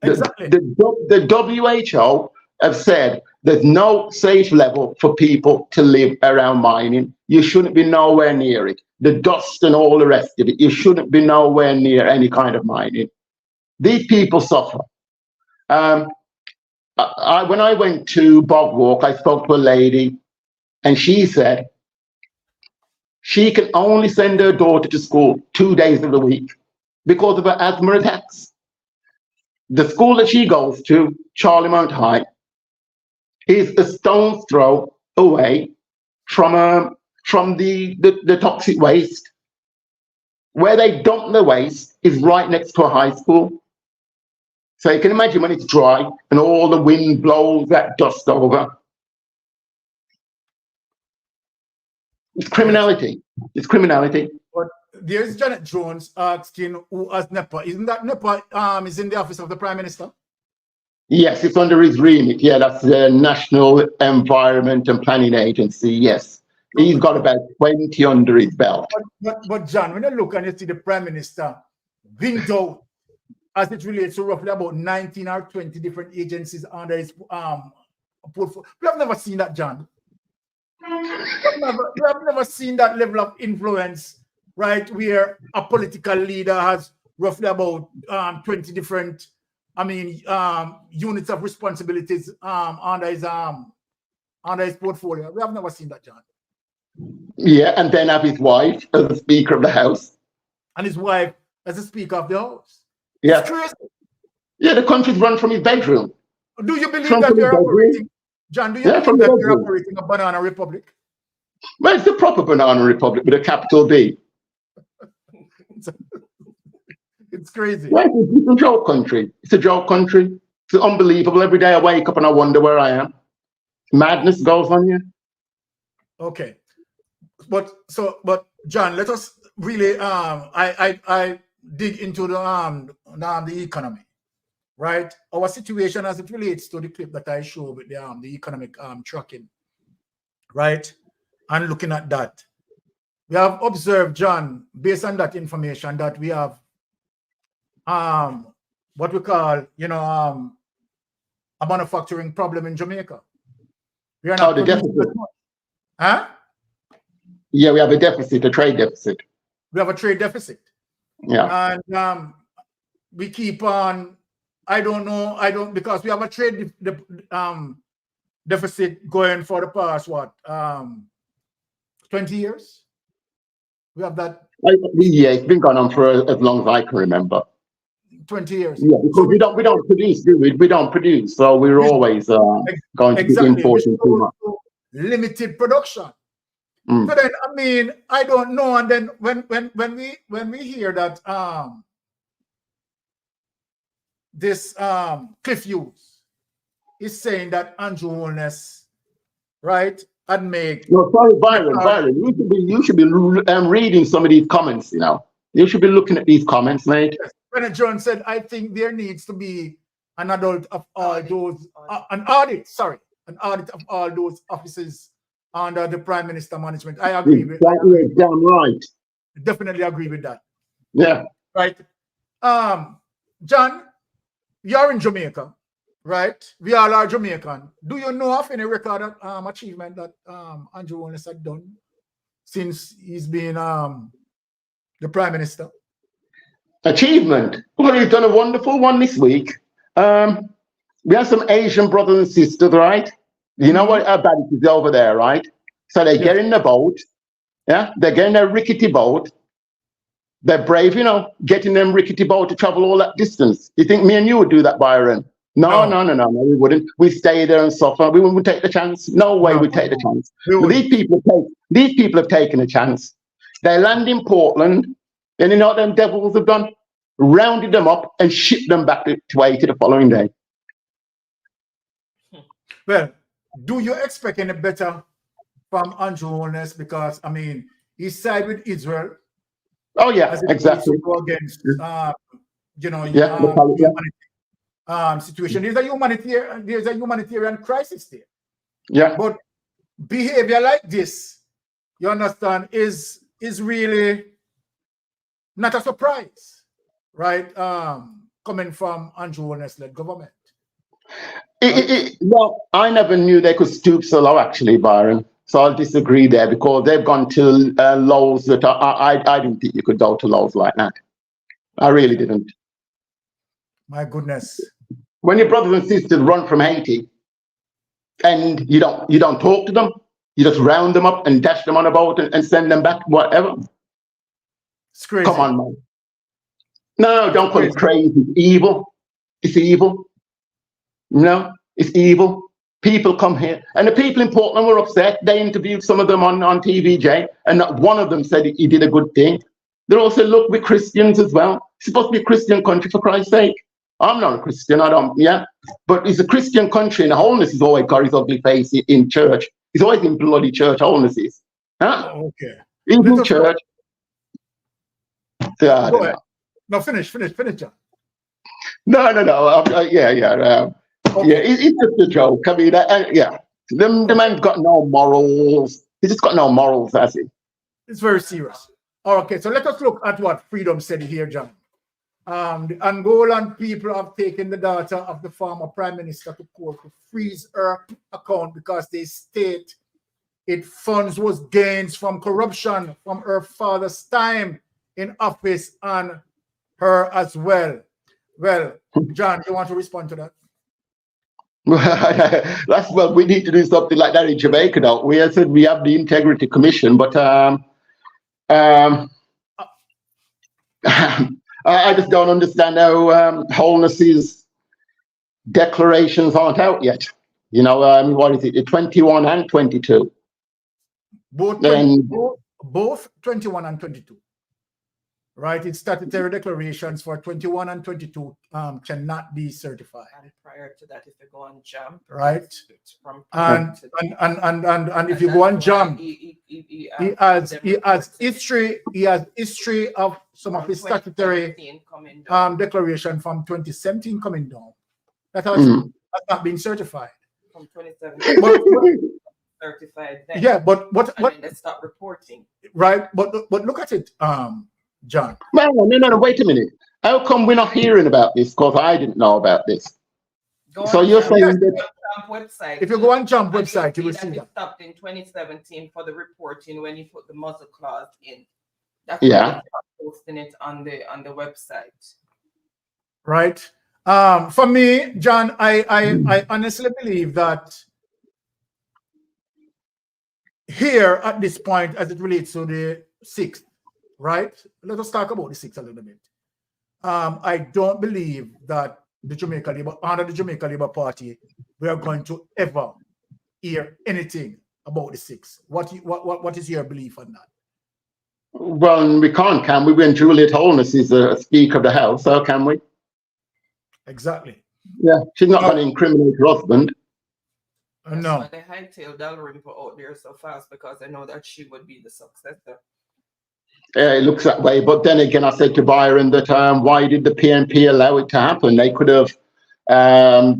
WHO have said there's no safe level for people to live around mining. You shouldn't be nowhere near it. The dust and all the rest of it, you shouldn't be nowhere near any kind of mining. These people suffer. When I went to Bog Walk, I spoke to a lady, and she said she can only send her daughter to school 2 days of the week because of her asthma attacks. The school that she goes to, Charlie Mount High, is a stone's throw away from the toxic waste. Where they dump the waste is right next to a high school. So you can imagine when it's dry and all the wind blows that dust over. It's criminality. It's criminality. But there's Janet Jones asking who has NEPA. Isn't that NEPA is in the office of the Prime Minister? Yes, it's under his remit. Yeah, that's the National Environment and Planning Agency. Yes. He's got about 20 under his belt. But John, when you look and you see the Prime Minister window as it relates to roughly about 19 or 20 different agencies under his portfolio. We have never seen that, John. We have never seen that level of influence, right? Where a political leader has roughly about 20 different, units of responsibilities under his portfolio. We have never seen that, John. Yeah, and then have his wife as the Speaker of the House. And his wife as the Speaker of the House. Yeah. It's crazy. Yeah, the country's run from his bedroom. Do you believe that we're operating, John, do you believe that we're operating a banana republic? Well, it's a proper banana republic with a capital B. It's crazy. Yeah, it's a joke country. It's a joke country. It's unbelievable. Every day I wake up and I wonder where I am. Madness goes on here. Okay. But John, let us really I dig into the economy, right? Our situation as it relates to the clip that I showed with the economic tracking, right? And looking at that, we have observed, John, based on that information, that we have what we call, a manufacturing problem in Jamaica. We are not the deficit. Huh? Yeah, we have a deficit, a trade deficit. We have a trade deficit. Yeah. And we keep on, because we have a trade deficit going for the past, 20 years? We have that. Yeah, it's been going on for as long as I can remember. 20 years. Yeah, because we don't produce, do we? We don't produce, so we're always going to be importing too much. Limited production. Mm. So then, I don't know. And then when we hear that this Cliff Hughes is saying that Andrew Holness, right, and make. No, sorry, Byron. You should be reading some of these comments. You should be looking at these comments, mate. Yes. Brennan Jones said, "I think there needs to be an audit of all those, an audit of all those offices under the Prime Minister management." I agree with that. Damn right. Definitely agree with that. Yeah. Right. John, you're in Jamaica, right? We all are Jamaican. Do you know of any record of achievement that Andrew Holness had done since he's been the Prime Minister? Achievement? Well, he's done a wonderful one this week. We have some Asian brothers and sisters, right? You know how bad it is over there, right? So they get in the boat, yeah? They get in their rickety boat. They're brave, getting them rickety boat to travel all that distance. You think me and you would do that, Byron? No, we wouldn't. We stay there and suffer. We wouldn't take the chance. No way we'd take the chance. But these people have taken a chance. They land in Portland, and you know what them devils have done? Rounded them up and shipped them back to Haiti the following day. Well, do you expect any better from Andrew Holness? Because he sided with Israel. Oh yeah, exactly. Go against situation. There's a humanitarian crisis there. Yeah. But behavior like this, you understand, is really not a surprise, right? Coming from Andrew Holness-led government. Well, I never knew they could stoop so low, actually, Byron. So I'll disagree there, because they've gone to lows that I didn't think you could go to lows like that. I really didn't. My goodness. When your brothers and sisters run from Haiti, and you don't talk to them, you just round them up and dash them on a boat and send them back, whatever. It's crazy. Come on, man. No, don't call it crazy. It's evil. It's evil. No, it's evil. People come here, and the people in Portland were upset. They interviewed some of them on TVJ, and not one of them said he did a good thing. They all said, look, we're Christians as well. It's supposed to be a Christian country, for Christ's sake. I'm not a Christian, but it's a Christian country, and Holness has always got his ugly face in church. He's always in bloody church, Holness is. Huh? Okay. He's in church. No, finish, John. No. Yeah, it's just a joke. The man's got no morals. He's just got no morals, has he? It's very serious. Okay, so let us look at what Freedom said here, John. The Angolan people have taken the daughter of the former prime minister to court to freeze her account because they state it funds was gains from corruption from her father's time in office and her as well. Well, John, you want to respond to that? That's well, we need to do something like that in Jamaica now. We have said we have the Integrity Commission, but I just don't understand how Holness's declarations aren't out yet. You know, what is it, 21 and 22? Both 21 and 22. Right? It's statutory declarations for 21 and 22 cannot be certified. And prior to that, if you go on Jump, right? It's from And if you go on Jump, he has history of some of his statutory declaration from 2017 coming down. That has not been certified. From 2017. Certified then. Yeah, but and then they stop reporting. Right, but look at it, John. No, wait a minute. How come we're not hearing about this? Because I didn't know about this. So you're saying that Jump website. If you go on Jump website, you will see that. It stopped in 2017 for the reporting when you put the muzzle clause in. That's yeah. Posting it on the website. Right. For me, John, I honestly believe that here at this point, as it relates to the 6th, right? Let us talk about the 6th a little bit. I don't believe that the Jamaica Labour, under the Jamaica Labour Party, we are going to ever hear anything about the 6th. What is your belief on that? Well, we can't, can we? When Juliet Holness is a Speaker of the House, so can we? Exactly. Yeah, she's not going to incriminate her husband. No. That's why they hightailed Dalrymple out there so fast, because they know that she would be the successor. It looks that way, but then again, I said to Byron that why did the PNP allow it to happen? They could have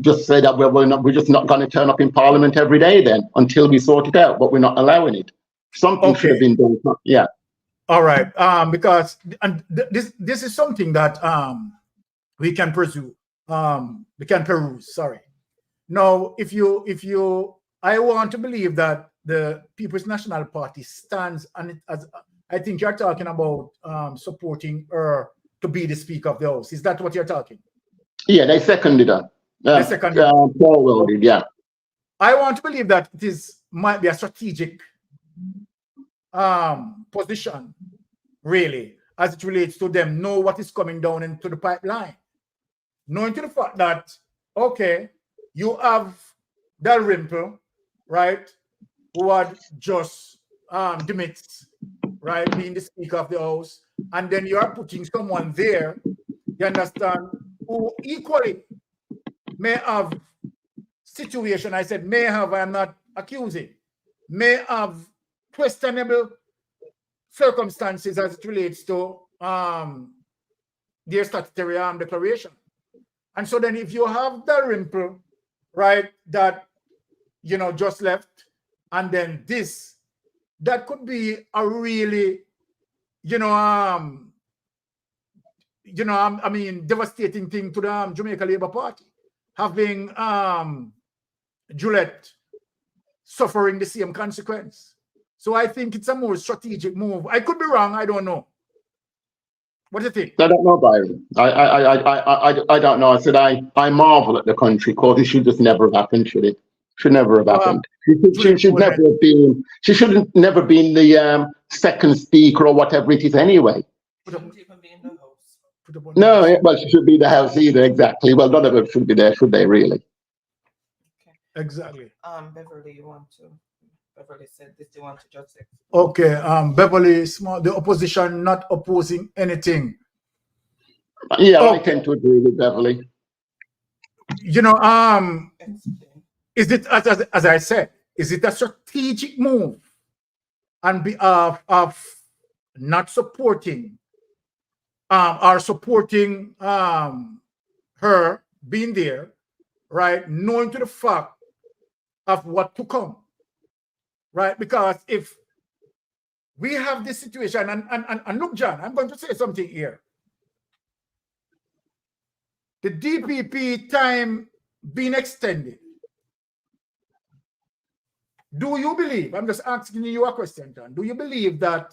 just said that we're just not going to turn up in Parliament every day then until we sort it out, but we're not allowing it. Something should have been done. Yeah. All right. Because this is something that we can pursue. We can peruse. Sorry. Now, I want to believe that the People's National Party stands on it as. I think you're talking about supporting her to be the Speaker of the House. Is that what you're talking? Yeah, they seconded her. They seconded her. Paul did, yeah. I want to believe that might be a strategic position, really, as it relates to them, know what is coming down into the pipeline. Knowing to the fact that, okay, you have Dalrymple, right, who had just demits, right, being the Speaker of the House, and then you are putting someone there, you understand, who equally may have situation, I said may have, I am not accusing, may have questionable circumstances as it relates to their statutory declaration. And so then if you have Dalrymple, right, that, you know, just left, and then this, that could be a really, I mean, devastating thing to the Jamaica Labour Party, having Juliet suffering the same consequence. So I think it's a more strategic move. I could be wrong. I don't know. What do you think? I don't know, Byron. I don't know. I said I marvel at the country because it should just never have happened, should it? Should never have happened. She should never have been. She shouldn't never been the second speaker or whatever it is anyway. No, well, she should be the House either. Exactly. Well, none of them should be there, should they? Really? Exactly. Beverly, you want to? Beverly said this. You want to just say? Okay. Beverly, small. The opposition not opposing anything. Yeah, I tend to agree with Beverly. Is it, as I said, is it a strategic move on behalf of not supporting or supporting her being there, right, knowing to the fact of what to come, right? Because if we have this situation, and look, John, I'm going to say something here. the DPP time being extended, do you believe, I'm just asking you a question, John, do you believe that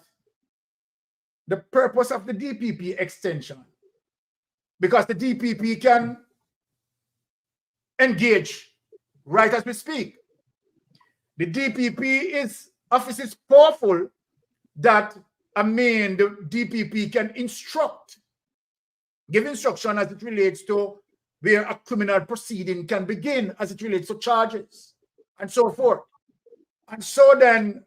the purpose of the DPP extension, because the DPP can engage right as we speak, the DPP office is powerful that, I mean, the DPP can give instruction as it relates to where a criminal proceeding can begin, as it relates to charges and so forth. And so then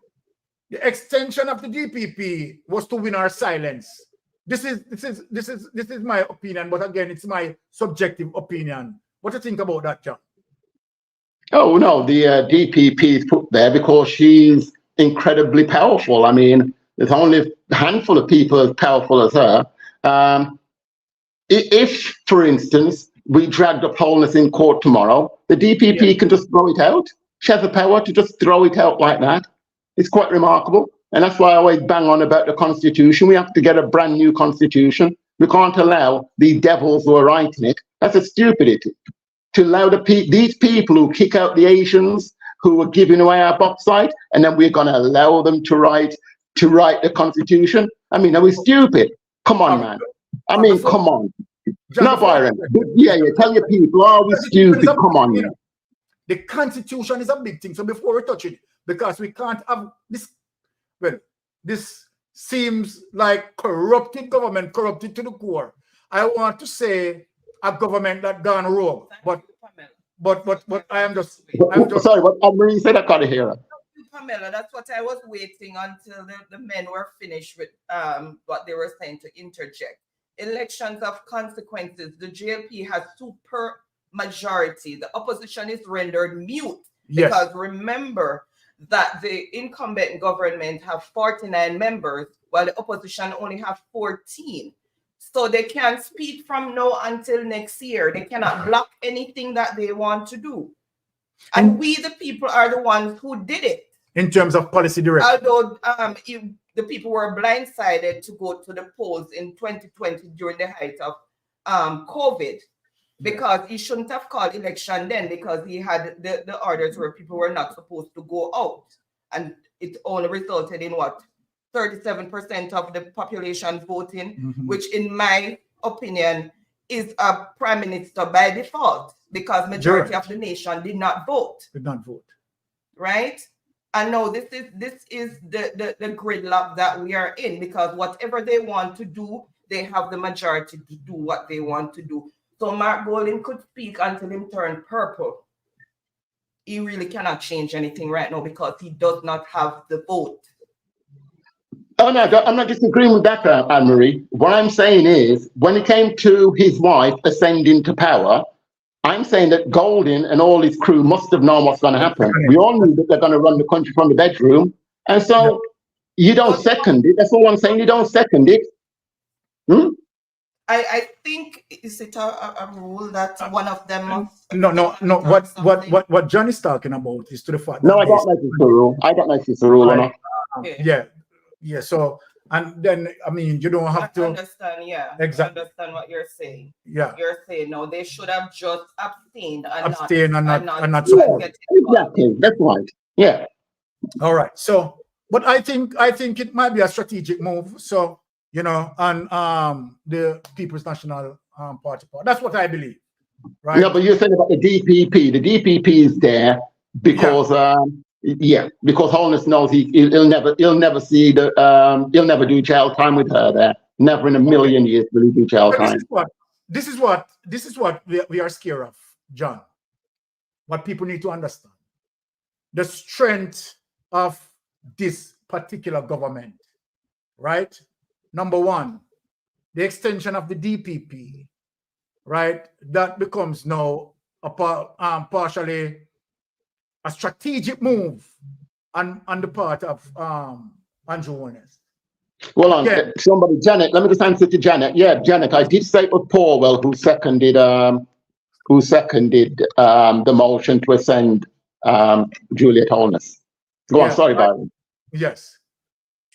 the extension of the DPP was to win our silence. This is my opinion, but again, it's my subjective opinion. What do you think about that, John? Oh no, the DPP is put there because she's incredibly powerful. I mean, there's only a handful of people as powerful as her. If, for instance, we dragged up wholeness in court tomorrow, the DPP can just throw it out. She has the power to just throw it out like that. It's quite remarkable. And that's why I always bang on about the Constitution. We have to get a brand new Constitution. We can't allow the devils who are writing it. That's a stupidity. To allow these people who kick out the Asians, who are giving away our bauxite, and then we're going to allow them to write the Constitution. I mean, are we stupid? Come on, man. I mean, come on. No, Byron. Yeah, tell your people, are we stupid? Come on, man. The Constitution is a big thing. So before we touch it, because we can't have this, well, this seems like corrupted government, corrupted to the core. I want to say a government that gone rogue, but I'm just sorry. What Marie said, I can't hear her. Pamela, that's what I was waiting until the men were finished with what they were saying to interject. Elections of consequences. The JLP has super majority. The opposition is rendered mute because remember that the incumbent government have 49 members while the opposition only have 14. So they can't speak from now until next year. They cannot block anything that they want to do. And we, the people, are the ones who did it. In terms of policy direction. Although the people were blindsided to go to the polls in 2020 during the height of COVID, because he shouldn't have called election then, because he had the orders where people were not supposed to go out. And it only resulted in what? 37% of the population voting, which in my opinion is a prime minister by default, because majority of the nation did not vote. Right? And no, this is the gridlock that we are in, because whatever they want to do, they have the majority to do what they want to do. So Mark Golding could speak until him turn purple. He really cannot change anything right now because he does not have the vote. Oh no, I'm not disagreeing with that, Anne-Marie. What I'm saying is, when it came to his wife ascending to power, I'm saying that Golding and all his crew must have known what's going to happen. We all knew that they're going to run the country from the bedroom. And so you don't second it. That's all I'm saying. You don't second it. I think, is it a rule that one of them must... No. What John is talking about is to the fact that... No, I don't like it's a rule. I don't like it's a rule or not. Yeah. So, and then, I mean, you don't have to... I understand, Exactly. I understand what you're saying. Yeah. You're saying, no, they should have just abstained and not support. Exactly. That's right. Yeah. All right. So, but I think it might be a strategic move. So, you know, on the People's National Party. That's what I believe. Right? No, but you're saying about the DPP. The DPP is there because because Holness knows he'll never see he'll never do jail time with her there. Never in a million years will he do jail time. This is what we are scared of, John. What people need to understand. The strength of this particular government, right? Number one, the extension of the DPP, right? That becomes now partially a strategic move on the part of Andrew Holness. Well, somebody, Janet, let me just answer to Janet. Yeah, Janet, I did say it was Paulwell who seconded the motion to ascend Juliet Holness. Go on, sorry, Byron. Yes.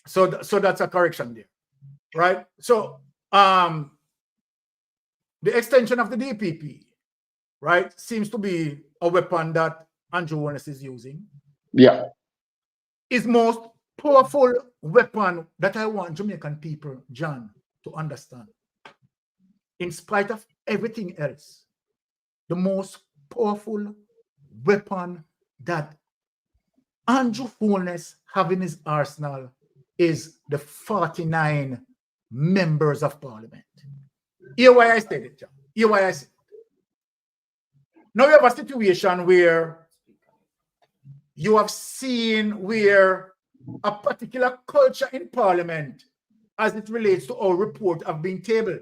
So that's a correction there, right? So the extension of the DPP, right, seems to be a weapon that Andrew Holness is using. Yeah. His most powerful weapon that I want Jamaican people, John, to understand. In spite of everything else, the most powerful weapon that Andrew Holness have in his arsenal is the 49 members of parliament. Hear why I said it, John. Hear why I said it. Now you have a situation where you have seen where a particular culture in parliament, as it relates to our report, have been tabled.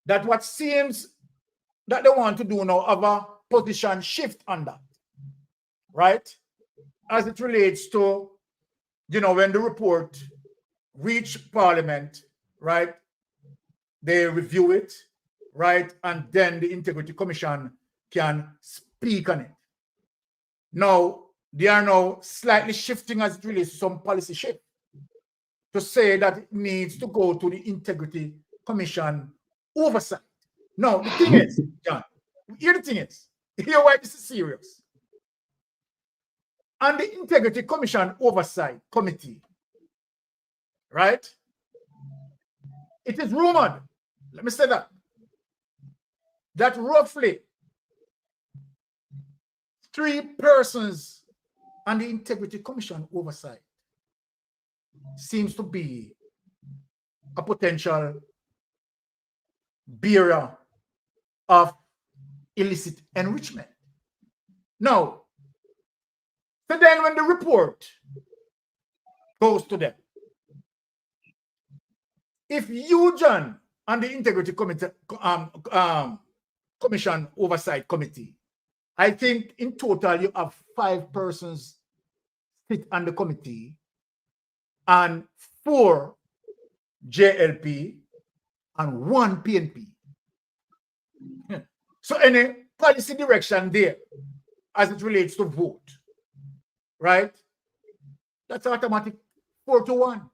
That what seems that they want to do now have a position shift on that, right? As it relates to, you know, when the report reach parliament, right? They review it, right? And then the Integrity Commission can speak on it. Now, they are now slightly shifting as it relates to some policy shift to say that it needs to go to the Integrity Commission oversight. Now, the thing is, John, here the thing is, here why this is serious. And the Integrity Commission Oversight Committee, right? It is rumored, let me say that roughly 3 persons on the Integrity Commission Oversight seems to be a potential bearer of illicit enrichment. Now, so then when the report goes to them, if you, John, on the Integrity Committee, Commission Oversight Committee, I think in total you have 5 persons sit on the committee and 4 JLP and 1 PNP. So any policy direction there as it relates to vote, right? That's automatic 4-1,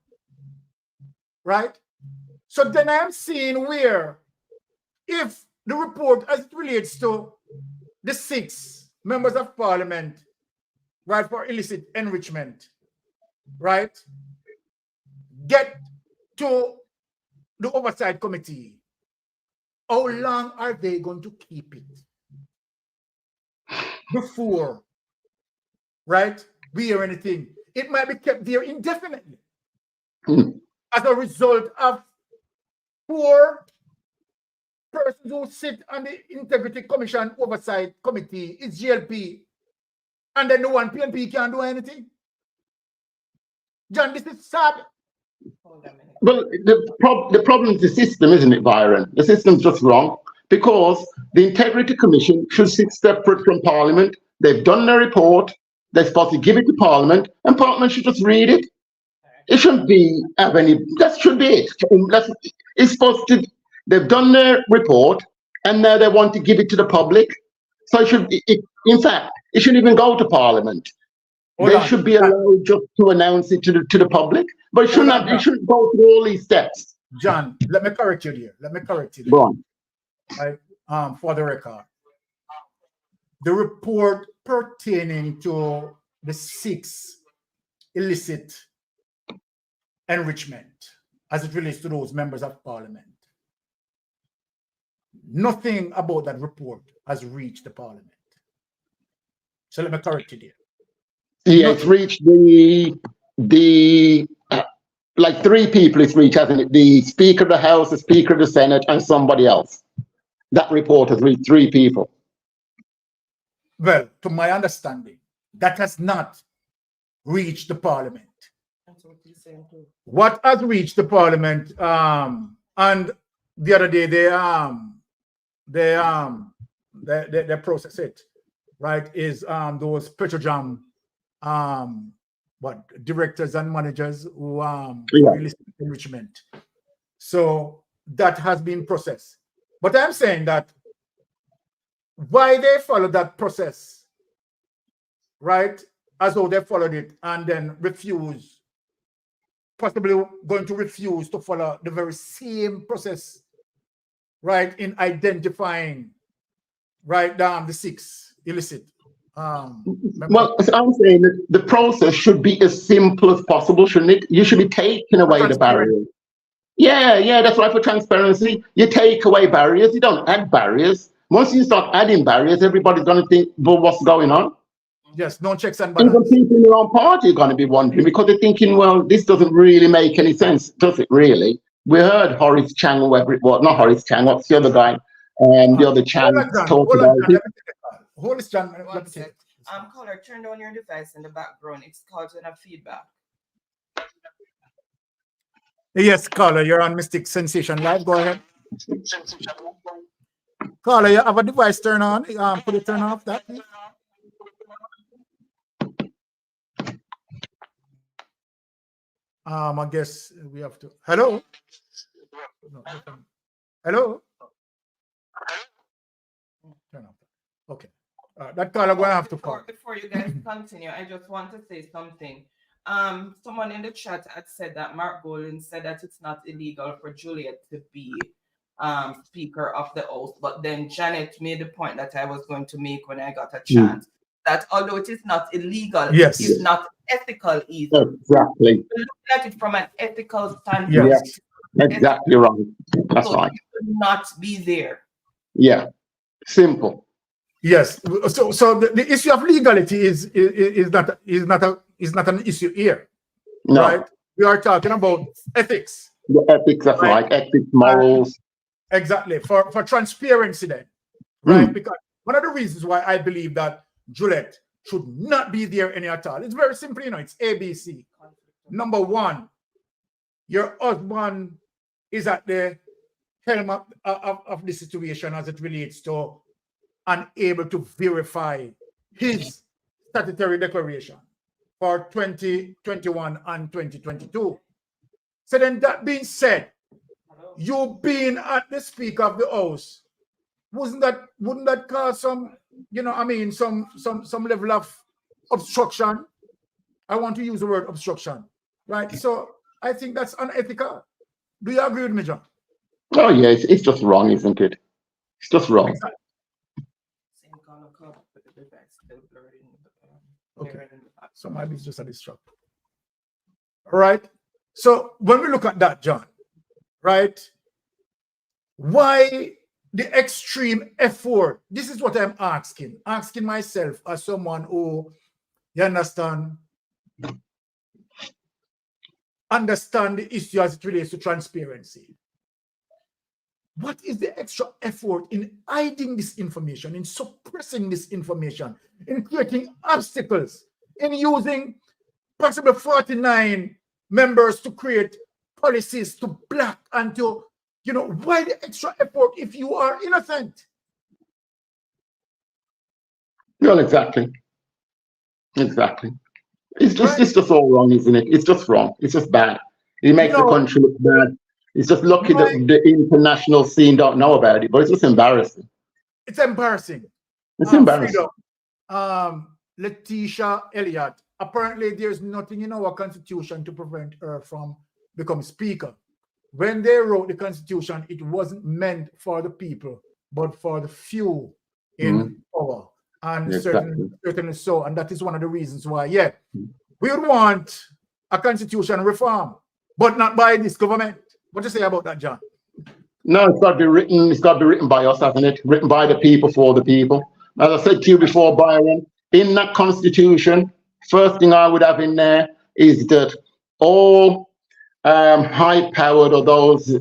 right? So then I'm seeing where if the report as it relates to the 6 members of parliament, right, for illicit enrichment, right, get to the oversight committee, how long are they going to keep it before, right, we hear anything? It might be kept there indefinitely as a result of 4 persons who sit on the Integrity Commission Oversight Committee is JLP, and then the 1 PNP can't do anything. John, this is sad. Well, the problem is the system, isn't it, Byron? The system's just wrong because the Integrity Commission should sit separate from Parliament. They've done their report. They're supposed to give it to Parliament, and Parliament should just read it. It shouldn't be have any. That should be it. It's supposed to. They've done their report, and now they want to give it to the public. So it should. In fact, it shouldn't even go to Parliament. They should be allowed just to announce it to the public, but it shouldn't go through all these steps. John, let me correct you here. Go on. Right, for the record, the report pertaining to the 6 illicit enrichment as it relates to those members of parliament, nothing about that report has reached the parliament. So let me correct you there. Yeah, it's reached the like 3 people it's reached, hasn't it? The Speaker of the House, the Speaker of the Senate, and somebody else. That report has reached 3 people. Well, to my understanding, that has not reached the parliament. That's what he's saying too. What has reached the parliament, and the other day they process it, right, is those Petrojam directors and managers who illicit enrichment. So that has been processed. But I'm saying that why they follow that process, right, as though they followed it and then possibly going to refuse to follow the very same process right, in identifying, right, the 6 illicit. Well, as I'm saying that the process should be as simple as possible, shouldn't it? You should be taking away the barriers. Yeah, that's right, for transparency. You take away barriers, you don't add barriers. Once you start adding barriers, everybody's going to think, well, what's going on? Yes, no checks and balances. Even people in your own party are going to be wondering, because they're thinking, well, this doesn't really make any sense, does it really? We heard Horace Chang, or whatever it was, not Horace Chang, what's the other guy? The other Chang talked about it. Horace Chang, caller, turn down your device in the background. It's causing a feedback. Yes, caller, you're on Mystic Sensation Live. Go ahead. Caller, you have a device turn on. Could you turn off that, please? I guess we have to. Hello? No, hello? Turn off. Okay. That caller going to have to call. Before you guys continue, I just want to say something. Someone in the chat had said that Mark Golding said that it's not illegal for Juliet to be Speaker of the House, but then Janet made the point that I was going to make when I got a chance, that although it is not illegal, yes, it is not ethical either. Exactly. Look at it from an ethical standpoint. Yes, exactly right. That's so right. it should not be there. Yeah, simple. Yes. So the issue of legality is not an issue here. No. Right? We are talking about ethics. The ethics, that's right. Ethics, morals. Exactly. For transparency then. Right? Because one of the reasons why I believe that Juliet should not be there any at all. It's very simple, it's ABC. Number one, your husband is at the helm of the situation as it relates to unable to verify his statutory declaration for 2021 and 2022. So then, that being said, you being at the Speaker of the House, wouldn't that cause some, some level of obstruction? I want to use the word obstruction, right? So I think that's unethical. Do you agree with me, John? Oh yeah, it's just wrong, isn't it? It's just wrong. Exactly. Okay, so maybe it's just a disruptor. All right. So when we look at that, John, right? Why the extreme effort? This is what I'm asking myself as someone who, you understand the issue as it relates to transparency. What is the extra effort in hiding this information, in suppressing this information, in creating obstacles, in using possibly 49 members to create policies to block and to, why the extra effort if you are innocent? Well, exactly. It's just all wrong, isn't it? It's just wrong. It's just bad. It makes the country look bad. It's just lucky that the international scene don't know about it, but it's just embarrassing. It's embarrassing. It's embarrassing. Letitia Elliott, apparently there's nothing in our constitution to prevent her from becoming speaker. When they wrote the constitution, it wasn't meant for the people, but for the few in power. And certainly so. And that is one of the reasons why, we would want a constitution reform, but not by this government. What do you say about that, John? No, it's got to be written. It's got to be written by us, hasn't it? Written by the people for the people. As I said to you before, Byron, in that constitution, first thing I would have in there is that all high-powered or those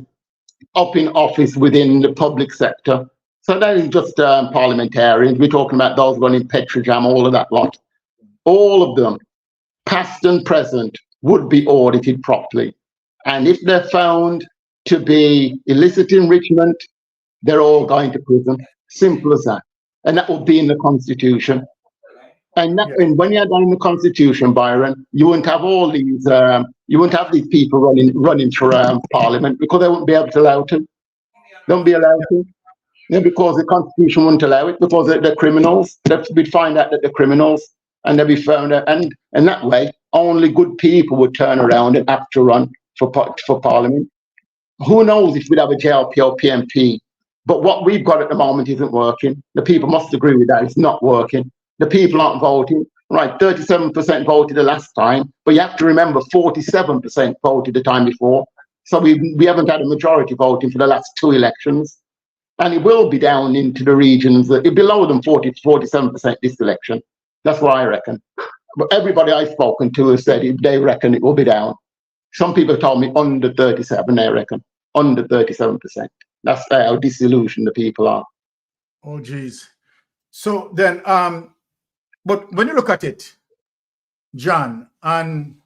up in office within the public sector. So that is just parliamentarians. We're talking about those running Petrojam, all of that lot. All of them, past and present, would be audited properly. And if they're found to be illicit enrichment, they're all going to prison. Simple as that. And that would be in the Constitution. And when you're done in the Constitution, Byron, you wouldn't have all these, you wouldn't have these people running for Parliament, because they wouldn't be able to allow to. They wouldn't be allowed to. Because the Constitution wouldn't allow it, because they're criminals. We'd find out that they're criminals, and they'd be found out. And that way, only good people would turn around and have to run for Parliament. Who knows if we'd have a JLP or PMP But what we've got at the moment isn't working. The people must agree with that. It's not working. The people aren't voting. Right, 37% voted the last time, but you have to remember 47% voted the time before. So we haven't had a majority voting for the last 2 elections. And it will be down into the regions, below them 47% this election. That's what I reckon. But everybody I've spoken to has said they reckon it will be down. Some people told me under 37, they reckon. Under 37%. That's how disillusioned the people are. Oh, geez. So then, but when you look at it, John, and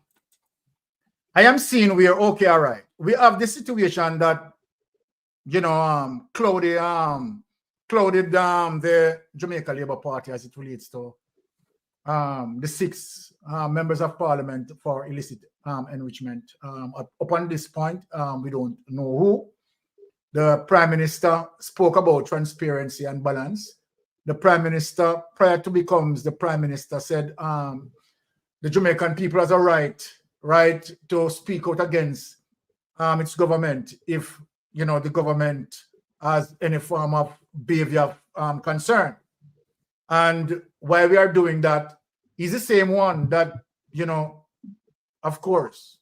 I am seeing we're okay, all right. We have this situation that, you know, clouded the Jamaica Labour Party as it relates to the 6 members of parliament for illicit enrichment. Upon this point, we don't know who. The Prime Minister spoke about transparency and balance. The Prime Minister, prior to becomes the Prime Minister, said the Jamaican people has a right to speak out against its government if, you know, the government has any form of behavior concern. And while we are doing that, he's the same one that, you know, of course,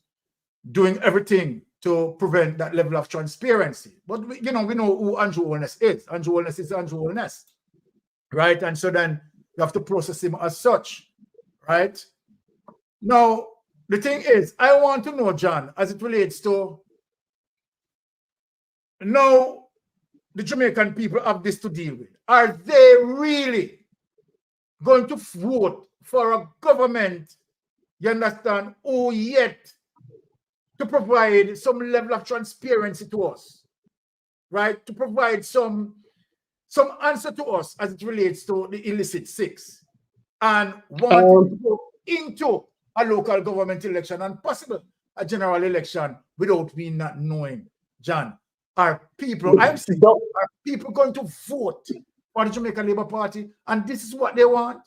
doing everything to prevent that level of transparency. But, we know who Andrew Holness is. Andrew Holness is Andrew Holness, right? And so then you have to process him as such, right? Now, the thing is, I want to know, John, as it relates to now the Jamaican people have this to deal with. Are they really going to vote for a government, you understand, who yet to provide some level of transparency to us, right? To provide some answer to us as it relates to the illicit 6, and want to go into a local government election and possible a general election without me not knowing. John, are people, I'm saying, are people going to vote for the Jamaican Labour Party, and this is what they want?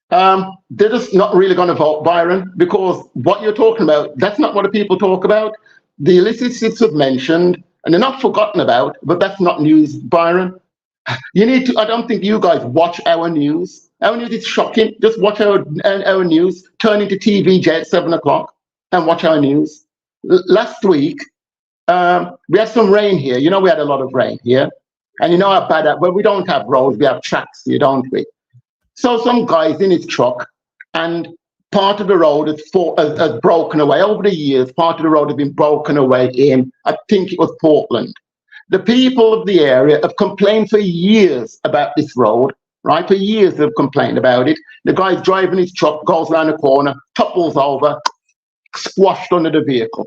They're just not really going to vote, Byron, because what you're talking about, that's not what the people talk about. The illicit 6 have mentioned, and they're not forgotten about, but that's not news, Byron. You need to, I don't think you guys watch our news. Our news is shocking. Just watch our news, turn into TVJ at 7 o'clock and watch our news. Last week, we had some rain here. You know, we had a lot of rain here. And you know how bad that, well, we don't have roads, we have tracks here, don't we? So some guy's in his truck, and part of the road has broken away. Over the years, part of the road has been broken away in, I think it was Portland. The people of the area have complained for years about this road, right? For years they've complained about it. The guy's driving his truck, goes around the corner, topples over, squashed under the vehicle.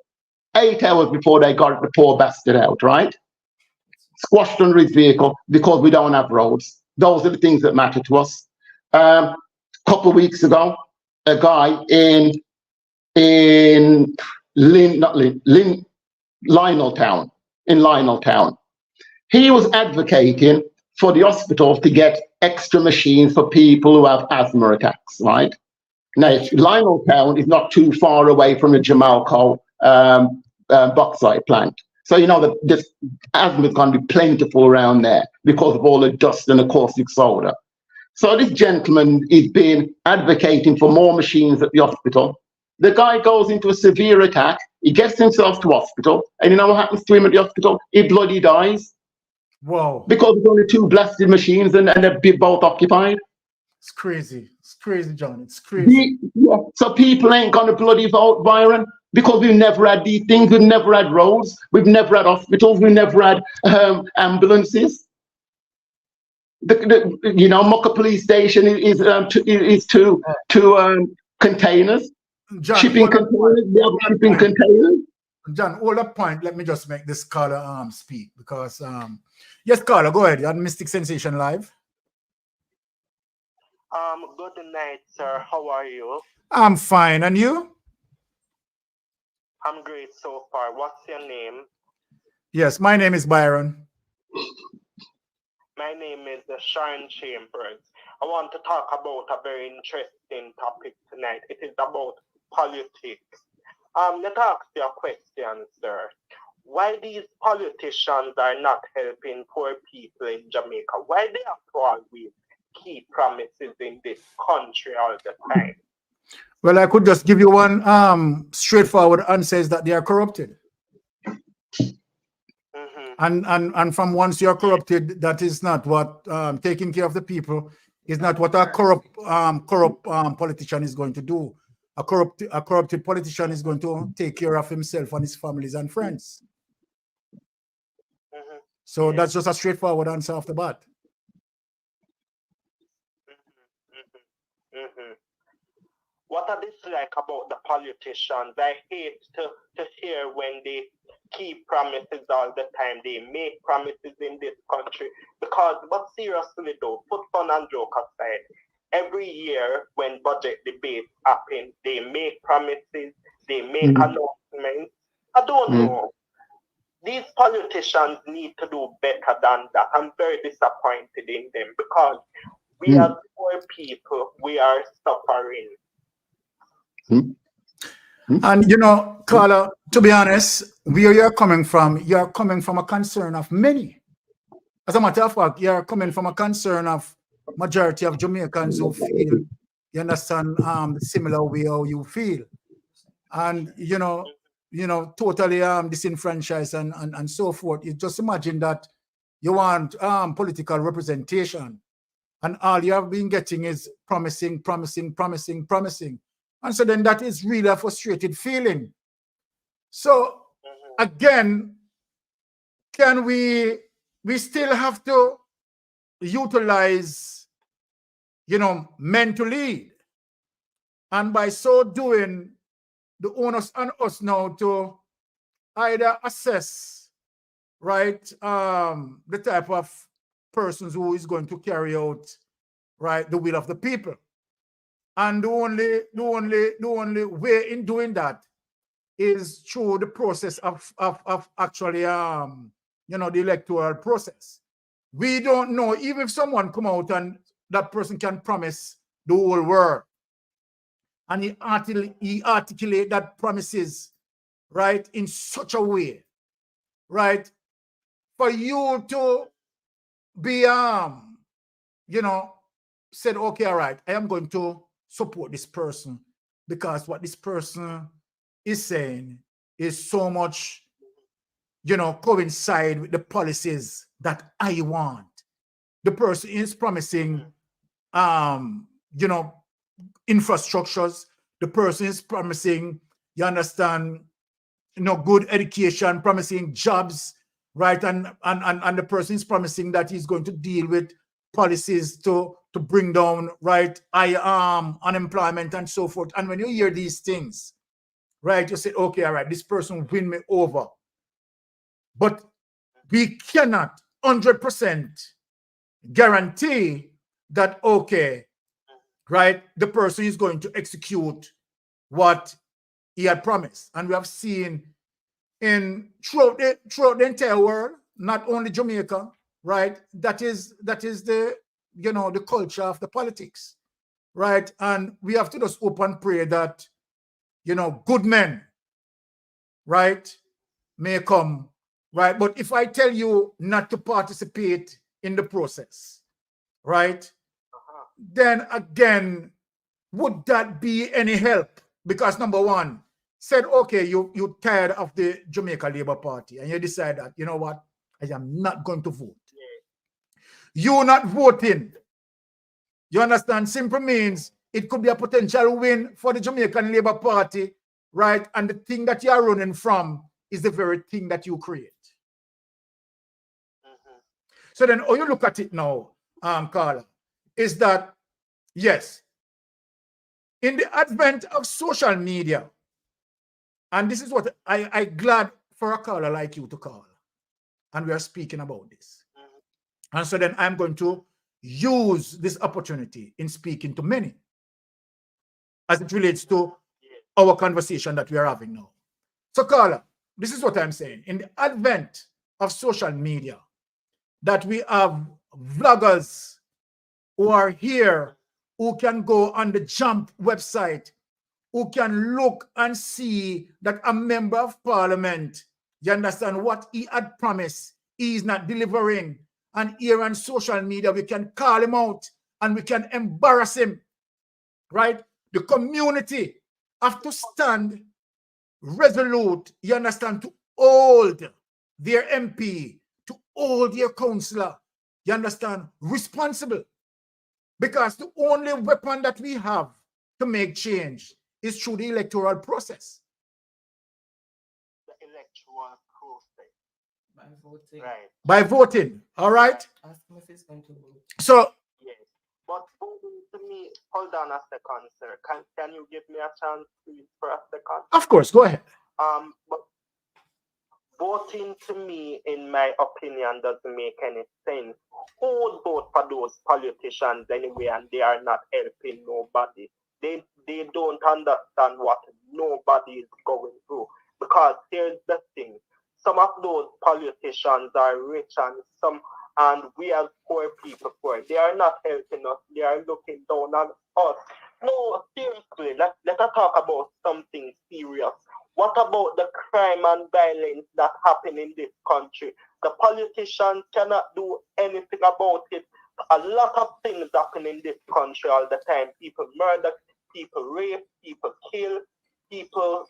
8 hours before they got the poor bastard out, right? Squashed under his vehicle because we don't have roads. Those are the things that matter to us. Couple of weeks ago, a guy in Lioneltown, he was advocating for the hospital to get extra machines for people who have asthma attacks, right? Now, Lioneltown is not too far away from the Jamalco bauxite plant. So you know that this asthma is going to be plentiful around there because of all the dust and the caustic soda. So this gentleman is been advocating for more machines at the hospital. The guy goes into a severe attack. He gets himself to hospital. And you know what happens to him at the hospital? He bloody dies. Whoa. Because there's only 2 blasted machines and they're both occupied. It's crazy. It's crazy, John. It's crazy. Yeah. So people ain't going to bloody vote, Byron, because we've never had these things. We've never had roads. We've never had hospitals. We've never had ambulances. You know, Mocha police station is 2 containers. John, shipping containers. We have shipping containers. John, hold up point. Let me just make this caller speak because yes, caller, go ahead. You're on Mystic Sensation Live. Good night, sir. How are you? I'm fine, and you? I'm great so far. What's your name? Yes, my name is Byron. My name is Sharon Chambers. I want to talk about a very interesting topic tonight. It is about politics. Let me ask you a question, sir. why these politicians are not helping poor people in Jamaica? Why they have to always keep promises in this country all the time? Well, I could just give you one straightforward answer, is that they are corrupted. And from once you're corrupted, that is not what taking care of the people is not what a corrupt politician is going to do. A corrupted politician is going to take care of himself and his families and friends. So that's just a straightforward answer off the bat. What I dislike about the politicians, I hate to hear when they keep promises all the time. They make promises in this country because, but seriously though, put fun and joke aside, every year when budget debates happen, they make promises, they make announcements. I don't know. These politicians need to do better than that. I'm very disappointed in them because we as poor people, we are suffering. And you know, Carla, to be honest, where you're coming from a concern of many. As a matter of fact, you're coming from a concern of majority of Jamaicans who feel, you understand, the similar way how you feel. And you know, totally disenfranchised and so forth. You just imagine that you want political representation, and all you have been getting is promising. And so then that is really a frustrated feeling. So again, can we still have to utilize, men to lead. And by so doing, the onus on us now to either assess, right, the type of persons who is going to carry out, right, the will of the people. And the only way in doing that is through the process of actually, the electoral process. We don't know, even if someone come out and that person can promise the whole world, and he articulate that promises, right, in such a way, right, for you to be, said, okay, all right, I am going to support this person because what this person is saying is so much, coincide with the policies that I want. The person is promising, infrastructures. The person is promising, you understand, good education, promising jobs, right? And the person is promising that he's going to deal with policies to bring down, right, unemployment and so forth. And when you hear these things, right, you say, okay, all right, this person win me over. But we cannot 100% guarantee that, okay, right, the person is going to execute what he had promised. And we have seen throughout the entire world, not only Jamaica, right, that is the, the culture of the politics, right? And we have to just hope and pray that, good men, right, may come, right? But if I tell you not to participate in the process, right, then again, would that be any help? Because number one, said, okay, you're tired of the Jamaica Labour Party and you decide that, you know what, I am not going to vote. You're not voting. You understand? Simple means it could be a potential win for the Jamaican Labour Party, right? And the thing that you're running from is the very thing that you create. So then, how you look at it now, Carla, is that, yes, in the advent of social media, and this is what I'm glad for a caller like you to call, and we are speaking about this. And so then I'm going to use this opportunity in speaking to many as it relates to our conversation that we are having now. So Carla, this is what I'm saying. In the advent of social media, that we have vloggers who are here, who can go on the Jump website, who can look and see that a member of parliament You understand what he had promised? He is not delivering. And here on social media, we can call him out and we can embarrass him, right? The community have to stand resolute, you understand, to hold their MP, to hold their councillor, you understand, responsible. Because the only weapon that we have to make change is through the electoral process. The electoral process. By voting. Right. By voting, all right? Ask him if he's going to vote. So, yes. But voting to me, hold on a second, sir. Can you give me a chance, please, for a second? of course, go ahead. But voting to me, in my opinion, doesn't make any sense. Who would vote for those politicians anyway, and they are not helping nobody? They don't understand what nobody is going through. Because here's the thing: some of those politicians are rich, and we as poor people poor. They are not helping us. They are looking down on us. No, seriously, let us talk about something serious. What about the crime and violence that happen in this country? The politicians cannot do anything about it. A lot of things happen in this country all the time. People murder, people rape, people kill, people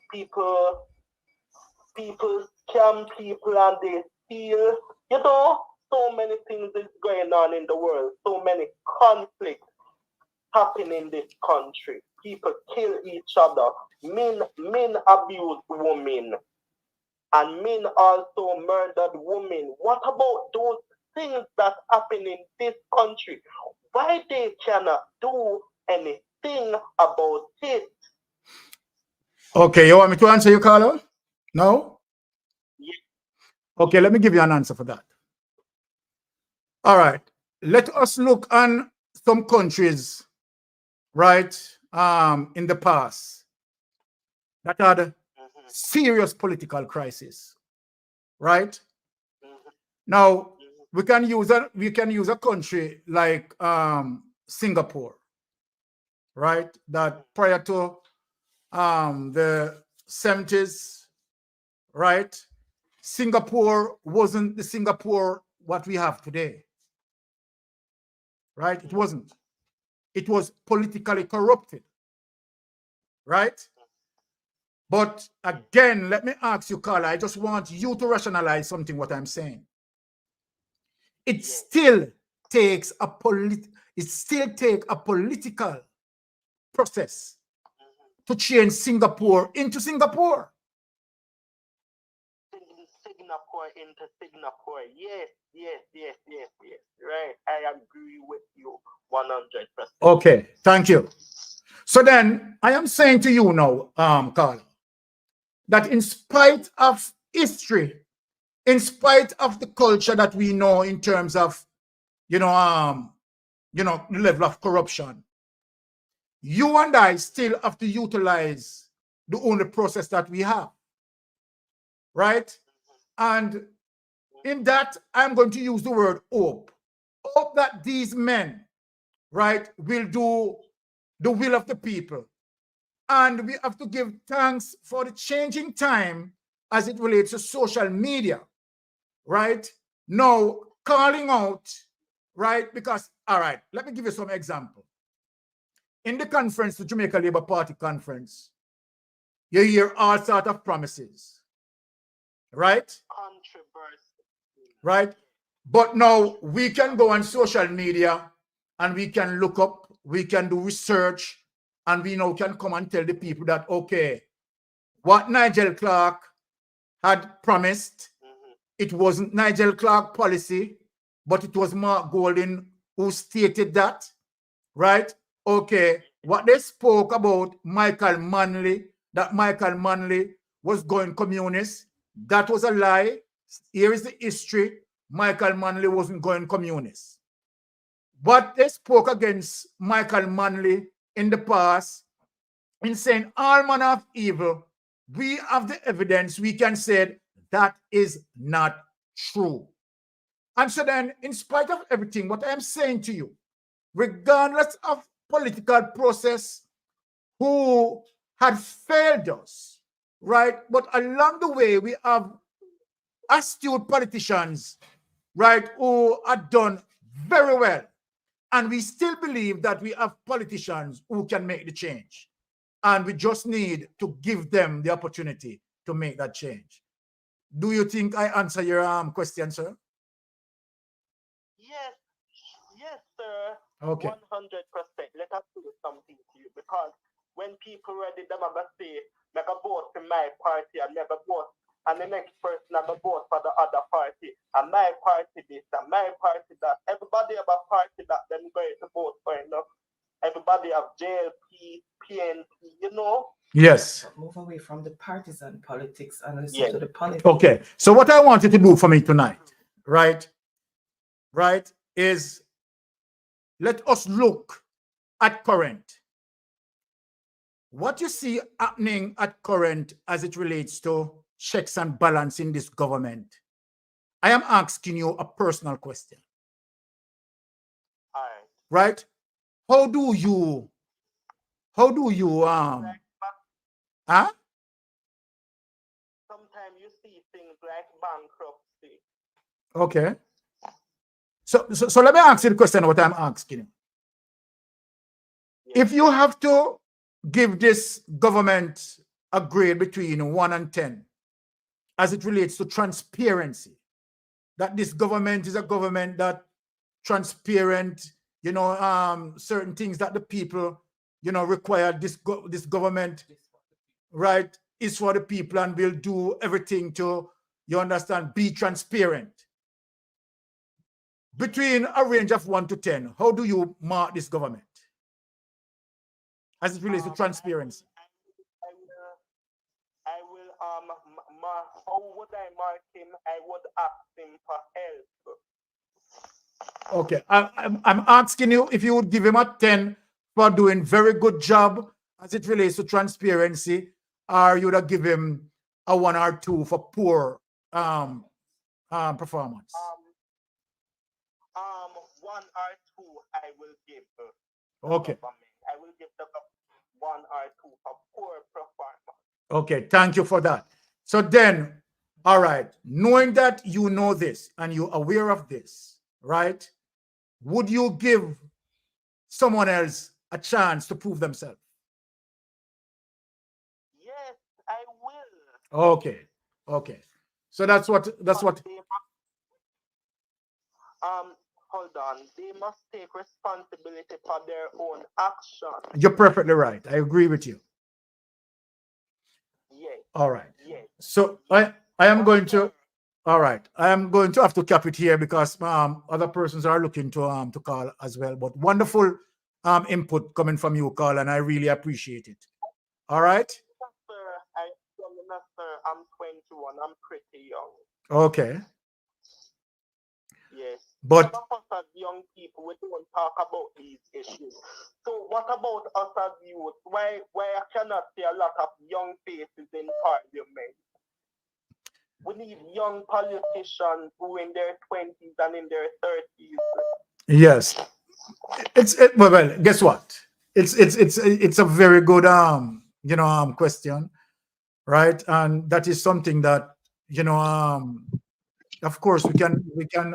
scam people and they steal. You know, so many things is going on in the world. So many conflicts happen in this country. People kill each other. Men abuse women. And men also murdered women. What about those things that happen in this country? Why they cannot do anything about it? Okay, you want me to answer you, Carlo? No? Yes. Okay, let me give you an answer for that. All right. Let us look on some countries, right, in the past that had serious political crisis, right? Now we can use a country like Singapore, right? That prior to the 70s, right? Singapore wasn't the Singapore what we have today, right? It wasn't. It was politically corrupted, right? But again, let me ask you, Carla, I just want you to rationalize something what I'm saying. It still takes a political process to change Singapore into Singapore. Singapore into Singapore. Yes. Right. I agree with you 100%. Okay, thank you. So then I am saying to you now, Carla, that in spite of history, in spite of the culture that we know in terms of, the level of corruption, you and I still have to utilize the only process that we have, right? And in that, I'm going to use the word hope. Hope that these men, right, will do the will of the people. And we have to give thanks for the changing time as it relates to social media, right? Now, calling out, right? Because, all right, let me give you some example. In the conference, the Jamaica Labour Party conference, you hear all sorts of promises, right? Right? But now we can go on social media and we can look up, we can do research, and we now can come and tell the people that, okay, what Nigel Clark had promised, it wasn't Nigel Clark policy, but it was Mark Golding who stated that, right? Okay, what they spoke about Michael Manley, that Michael Manley was going communist, that was a lie. Here is the history. Michael Manley wasn't going communist. But they spoke against Michael Manley in the past in saying all manner of evil. We have the evidence. We can say that is not true. And so then, in spite of everything, what I'm saying to you, regardless of political process, who had failed us, right? But along the way, we have astute politicians, right, who are done very well. And we still believe that we have politicians who can make the change. And we just need to give them the opportunity to make that change. Do you think I answer your question, sir? Yes, sir. Okay. 100%. Let us do something to you, because when people ready, them are gonna say, "Make a vote for my party and never vote," and the next person have a vote for the other party, and my party this and my party that. Everybody have a party that them going to vote for, you know. Everybody have JLP, PNP, you know. Yes. Move away from the partisan politics and listen to the politics. Okay. So what I want you to do for me tonight, right, is let us look at current. What you see happening at current as it relates to checks and balance in this government. I am asking you a personal question. All right. Right? How do you huh? Sometimes you see things like bankruptcy. Okay. So let me ask you the question what I'm asking you. If you have to give this government a grade between 1 and 10 as it relates to transparency, that this government is a government that transparent, you know, certain things that the people, you know, require this government, right, is for the people and will do everything to, you understand, be transparent. Between a range of 1 to 10, how do you mark this government as it relates to transparency? I will how would I mark him? I would ask him for help. Okay, I'm asking you if you would give him a 10 for doing very good job as it relates to transparency, or you would have give him a 1 or 2 for poor performance. 1 or 2 I will give. Okay. I will give the 1 or 2 for poor performance. Okay, thank you for that. So then, all right, knowing that you know this and you're aware of this, right? Would you give someone else a chance to prove themselves? Yes, I will. Okay, okay. So that's what Hold on. They must take responsibility for their own action. you're perfectly right. I agree with you. Yes. All right. Yes. So I am going to, all right. I am going to have to cap it here because other persons are looking to call as well. But wonderful input coming from you, Carl, and I really appreciate it. All right. Sir, I'm 21. I'm pretty young. Okay. Yes. But some of us as young people, we don't talk about these issues. So what about us as youth? Why I cannot see a lot of young faces in parliament? We need young politicians who in their 20s and in their 30s. yes, well, guess what? It's a very good question, right? And that is something that of course we can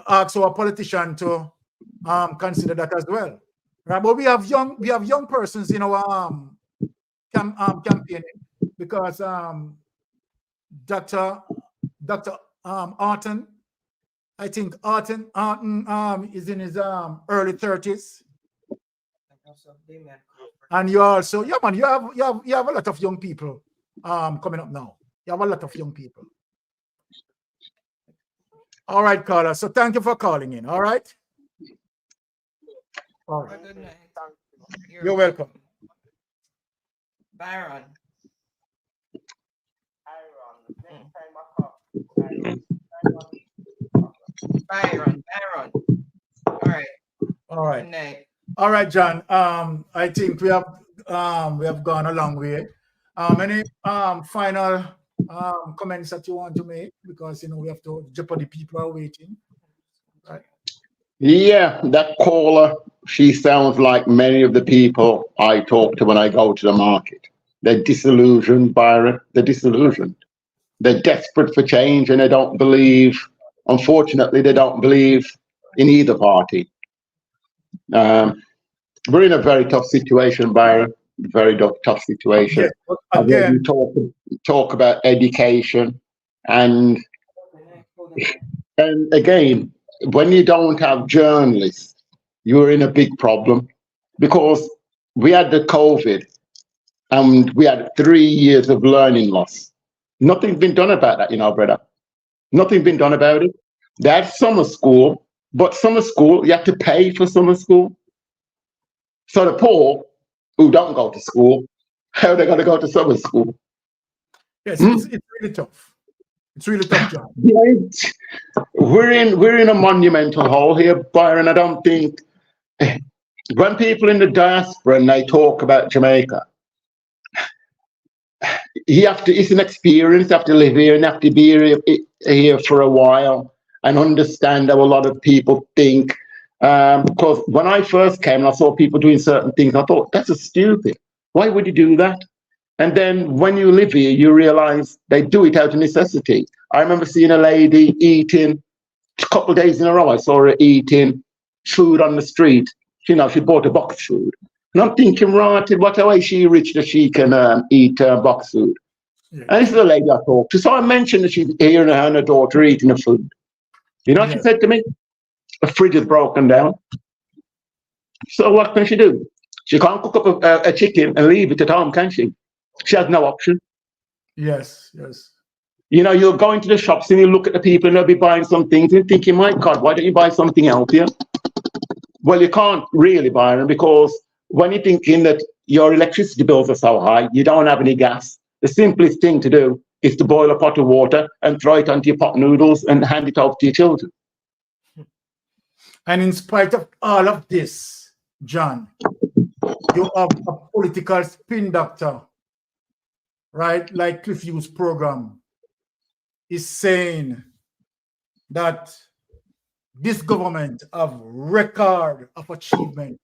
ask our politician to consider that as well, right? But we have young persons in our campaigning because Dr. Arton, I think Arton is in his early 30s. And you also, you have a lot of young people coming up now. You have a lot of young people. All right, caller. So thank you for calling in. All right. All right. Good night. You're welcome. Byron. Byron. All right. All right. Good night. All right, John. I think we have gone a long way. Any final comments that you want to make, because we have to Jeopardy people are waiting. Right. Yeah, that caller, she sounds like many of the people I talk to when I go to the market. They're disillusioned, Byron. They're disillusioned. They're desperate for change, and they don't believe, unfortunately, they don't believe in either party. We're in a very tough situation, Byron. Very tough situation. Yeah, but And when again, you talk about education, and again, when you don't have journalists, you're in a big problem, because we had the COVID and we had 3 years of learning loss. Nothing's been done about that, brother. Nothing's been done about it. They had summer school, but summer school, you have to pay for summer school. So the poor who don't go to school, how are they going to go to summer school? Yes, it's really tough. It's really tough, John. We're in a monumental hole here, Byron. I don't think when people in the diaspora and they talk about Jamaica, it's an experience. You have to live here and have to be here for a while and understand how a lot of people think. Because when I first came and I saw people doing certain things, I thought, that's stupid. Why would you do that? And then when you live here, you realize they do it out of necessity. I remember seeing a lady eating a couple of days in a row. I saw her eating food on the street. She bought a box food. And I'm thinking, right, what way she rich that she can eat box food? Yeah. And this is the lady I talked to. So I mentioned that she's here and her daughter eating the food. You know what she said to me? The fridge is broken down. So what can she do? She can't cook up a chicken and leave it at home, can she? She has no option. Yes, yes. You'll go into the shops and you look at the people and they'll be buying some things and thinking, my God, why don't you buy something healthier? Well, you can't really buy them, because when you're thinking that your electricity bills are so high, you don't have any gas, the simplest thing to do is to boil a pot of water and throw it onto your pot noodles and hand it over to your children. And in spite of all of this, John, you have a political spin doctor, right? Like Cliff Hughes' program is saying that this government have record of achievement.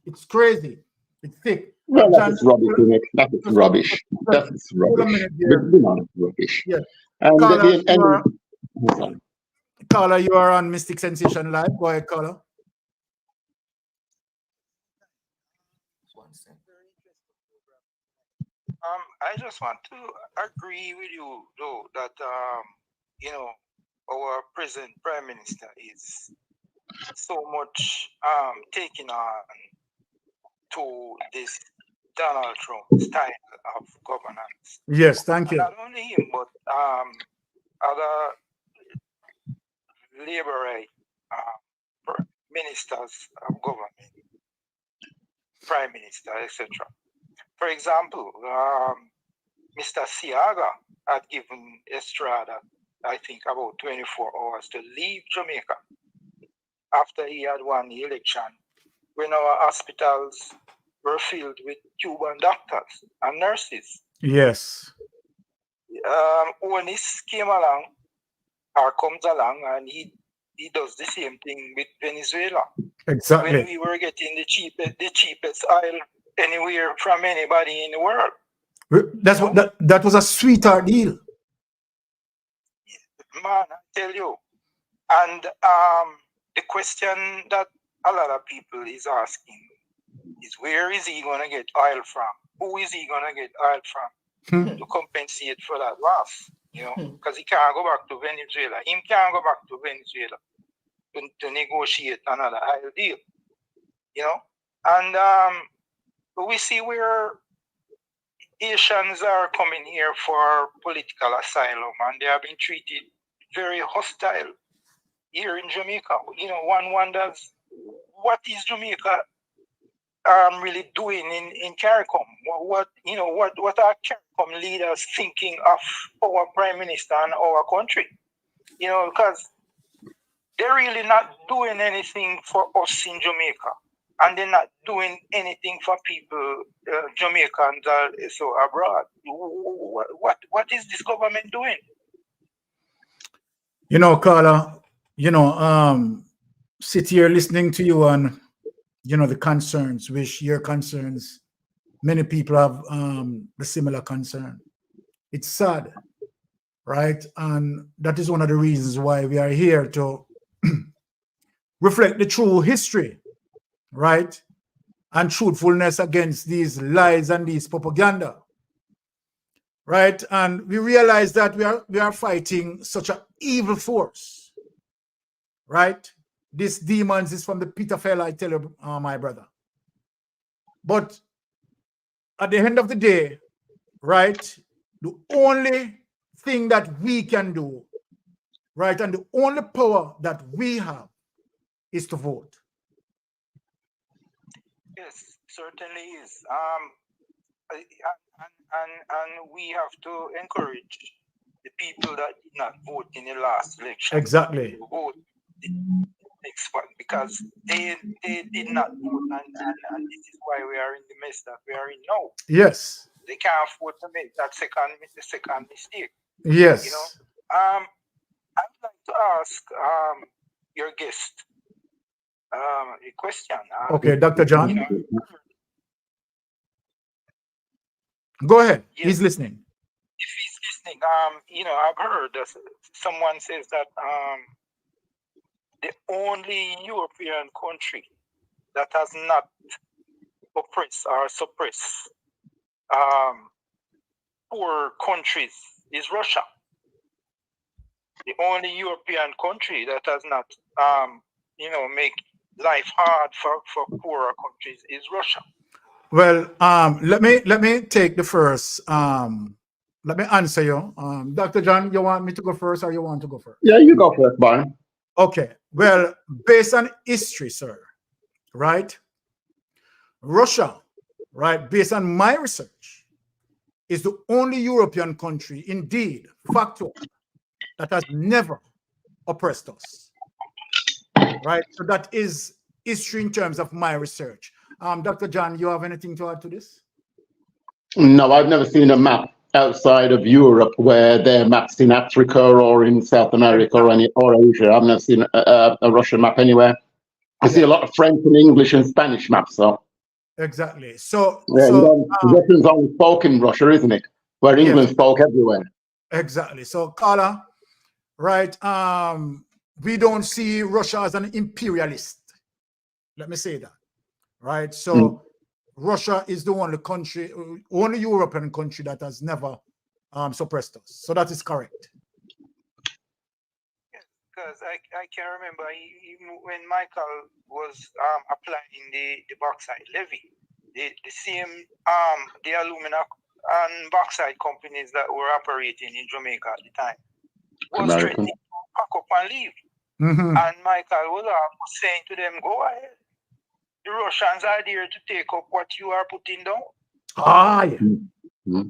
It's crazy. It's thick. Well, that's rubbish, isn't it? That is rubbish. That is rubbish. Rubbish. Yeah. And Carla, you are on Mystic Sensation Live. Go ahead, Carla. I just want to agree with you, though, that our present Prime Minister is so much taking on to this Donald Trump style of governance. Yes, thank you. Not only him, but other Labourite ministers of government, Prime Minister, etc. For example, Mr. Siaga had given Estrada, I think, about 24 hours to leave Jamaica after he had won the election, when our hospitals were filled with Cuban doctors and nurses. Yes. Onis came along, or comes along, and he does the same thing with Venezuela. Exactly. When we were getting the cheapest oil anywhere from anybody in the world. That was a sweetheart deal. Man, I tell you. And the question that a lot of people is asking is, where is he going to get oil from? Who is he going to get oil from to compensate for that loss? Because he can't go back to Venezuela. He can't go back to Venezuela to negotiate another oil deal. And we see where Asians are coming here for political asylum, and they have been treated very hostile here in Jamaica. One wonders, what is Jamaica really doing in CARICOM? What are CARICOM leaders thinking of our Prime Minister and our country? Because they're really not doing anything for us in Jamaica. And they're not doing anything for people, Jamaicans so abroad. What is this government doing? Carla, sit here listening to you on, the concerns, which your concerns, many people have the similar concern. It's sad. right? And that is one of the reasons why we are here to reflect the true history, right? And truthfulness against these lies and these propaganda, right? And we realize that we are fighting such an evil force, right? This demons is from the pit of hell, I tell you, my brother. But at the end of the day, right, the only thing that we can do, right, and the only power that we have is to vote. Yes, certainly is. And we have to encourage the people that did not vote in the last election. Exactly. To vote the next one, because they did not vote, and this is why we are in the mess that we are in now. Yes. They can't afford to make that second mistake. Yes. You know. I'd like to ask your guest a question. Okay, Dr. John. You know, go ahead. Yes. He's listening. If he's listening, you know, I've heard that someone says that the only European country that has not oppressed or suppressed poor countries is Russia. The only European country that has not, you know, make life hard for poorer countries is Russia. Well, let me take the first. Let me answer you. Dr. John, you want me to go first or you want to go first? Yeah, you go first, Barney. Okay. Well, based on history, sir, right? Russia, right, based on my research, is the only European country, indeed, factual, that has never oppressed us, right? So that is history in terms of my research. Dr. John, you have anything to add to this? No, I've never seen a map outside of Europe where they're maps in Africa or in South America or Asia. I've never seen a Russian map anywhere. I see a lot of French and English and Spanish maps, though. Exactly. So, yeah, Russian's only spoke in Russia, isn't it? Where England spoke everywhere. Exactly. So, Carla, right? We don't see Russia as an imperialist. Let me say that, right? So, Russia is the only country, only European country that has never suppressed us. So that is correct. Because I can remember even when Michael was applying the bauxite levy, the same the alumina and bauxite companies that were operating in Jamaica at the time was threatening to pack up and leave. And Michael was saying to them, go ahead. The Russians are there to take up what you are putting down. Yeah.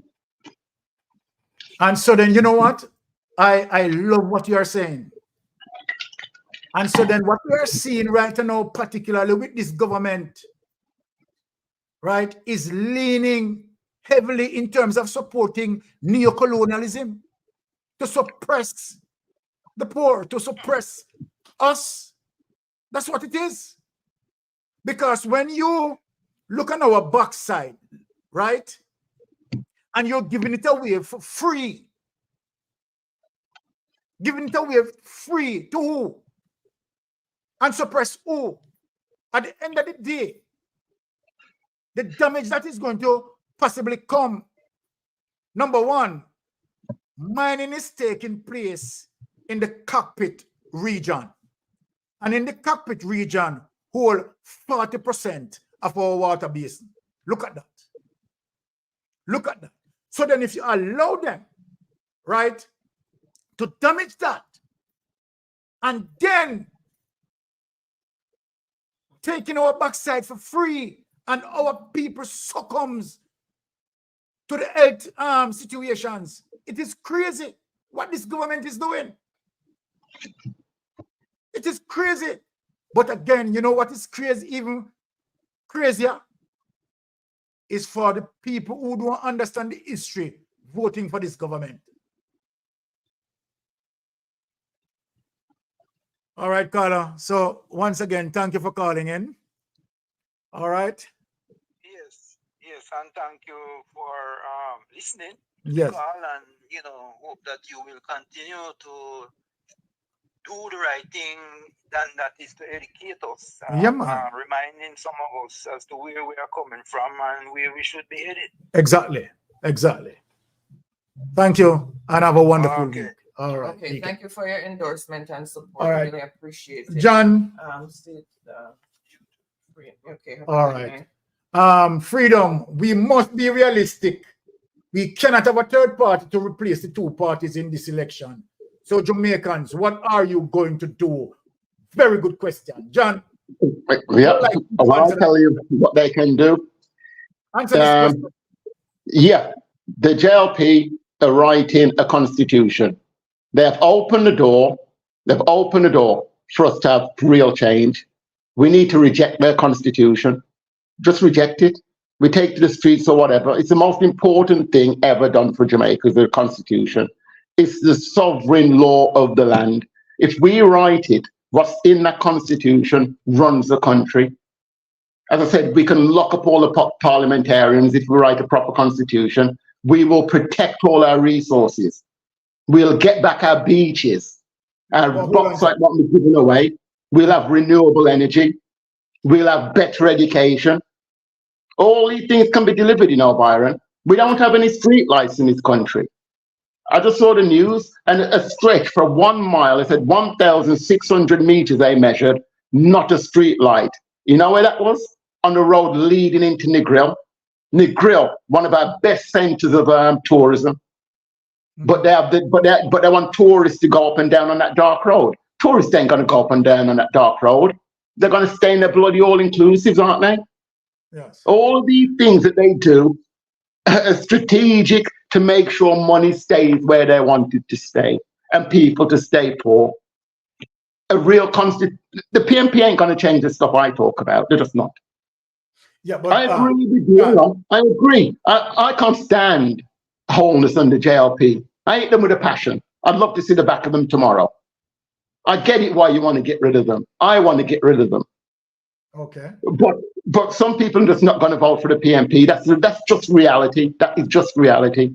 And so then, you know what? I love what you are saying. And so then what we are seeing right now, particularly with this government, right, is leaning heavily in terms of supporting neocolonialism to suppress the poor, to suppress us. That's what it is. Because when you look on our backside, right, and you're giving it away for free, giving it away free to who? And suppress who? At the end of the day, the damage that is going to possibly come, number one, mining is taking place in the cockpit region. And in the cockpit region, hold 40% of our water basin. Look at that. Look at that. So then if you allow them, right, to damage that, and then taking our backside for free, and our people succumbs to the health situations, it is crazy what this government is doing. It is crazy. But again, you know what is crazy, even crazier, is for the people who don't understand the history voting for this government. All right, Carla. So once again, thank you for calling in. All right. Yes, and thank you for listening. Yes. call, and hope that you will continue to do the right thing, and that is to educate us, Yeah, man. reminding some of us as to where we are coming from and where we should be headed. Exactly. Thank you, and have a wonderful week. All right. Okay, thank you for your endorsement and support. All right. Really appreciate it. John. Okay. All right. Freedom, we must be realistic. We cannot have a third party to replace the two parties in this election. So Jamaicans, what are you going to do? Very good question. John. Yeah, I'll tell you what they can do. Answer this question. Yeah, the JLP are writing a constitution. They have opened the door. They've opened the door for us to have real change. We need to reject their constitution. Just reject it. We take to the streets or whatever. It's the most important thing ever done for Jamaica, the constitution. It's the sovereign law of the land. If we write it, what's in that constitution runs the country. As I said, we can lock up all the parliamentarians if we write a proper constitution. We will protect all our resources. We'll get back our beaches. Our bauxite won't be given away. We'll have renewable energy. We'll have better education. All these things can be delivered, Byron. We don't have any street lights in this country. I just saw the news, and a stretch for 1 mile, it said 1,600 meters they measured, not a street light. You know where that was? On the road leading into Negril. Negril, one of our best centers of tourism. But they want tourists to go up and down on that dark road. Tourists ain't going to go up and down on that dark road. They're going to stay in their bloody all-inclusives, aren't they? Yes. All of these things that they do are strategic to make sure money stays where they want it to stay and people to stay poor. A real the PNP ain't going to change the stuff I talk about. They're just not. Yeah, but I agree with you. I agree. I can't stand wholeness under JLP. I hate them with a passion. I'd love to see the back of them tomorrow. I get it why you want to get rid of them. I want to get rid of them. Okay. But some people are just not going to vote for the PNP. That's just reality. That is just reality.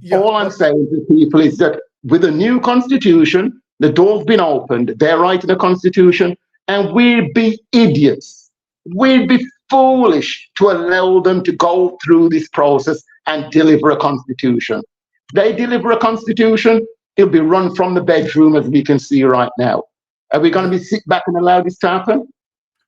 Yeah, all I'm saying to people is that with a new constitution, the door's been opened. They're writing a constitution, and we'd be idiots. We'd be foolish to allow them to go through this process and deliver a constitution. They deliver a constitution, it'll be run from the bedroom, as we can see right now. Are we going to be sit back and allow this to happen?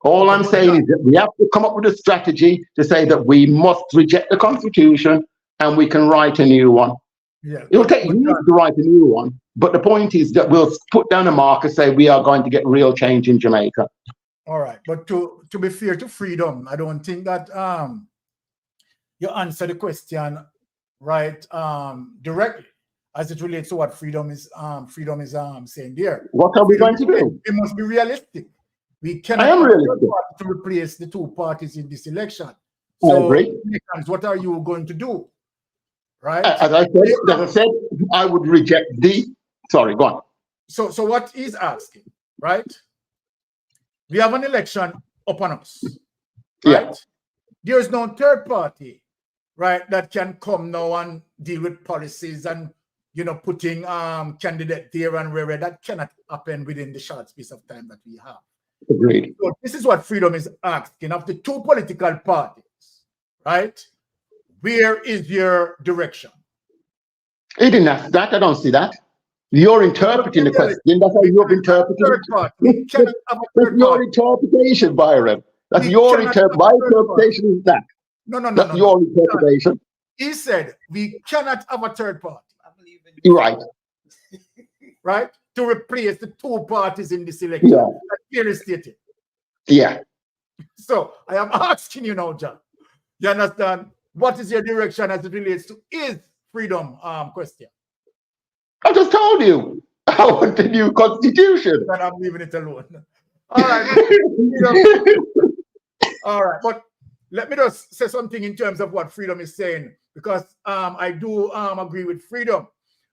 All I'm saying is that we have to come up with a strategy to say that we must reject the constitution and we can write a new one. Yeah. It'll take years to write a new one, but the point is that we'll put down a marker, say we are going to get real change in Jamaica. All right, but to be fair to Freedom, I don't think that you answer the question right directly as it relates to what Freedom is saying there. What are we going to do? We must be realistic. We cannot to replace the two parties in this election. So, I agree. What are you going to do? Right? As I said, I would reject the. Sorry, go on. So what he's asking, right? We have an election upon us, right? Yeah. There's no third party, right, that can come now and deal with policies and putting candidate there and where that cannot happen within the short space of time that we have. Agreed. So this is what Freedom is asking of the two political parties, right? Where is your direction? He didn't ask that. I don't see that. You're interpreting the question. That's how you've interpreted it. That's your interpretation, Byron. That's your interpretation. My interpretation is that. No. That's your interpretation. He said we cannot have a third party. You're right. Right? To replace the two parties in this election. Yeah. That's clearly stated. Yeah. So I am asking you now, John. You understand? What is your direction as it relates to his Freedom question? I just told you. I want a new constitution. And I'm leaving it alone. All right. All right. But let me just say something in terms of what Freedom is saying, because I do agree with Freedom.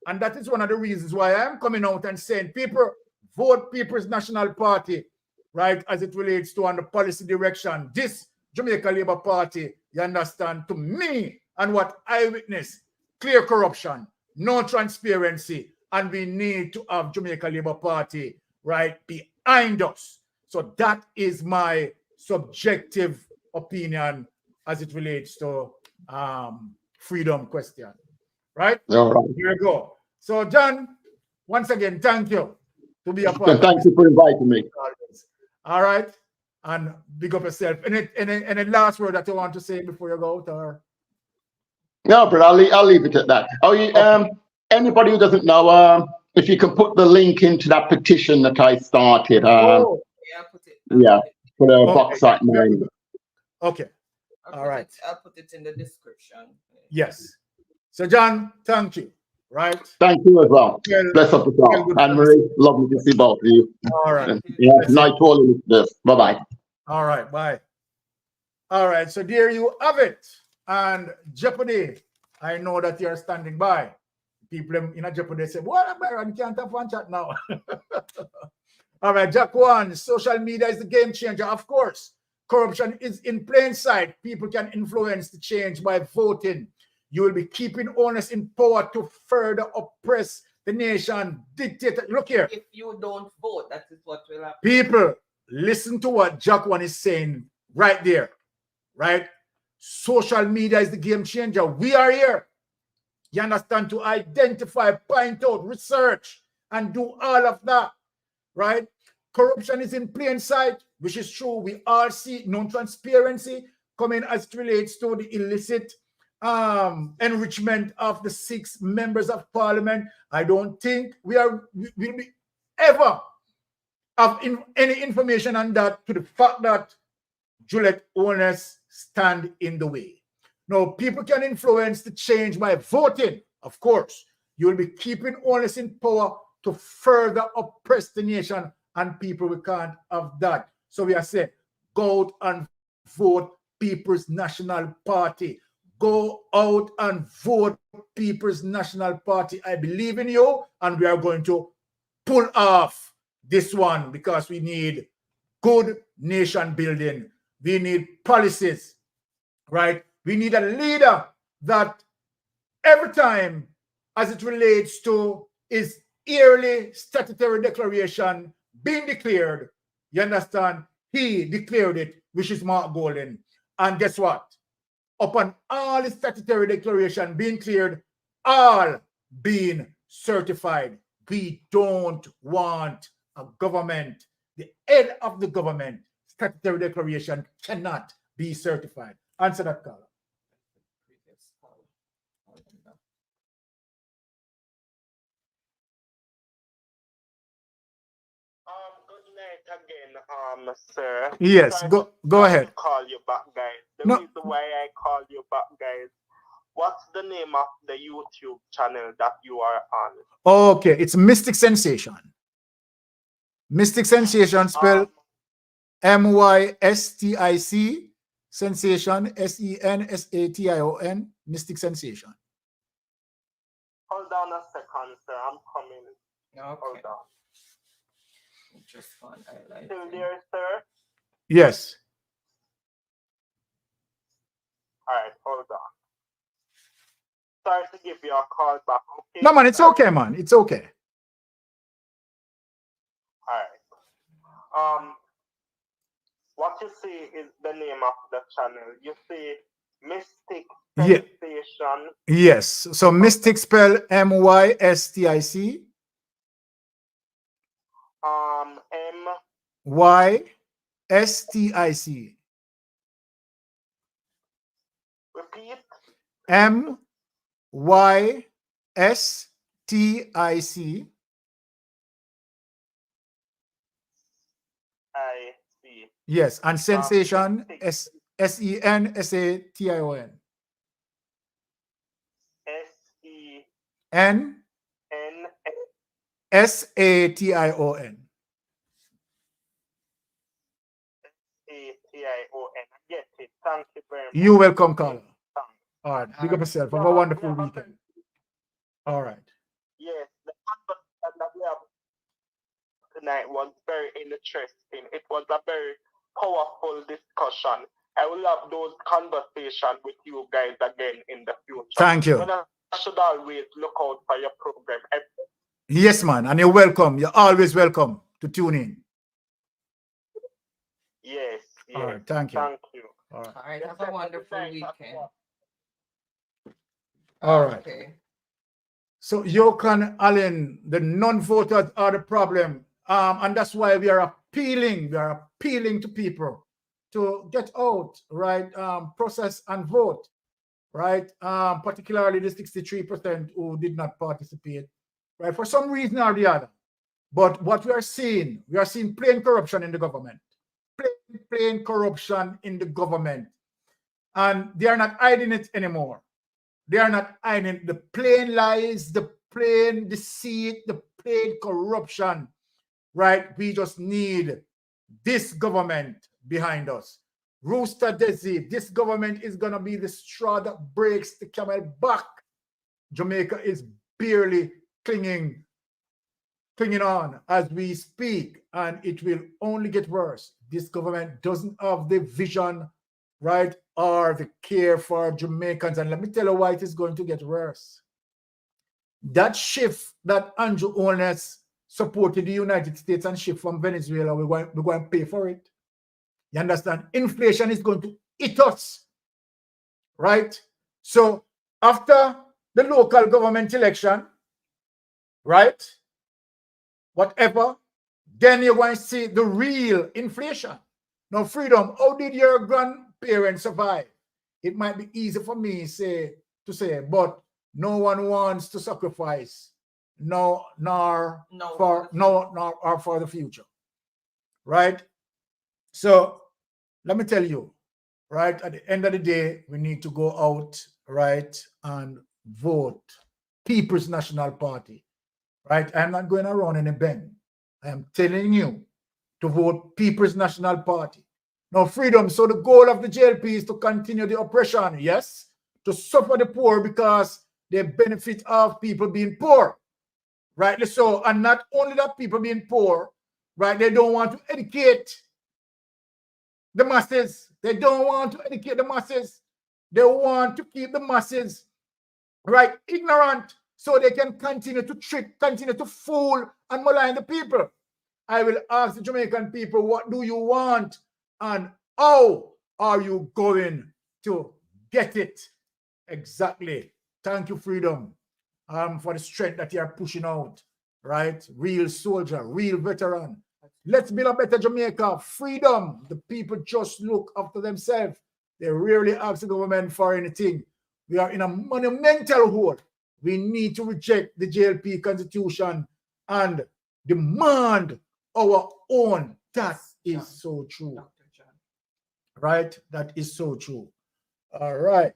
And that is one of the reasons why I am coming out and saying, people, vote People's National Party, right, as it relates to on the policy direction. This Jamaica Labour Party, you understand, to me and what I witness, clear corruption, no transparency, and we need to have Jamaica Labour Party right behind us. So that is my subjective opinion as it relates to freedom question. Right? All right. Here we go. So, John, once again, thank you to be a part. Thank you for inviting me. All right. And big up yourself. Any last word that you want to say before you go out? Or? No, but I'll leave it at that. Oh, anybody who doesn't know, if you can put the link into that petition that I started. Yeah, for the Bauxite mine. Okay. All right. I'll put it in the description. Yes. So, John, thank you. Right. Thank you as well. Bless up yourself. Anne Marie, lovely to see both of you. All right. Yeah, night to all of this. Bye-bye. All right. Bye. All right. So there you have it. And Jeopardy, I know that you're standing by. People in a Jeopardy say, what, Byron, can't have one chat now. All right. Jack one, social media is the game changer. Of course, corruption is in plain sight. People can influence the change by voting. You will be keeping owners in power to further oppress the nation. Dictator. Look here. If you don't vote, that is what will happen. People, listen to what Jack one is saying right there. Right? Social media is the game changer. We are here. You understand? To identify, point out, research, and do all of that. Right? Corruption is in plain sight, which is true. We all see non-transparency coming as it relates to the illicit enrichment of the 6 members of parliament. I don't think we will be ever have any information on that, to the fact that Juliet owners stand in the way. Now, people can influence the change by voting. Of course, you will be keeping owners in power to further oppress the nation, and people, we can't have that. So we are saying, go out and vote People's National Party. Go out and vote People's National Party. I believe in you, and we are going to pull off this one, because we need good nation building. We need policies, right? We need a leader that every time, as it relates to his yearly statutory declaration being declared, you understand, he declared it, which is Mark Golden. And guess what? Upon all the statutory declaration being cleared, all being certified. We don't want a government, the head of the government, statutory declaration cannot be certified. Answer that, Carl. Good night again, sir. Yes, go ahead. Call you back, guys. The reason why I call you back, guys, what's the name of the YouTube channel that you are on? Okay, it's Mystic Sensation. Mystic Sensation, spelled MYSTIC, Sensation, SENSATION, Mystic Sensation. Hold on a second, sir. I'm coming. Okay. Hold on. Just fun. I like Still there, sir? Yes. All right, hold on. Sorry to give you a call back. Okay. No, man, it's okay, man. It's okay. All right. What you see is the name of the channel. You see Mystic Sensation. Yes. So Mystic spell MYSTIC. MYSTIC. Repeat. MYSTIC. I see. Yes, and Sensation, SENSATION. SATION. I get it. Thank you very much. You're welcome, Carla. All right, big up yourself. Have a wonderful weekend. All right. Yes, the conversation that we have tonight was very interesting. It was a very powerful discussion. I will have those conversations with you guys again in the future. Thank you. When I should always look out for your program. Yes, man, and you're welcome. You're always welcome to tune in. Yes, yes. All right, thank you. Thank you. All right. All right, have a wonderful weekend. All right. Okay. So Yokan Allen, the non-voters are the problem. And that's why we are appealing to people to get out, right? Process and vote, right? Particularly the 63% who did not participate, right? For some reason or the other. But what we are seeing plain corruption in the government. Plain corruption in the government. And they are not hiding it anymore. They are not hiding the plain lies, the plain deceit, the plain corruption, right? We just need this government behind us. Rooster Desi, this government is going to be the straw that breaks the camel back. Jamaica is barely clinging on as we speak, and it will only get worse. This government doesn't have the vision, right, or the care for Jamaicans. And let me tell you why it is going to get worse. That shift that Andrew Holness supported the United States and shift from Venezuela, we're going to pay for it. You understand? Inflation is going to hit us, right? So after the local government election, right, whatever, then you're going to see the real inflation. Now, Freedom, how did your grandparents survive? It might be easy for me to say, but no one wants to sacrifice, nor for the future, right? So let me tell you, right, at the end of the day, we need to go out, right, and vote People's National Party, right? I'm not going around in a bend. I am telling you to vote People's National Party. Now, Freedom, so the goal of the JLP is to continue the oppression, yes, to suffer the poor because they benefit of people being poor, rightly so. And not only that people being poor, right, they don't want to educate the masses. They don't want to educate the masses. They want to keep the masses, right, ignorant so they can continue to trick, continue to fool and malign the people. I will ask the Jamaican people, what do you want and how are you going to get it? Exactly. Thank you, Freedom, for the strength that you are pushing out, right? Real soldier, real veteran. Let's build a better Jamaica. Freedom. The people just look after themselves. They rarely ask the government for anything. We are in a monumental hole. We need to reject the JLP constitution and demand our own. That is so true. Right? That is so true. All right.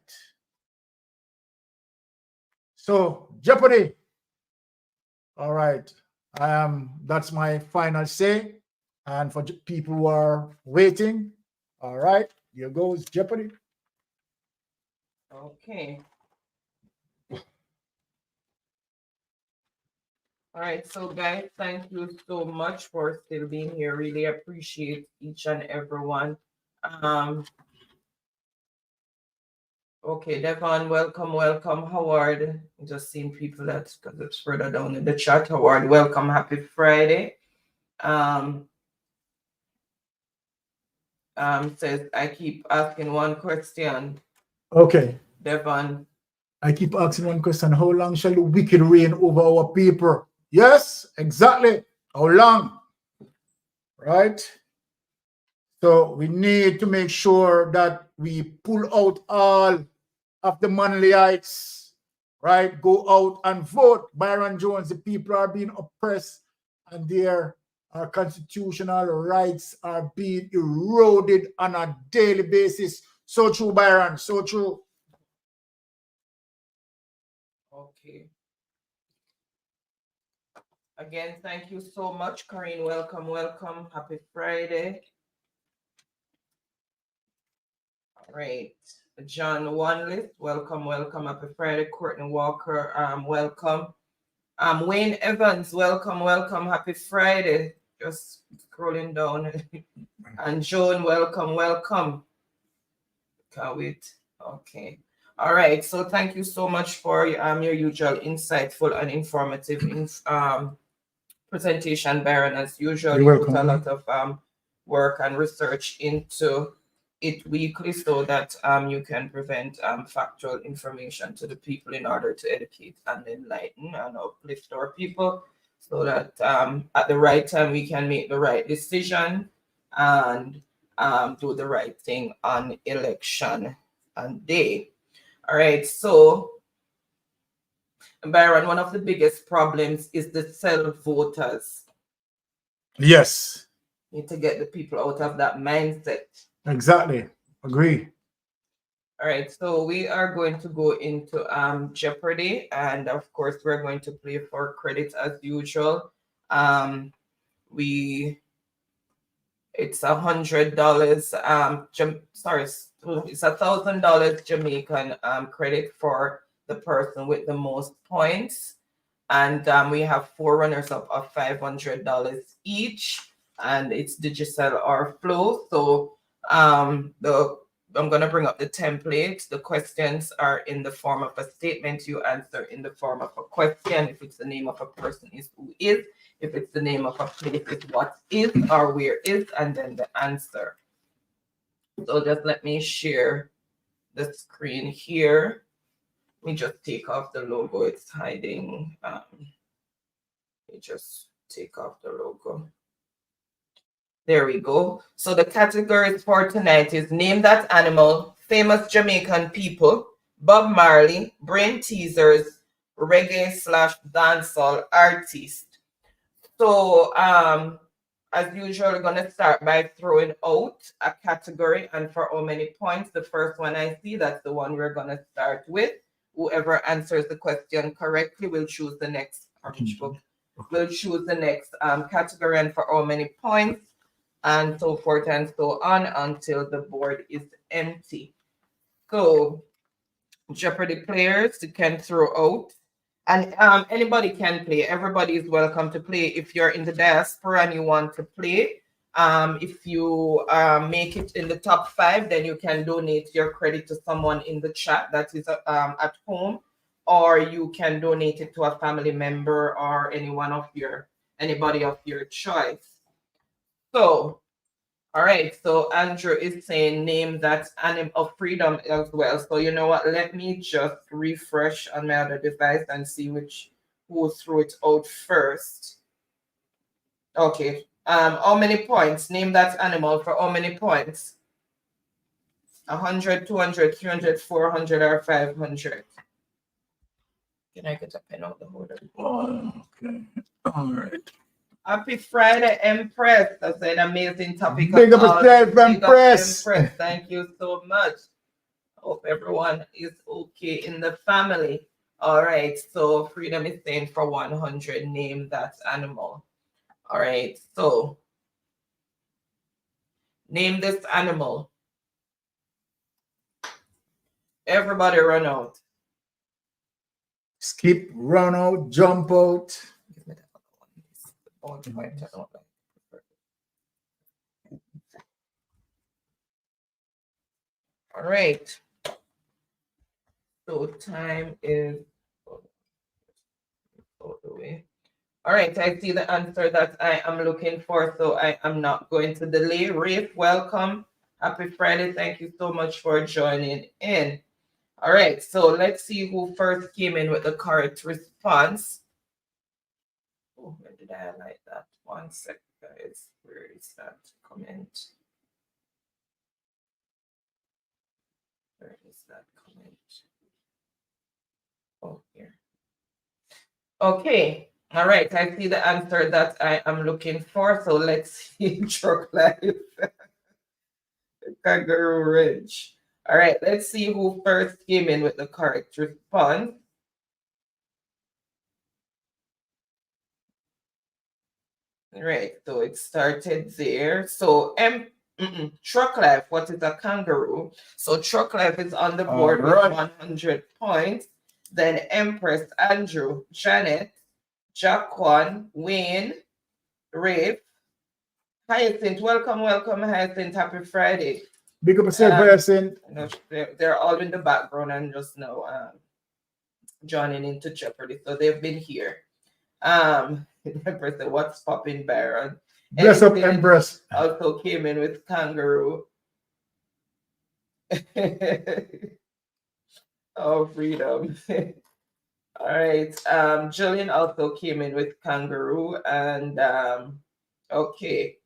So, Jeopardy. All right. That's my final say. And for people who are waiting, all right, here goes Jeopardy. Okay. All right, so guys, thank you so much for still being here. Really appreciate each and every one. Okay, Devon, welcome. Howard, just seeing people that's because it's further down in the chat. Howard, welcome. Happy Friday. Says I keep asking one question. Okay. Devon. I keep asking one question. How long shall the wicked reign over our people? Yes, exactly. How long? Right? So we need to make sure that we pull out all of the Manleyites, right? Go out and vote. Byron Jones, the people are being oppressed and their constitutional rights are being eroded on a daily basis. So true, Byron, so true. Okay. Again, thank you so much, Corinne. Welcome. Happy Friday. All right. John Wanley, welcome. Happy Friday. Courtney Walker, welcome. Wayne Evans, welcome. Happy Friday. Just scrolling down. And Joan, welcome. Can't wait. Okay. All right, so thank you so much for your usual insightful and informative presentation, Baron. As usual, You're you put a welcome. lot of work and research into it weekly so that you can present factual information to the people in order to educate and enlighten and uplift our people so that at the right time we can make the right decision and do the right thing on election day. All right, so Byron, one of the biggest problems is the self-voters. Yes. Need to get the people out of that mindset. Exactly. Agree. All right, so we are going to go into Jeopardy, and of course we're going to play for credit as usual. It's $100. It's $1,000 Jamaican credit for the person with the most points, and we have 4 runners-up of $500 each, and it's Digicel or Flow. So I'm going to bring up the template. The questions are in the form of a statement. You answer in the form of a question. If it's the name of a person, is who is. If it's the name of a place, it's what is or where is, and then the answer. So just let me share the screen here. Let me just take off the logo. It's hiding. Let me just take off the logo. There we go. So the categories for tonight is Name That Animal, Famous Jamaican People, Bob Marley, Brain Teasers, Reggae/Dancehall Artist. So as usual, we're going to start by throwing out a category, and for how many points. The first one I see, that's the one we're going to start with. Whoever answers the question correctly will choose the next We'll choose the next category, and for how many points, and so forth and so on until the board is empty. So Jeopardy players, you can throw out, and anybody can play. Everybody is welcome to play. If you're in the diaspora and you want to play, if you make it in the top 5, then you can donate your credit to someone in the chat that is at home, or you can donate it to a family member or anybody of your choice. So, all right, so Andrew is saying name that animal of freedom as well. So you know what? Let me just refresh on my other device and see who threw it out first. Okay. How many points? Name that animal for how many points? 100, 200, 300, 400, or 500? Can I get a pen out the holder? Oh, okay. All right. Happy Friday, Empress. That's an amazing topic. Big up yourself, Empress. Thank you so much. Hope everyone is okay in the family. All right. So Freedom is saying for 100, name that animal. All right. So name this animal. Everybody run out. Skip, run out, jump out. All right. So time is all the way. All right, I see the answer that I am looking for, so I am not going to delay. Rafe, welcome. Happy Friday. Thank you so much for joining in. All right, so let's see who first came in with the correct response. Oh, where did I highlight that? 1 sec, guys. Where is that comment? Where is that comment? Oh, here. Okay. All right. I see the answer that I am looking for. So let's see. Truck Life. Kangaroo Ridge. All right. Let's see who first came in with the correct response. Right, so it started there. So Truck Life, what is a kangaroo? So Truck Life is on the board with 100 points. Then Empress, Andrew, Janet, Jaquan, Wayne, Rafe, Hyacinth. Welcome, Hyacinth. Happy Friday. Big up yourself, Harrison. They're all in the background and just now joining into Jeopardy. So they've been here. Empress said, what's popping, Baron? Bless up, Empress. Also came in with kangaroo. Oh, freedom. All right. Jillian also came in with kangaroo and okay.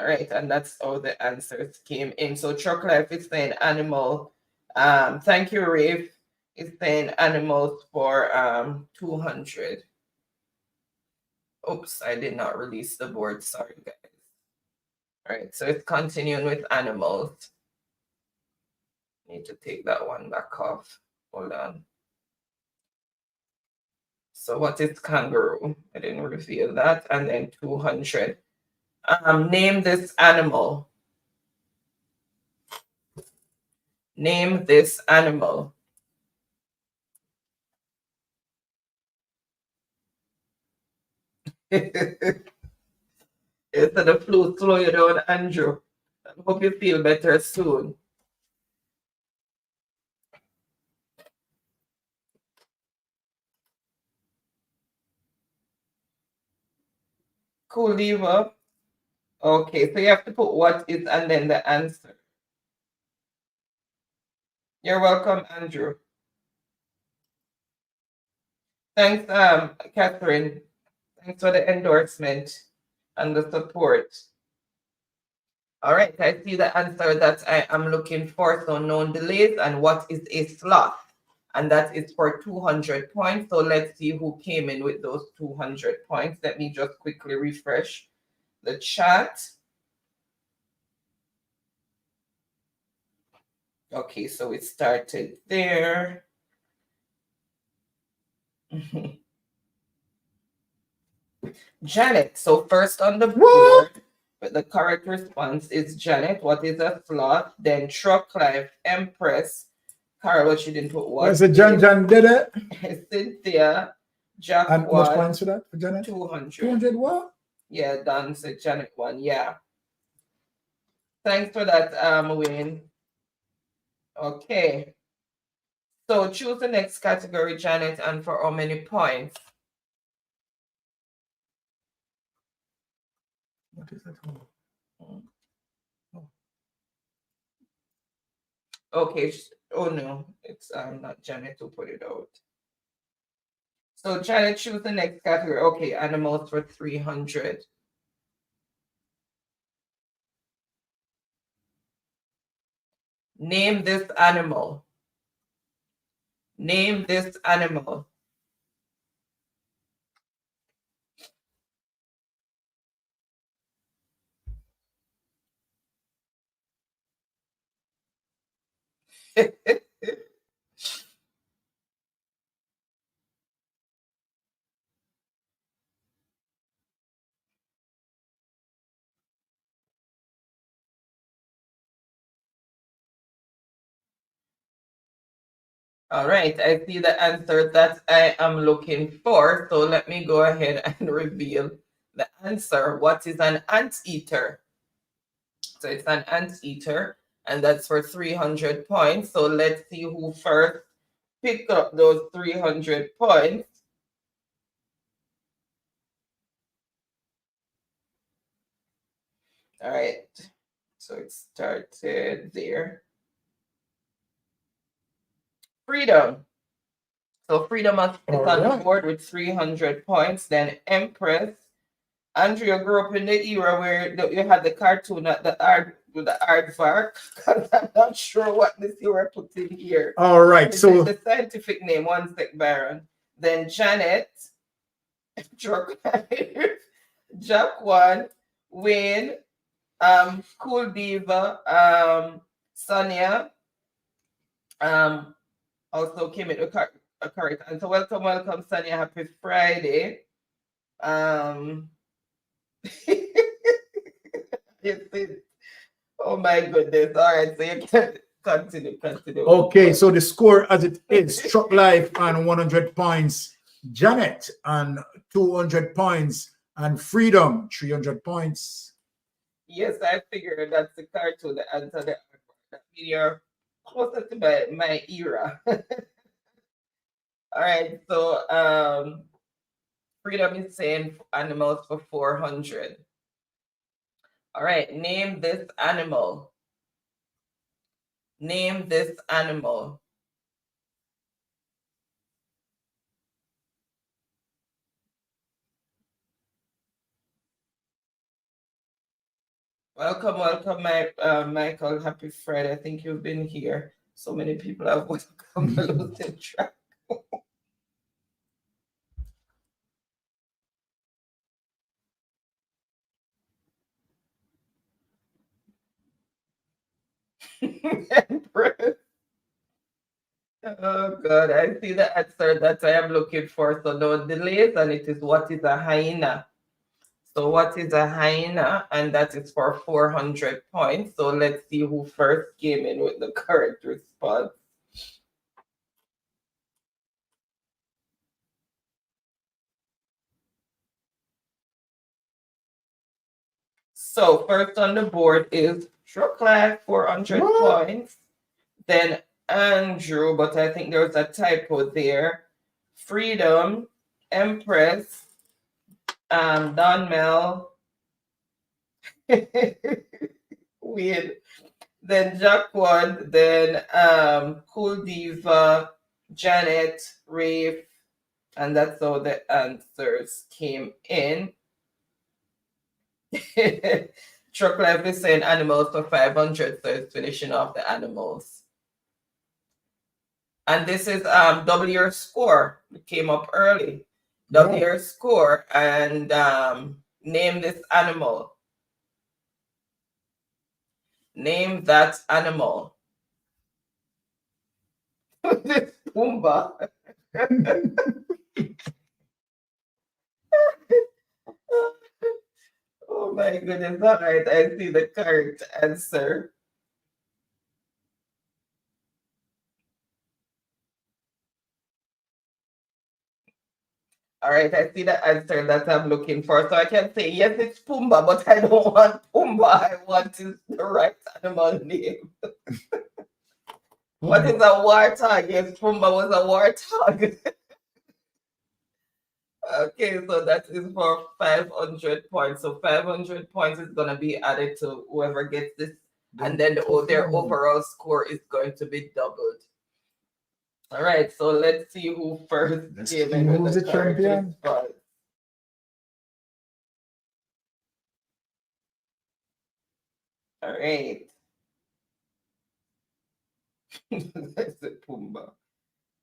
All right, and that's how the answers came in. So Truck Life is saying animal. Thank you, Rafe. It's saying animals for 200. Oops, I did not release the board. Sorry, guys. All right, so it's continuing with animals. Need to take that one back off. Hold on. So what is kangaroo? I didn't reveal that. And then 200. Name this animal. Name this animal. Instead of flu, slow you down, Andrew. I hope you feel better soon. Cool, lever. Okay, so you have to put what is and then the answer. You're welcome, Andrew. Thanks, Catherine. Thanks for the endorsement and the support. All right, I see the answer that I am looking for. So known delays and what is a sloth? And that is for 200 points. So let's see who came in with those 200 points. Let me just quickly refresh the chat. Okay, so it started there. Janet. So first on the board, but the correct response is Janet. What is a sloth? Then Truck Life, Empress. Carol, she didn't put what? Where's the John did it? Cynthia, Jack. And how much points for that for Janet? 200. 200 what? Yeah, Dan said Janet one. Yeah. Thanks for that, Wayne. Okay. So choose the next category, Janet, and for how many points? What is that? Okay. Oh no, it's not Janet who put it out. So Janet, choose the next category. Okay, animals for 300. Name this animal. Name this animal. All right, I see the answer that I am looking for. So let me go ahead and reveal the answer. What is an anteater? So it's an anteater, and that's for 300 points. So let's see who first picked up those 300 points. All right, so it started there. Freedom. So Freedom is on the board with 300 points. Then Empress. Andrea grew up in the era where you had the cartoon at the aardvark. I'm not sure what this you were put in here. All right, so the scientific name, one sec, Baron. Then Janet, Jack one, Wayne, Cool Diva, Sonia, also came in a correct answer. Welcome, Sonia. Happy Friday. Oh my goodness. All right, so you can continue. Okay, so the score as it is, Truck Life on 100 points, Janet on 200 points, and Freedom 300 points. Yes, I figured that's the cartoon that answer the that means you're closer to my era. All right, so Freedom is saying animals for 400. All right, name this animal. Name this animal. Welcome, Michael. Happy Friday. I think you've been here. So many people have welcome. I losing track. Empress. Oh God, I see the answer that I am looking for. So no delays, and it is what is a hyena. So what is a hyena? And that is for 400 points. So let's see who first came in with the correct response. So first on the board is Chocolate, 400 points. Then Andrew, but I think there was a typo there. Freedom, Empress, Don Mel, weird. Then Jacquard, then Cool Diva, Janet, Rafe, and that's how the answers came in. Chocolate is saying animals for 500, so it's finishing off the animals. And this is double your score. It came up early. Double your score and name this animal. Name that animal. This Pumbaa. Oh my goodness. All right, I see the correct answer. All right, I see the answer that I'm looking for. So I can say, yes, it's Pumbaa, but I don't want Pumbaa. I want the right animal name. What is a warthog? Yes, Pumbaa was a warthog. Okay, so that is for 500 points. So 500 points is going to be added to whoever gets this. And then their overall score is going to be doubled. All right, so let's see who first came in with the correct response. All right. That's the Pumbaa.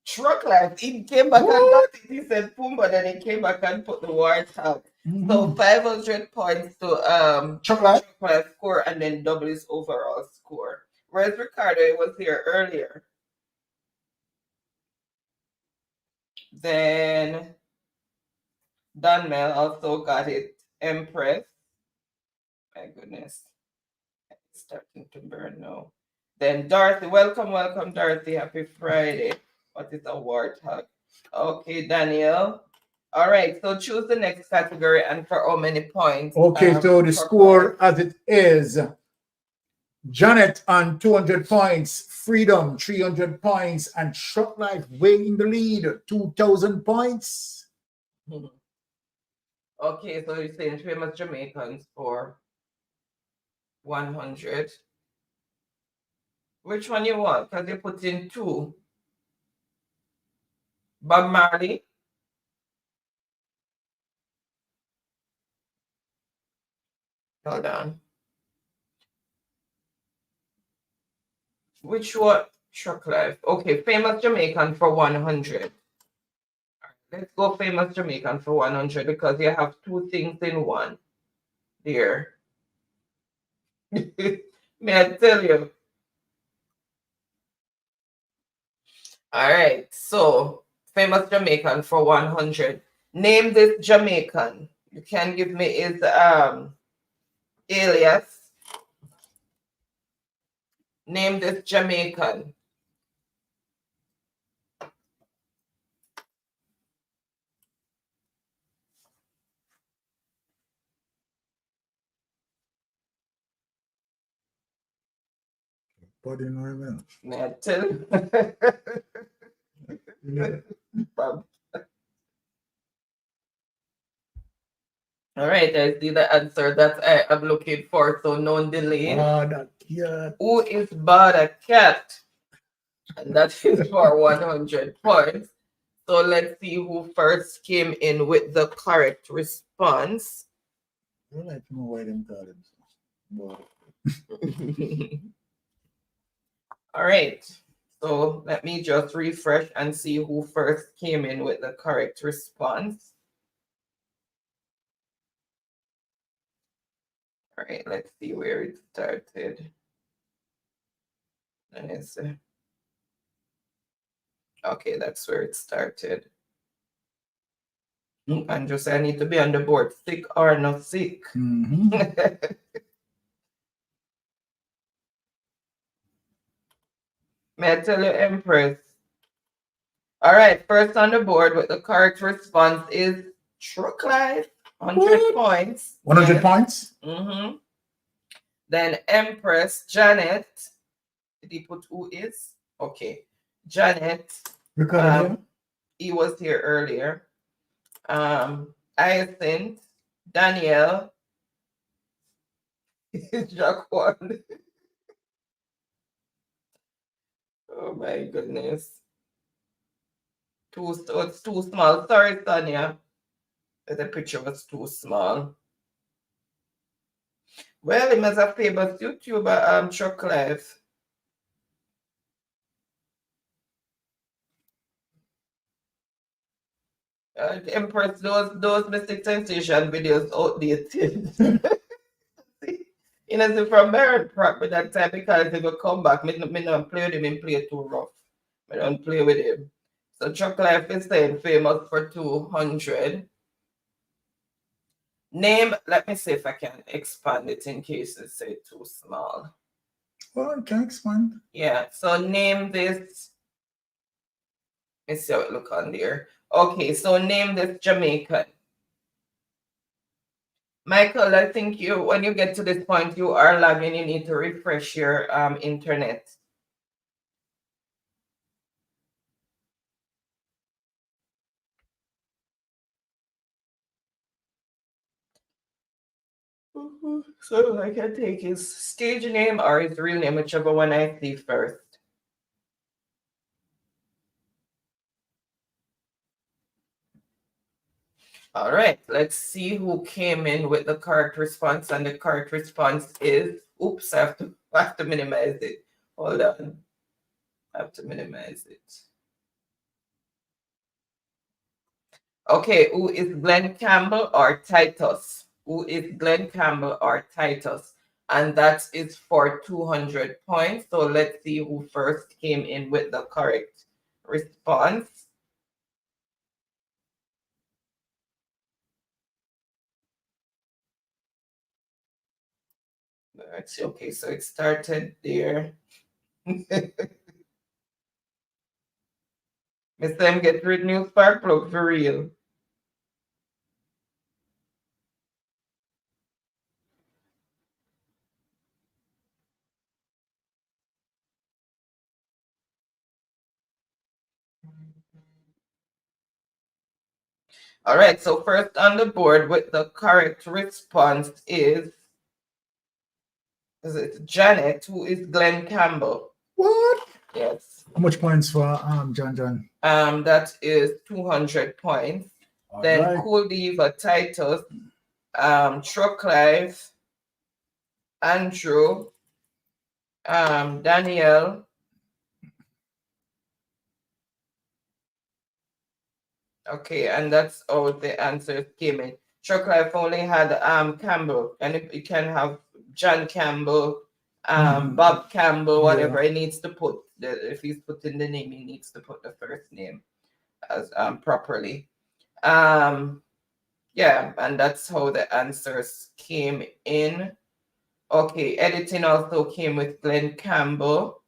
Truck life. He came back and got it. He said Pumbaa, then he came back and put the warthog. So 500 points to Truck life score and then double his overall score. Whereas Ricardo was here earlier. Then Dunmel also got it. Empress. My goodness. It's starting to burn now. Then Dorothy. Welcome, Dorothy. Happy Friday. What is a warthog? Okay, Daniel. All right, so choose the next category and for how many points? Okay, so the score as it is, Janet on 200 points, Freedom 300 points, and Short Life way in the lead, 2,000 points. Okay, so you're saying famous Jamaicans for 100. Which one you want? Because you put in two. Bob Marley. Hold on. Which one? Truck Life. Okay, famous Jamaican for 100. Let's go famous Jamaican for 100 because you have two things in one. There. May I tell you? All right, so famous Jamaican for 100. Name this Jamaican. You can give me his alias. Name this Jamaican. But you know, May I tell you? All right, I see the answer that I am looking for. So no delay. Bada cat. Who is Bada Cat? And that is for 100 points. So let's see who first came in with the correct response. I like to know why them call him. All right. So let me just refresh and see who first came in with the correct response. All right, let's see where it started. And it's okay, that's where it started. And just I need to be on the board, sick or not sick. May I tell you, Empress? All right, first on the board with the correct response is Truck Life, 100 points. 100 Yes. points? Then Empress Janet. Did he put who is? Okay. Janet. He was here earlier. Hyacinth, Danielle, Jaquan. Oh my goodness. It's too small. Sorry, Sonia. The picture was too small. Well, he must have famous YouTuber, Chuck Life. Empress, those Mystic Sensation videos outdated. You know, from Merit Prop with that time because he will come back. Me not play with him, he play too rough. I don't play with him. So Chuck Life is staying famous for 200. Name, let me see if I can expand it in case it's say too small. Well, I can expand. Yeah, so name this. Let's see how it look on there. Okay, so name this Jamaican. Michael, I think when you get to this point, you are lagging, you need to refresh your internet. So I can take his stage name or his real name, whichever one I see first. All right, let's see who came in with the correct response, and the correct response is, oops, I have to minimize it. Hold on, I have to minimize it. Okay, who is Glenn Campbell or Titus? Who is Glenn Campbell or Titus? And that is for 200 points. So let's see who first came in with the correct response. Let's see. Okay, so it started there. Mr. M get rid new spark plug for real. All right, so first on the board with the correct response is it Janet, who is Glenn Campbell. What? Yes. How much points for John? That is 200 points. All then right. Cool Diva, Titus, Truck Life, Andrew, Danielle, okay, and that's all the answers came in. Truck Life only had Campbell, and it can have John Campbell, Bob Campbell, whatever. He needs to put if he's putting the name, he needs to put the first name as properly. Yeah, and that's how the answers came in. Okay, editing also came with Glenn Campbell,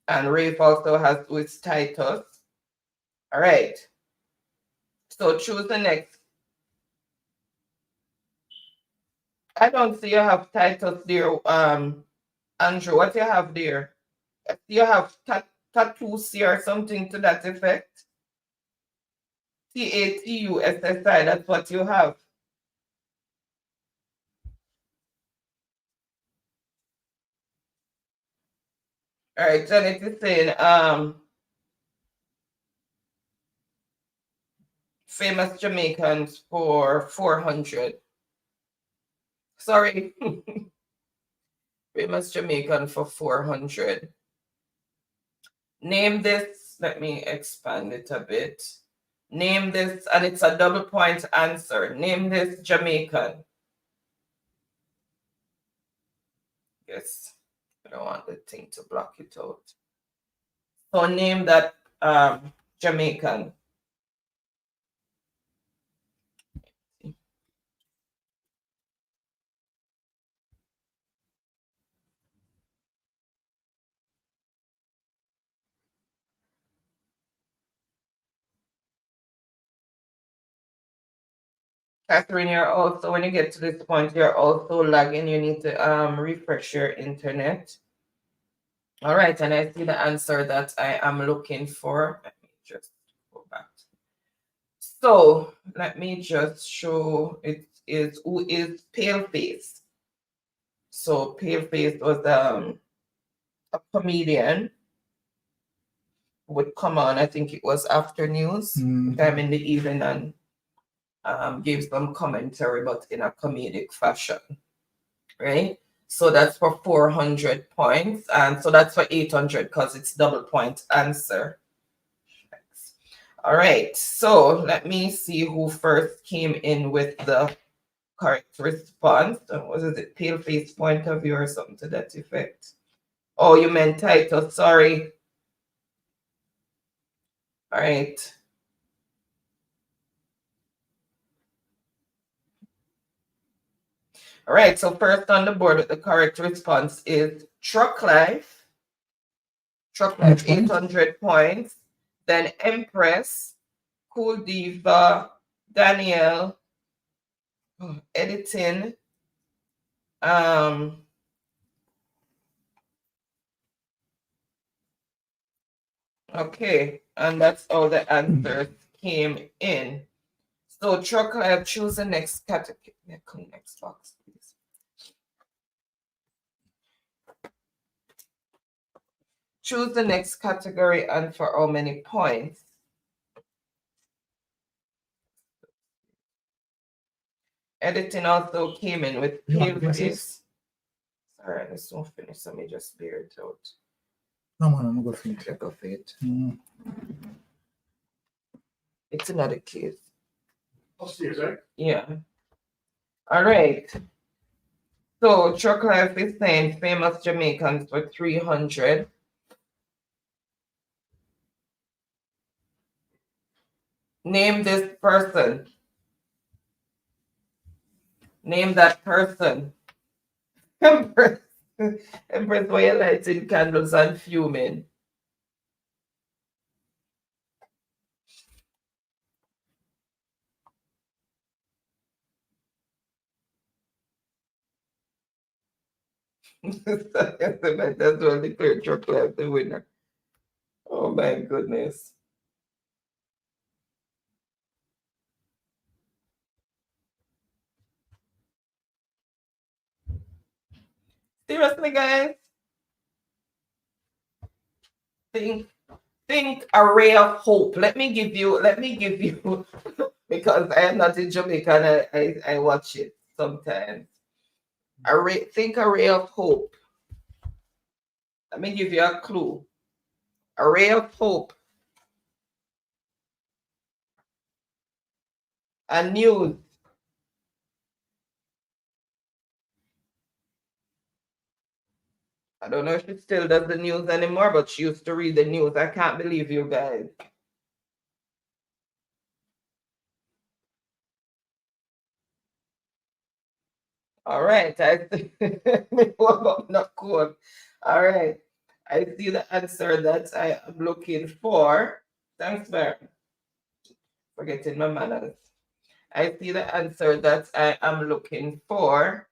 and Rafe also has with Titus. All right, so choose the next. I don't see you have Titus there, Andrew, what you have there? You have Tatusi or something to that effect? TATUSSI, that's what you have. All right, Janet is saying, famous Jamaicans for 400. Sorry. Famous Jamaican for 400. Name this, let me expand it a bit. Name this, and it's a double point answer. Name this Jamaican. Yes, I don't want the thing to block it out. So name that Jamaican. Catherine, you're also, when you get to this point, you're also lagging. You need to refresh your internet. All right, and I see the answer that I am looking for. Let me just go back. So let me just show it is who is Paleface. So Paleface was a comedian who would come on, I think it was after news, time in the evening, and gave some commentary, but in a comedic fashion, right? So that's for 400 points, and so that's for 800 because it's double point answer. All right, so let me see who first came in with the correct response. Was it Paleface point of view or something to that effect? Oh, you meant title, sorry. All right. All right, so first on the board with the correct response is Truck Life. Truck Life, 800 points. Then Empress, Cool Diva, Danielle, Editing, okay, and that's all the answers came in. So Truck Life, choose the next category. Next box, please. Choose the next category and for how many points. Editing also came in with Paleface. Sorry, I just don't finish. Let me just bear it out. No, man, I'm going to finish. Go for it. It's another case. Upstairs, right? Yeah. All right. So Truck Life is saying famous Jamaicans for 300. Name this person. Name that person. Empress, why you lighting candles and fuming? That's only clear Truck Life the winner. Oh my goodness. Seriously, guys? Think a ray of hope. Let me give you because I am not in Jamaica and I watch it sometimes. Think a ray of hope. Let me give you a clue. A ray of hope. A news. I don't know if she still does the news anymore, but she used to read the news. I can't believe you guys. All right, I see. Not cool. All right, I see the answer that I am looking for. Thanks for forgetting my manners. I see the answer that I am looking for.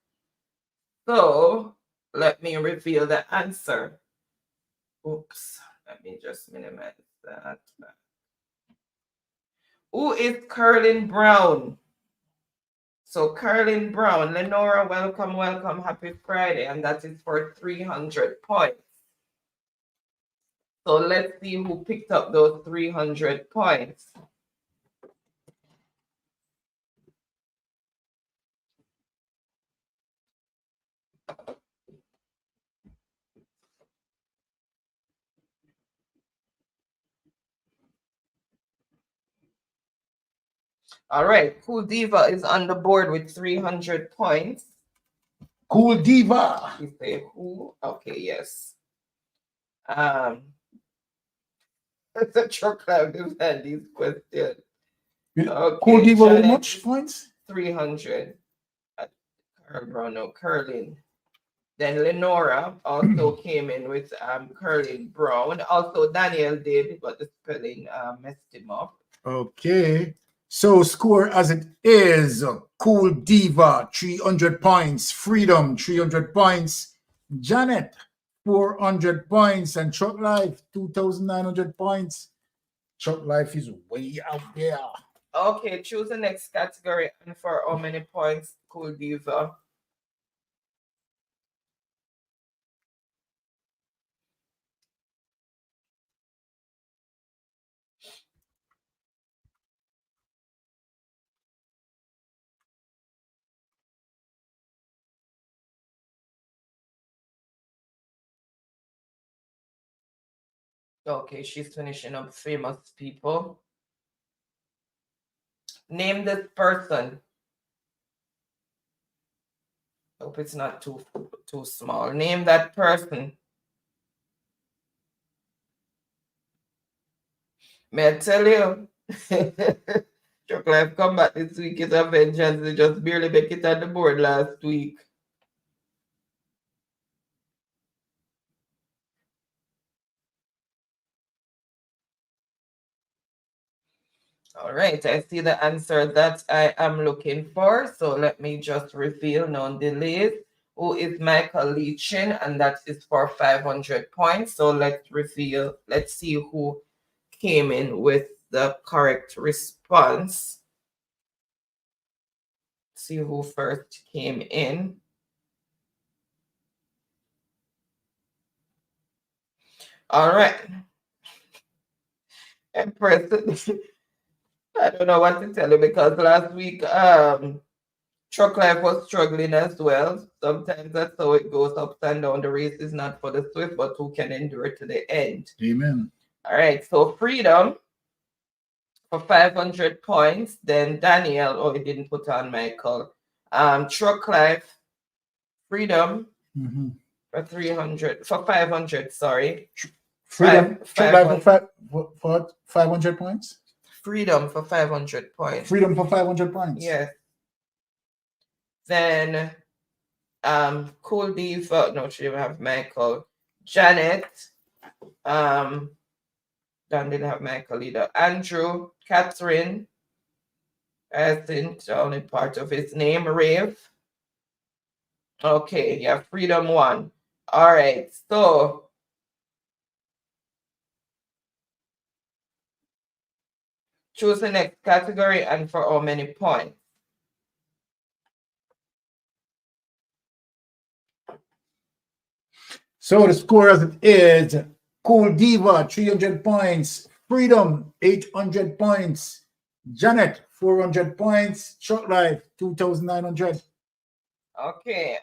So let me reveal the answer. Oops, let me just minimize that. Who is Curlin Brown? So Curlin Brown, Lenora, welcome, welcome, happy Friday, and that is for 300 points. So let's see who picked up those 300 points. All right, Cool Diva is on the board with 300 points. Cool Diva. You say who? Okay, yes. The truck club has had these questions. Okay, Cool Diva, how Janet, much points? 300. Curl Brown, no, Curlin. Then Lenora also came in with Curlin Brown. Also Daniel did, but the spelling messed him up. Okay. So score as it is, Cool Diva, 300 points. Freedom, 300 points. Janet, 400 points. And Truck Life, 2,900 points. Truck Life is way out there. Okay, choose the next category and for how many points, Cool Diva? Okay, she's finishing up famous people. Name this person. Hope it's not too small. Name that person. May I tell you? Truck Life Combat this week is a vengeance. They just barely make it on the board last week. All right, I see the answer that I am looking for. So let me just reveal non-delays. Who is Michael Leachin? And that is for 500 points. So let's reveal, let's see who came in with the correct response. See who first came in. All right. Empress, I don't know what to tell you because last week Truck Life was struggling as well. Sometimes that's how it goes up and down. The race is not for the swift, but who can endure to the end. Amen. All right, so Freedom for 500 points. Then Daniel, oh, he didn't put on Michael. Truck Life, Freedom for 300, for 500, sorry. Freedom, Truck Life for 500 points? Freedom for 500 points. Freedom for 500 points. Yes. Then Cool Diva, no, she didn't have Michael. Janet, Dan didn't have Michael either. Andrew, Catherine, I think only part of his name. Rave. Okay, yeah, Freedom won. All right, so choose the next category and for how many points. So the score as it is, Cool Diva, 300 points. Freedom, 800 points. Janet, 400 points. Truck Life, 2,900. Okay,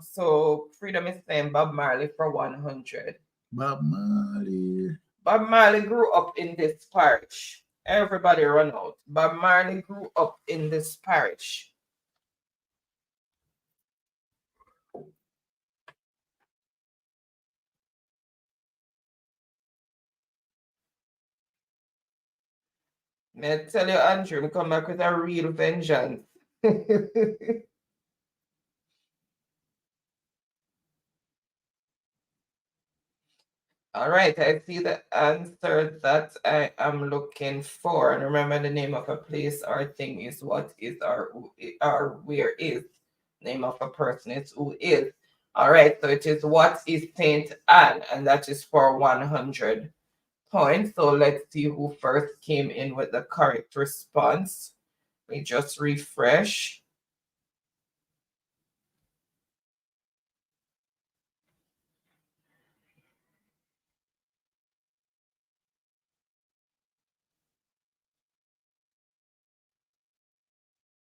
so Freedom is saying Bob Marley for 100. Bob Marley. Bob Marley grew up in this parish. Everybody run out. Bob Marley grew up in this parish. May I tell you, Andrew, we come back with a real vengeance. All right, I see the answer that I am looking for. And remember, the name of a place or thing is what is or where is. Name of a person is who is. All right, so it is what is St. Anne, and that is for 100 points. So let's see who first came in with the correct response. Let me just refresh.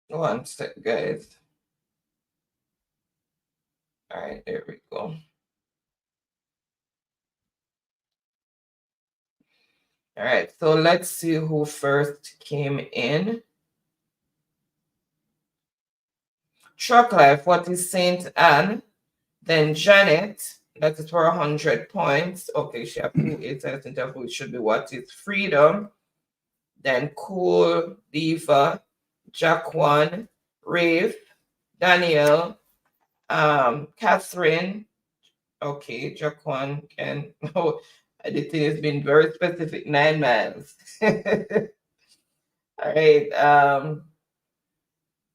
One sec, guys. All right, there we go. All right, so let's see who first came in. Truck Life, what is St. Anne? Then Janet, that is for 100 points. Okay, she has 2 8 which should be what is Freedom. Then Cool, Diva, Jaquan, Rafe, Danielle, Catherine. Okay, Jaquan can. Oh, the thing has been very specific. 9 miles. All right.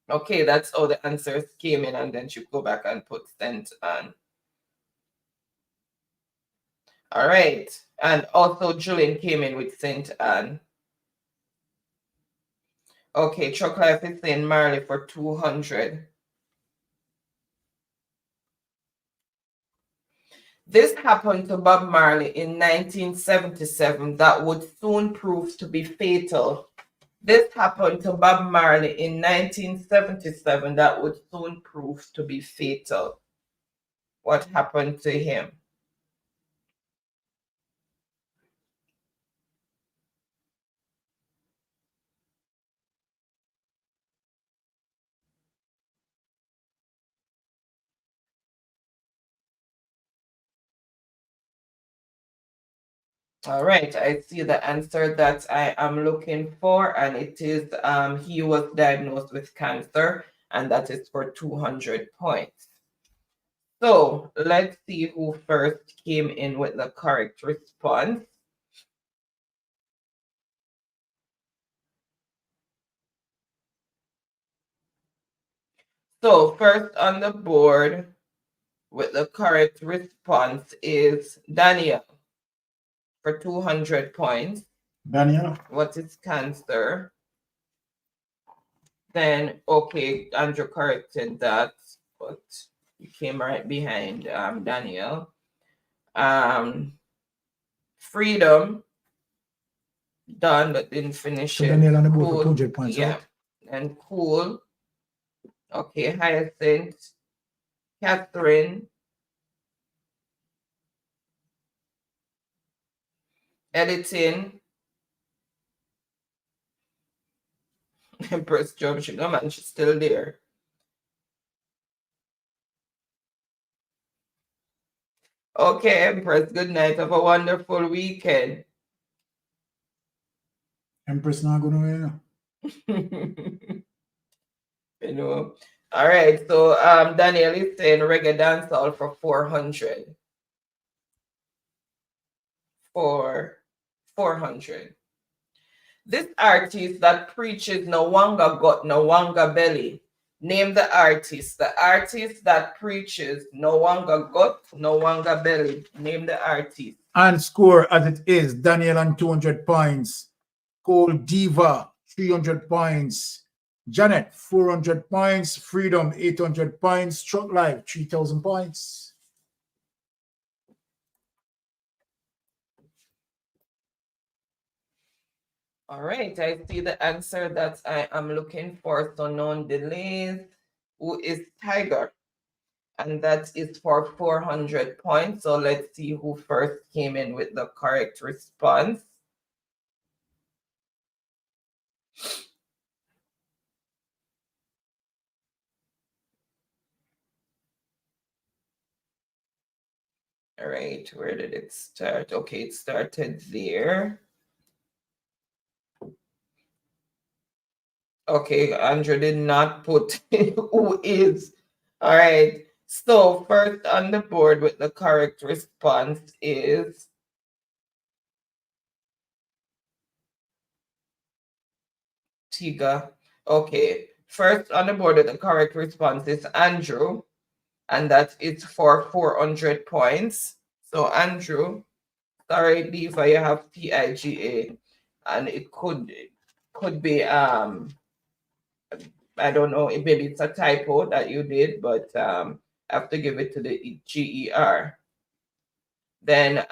Okay, that's all the answers came in, and then you go back and put St. Anne. All right, and also Julian came in with St. Anne. Okay, Truck Life is saying Marley for 200. This happened to Bob Marley in 1977 that would soon prove to be fatal. This happened to Bob Marley in 1977 that would soon prove to be fatal. What happened to him? All right, I see the answer that I am looking for, and it is he was diagnosed with cancer, and that is for 200 points. So let's see who first came in with the correct response. So first on the board with the correct response is Daniel for 200 points. Daniel. What is cancer? Then, okay, Andrew corrected that, but you came right behind Daniel. Freedom, done, but didn't finish So it. Daniel on the board Cool. for 200 points, Yeah. right? And Cool. Okay, Hyacinth. Catherine. Editing. Empress Job, she no man, she's still there. Okay, Empress, good night. Have a wonderful weekend. Empress not going to You know. All right, so Daniel is saying reggae dancehall for 400. For 400. This artist that preaches no wanga got no wanga belly. Name the artist. The artist that preaches no wanga got no wanga belly. Name the artist. And score as it is, Daniel on 200 points. Cole Diva, 300 points. Janet, 400 points. Freedom, 800 points. Truck Life, 3,000 points. All right, I see the answer that I am looking for. So known delays. Who is Tiger? And that is for 400 points. So let's see who first came in with the correct response. All right, where did it start? Okay, it started there. Okay, Andrew did not put who is. All right, so first on the board with the correct response is Tiga. Okay, first on the board with the correct response is Andrew. and that is for 400 points. So Andrew, sorry, Diva, you have TIGA, and it could be I don't know, maybe it's a typo that you did, but I have to give it to the GER. Then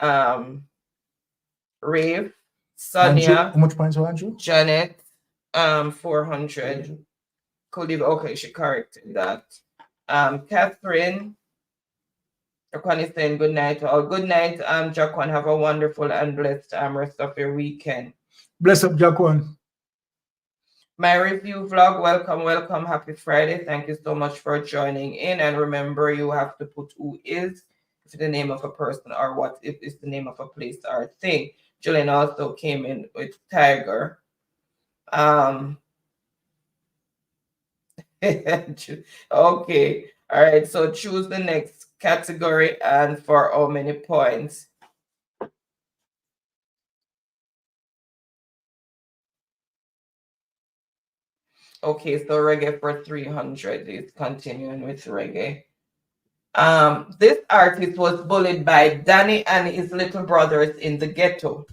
Rave, Sonia, Andrew, how much points for Andrew? Janet, 400. Could even, okay, she corrected that. Catherine, Jaquan is saying good night to all. Good night, Jaquan. Have a wonderful and blessed rest of your weekend. Bless up, Jaquan. My review vlog, welcome, happy Friday. Thank you so much for joining in. And remember, you have to put who is, if it's the name of a person, or what if it's the name of a place or thing. Julian also came in with Tiger. Okay, all right, so choose the next category and for how many points. Okay, so reggae for 300 is continuing with reggae. This artist was bullied by Danny and his little brothers in the ghetto.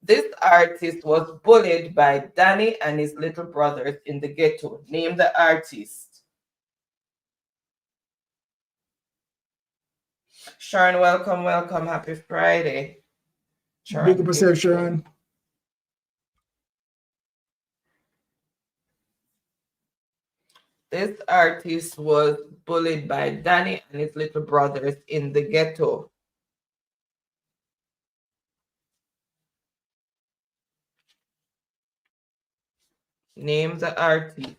This artist was bullied by Danny and his little brothers in the ghetto. Name the artist. Sharon, welcome. Happy Friday. Big up yourself, Sharon. This artist was bullied by Danny and his little brothers in the ghetto. Name the artist.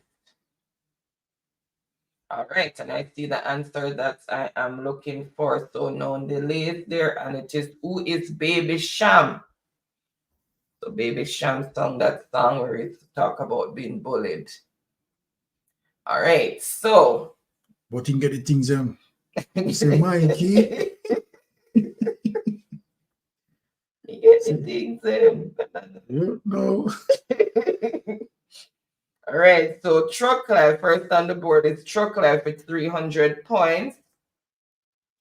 All right, and I see the answer that I am looking for. So no delays there, and it is who is Baby Sham. So Baby Sham sung that song where it talk about being bullied. All right, so. But you can get the things say Mikey. You get the things No. All right, so Truck Life, first on the board is Truck Life with 300 points.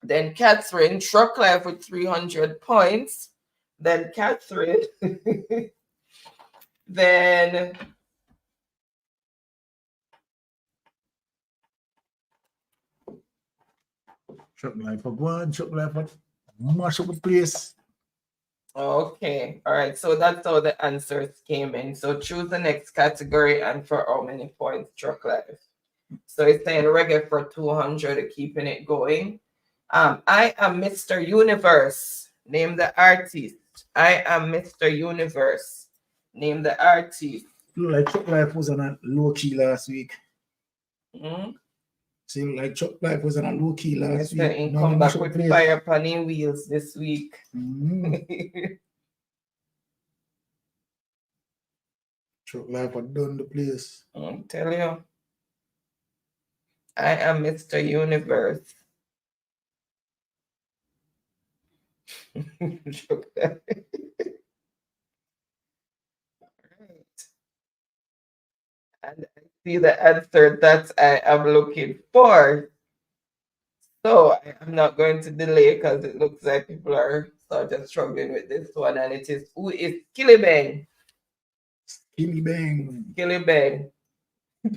Then Catherine, Truck Life with 300 points. Then Catherine. Then Truck Life for one, Truck Life for mash up the place. Okay, all right, so that's how the answers came in. So choose the next category and for how many points, Truck Life. So it's saying reggae for 200, keeping it going. I am Mr. Universe. Name the artist. I am Mr. Universe. Name the artist. Look like Truck Life was on a low key last week. Mm-hmm. Seems like Truck Life was on a low key last week. He come back with fire panning wheels this week. Truck Life had done the place. I'll tell you. I am Mr. Universe. And I see the answer that I am looking for. So I am not going to delay because it looks like people are sort of struggling with this one, and it is who is Skillibang. Skillibang. Skillibang.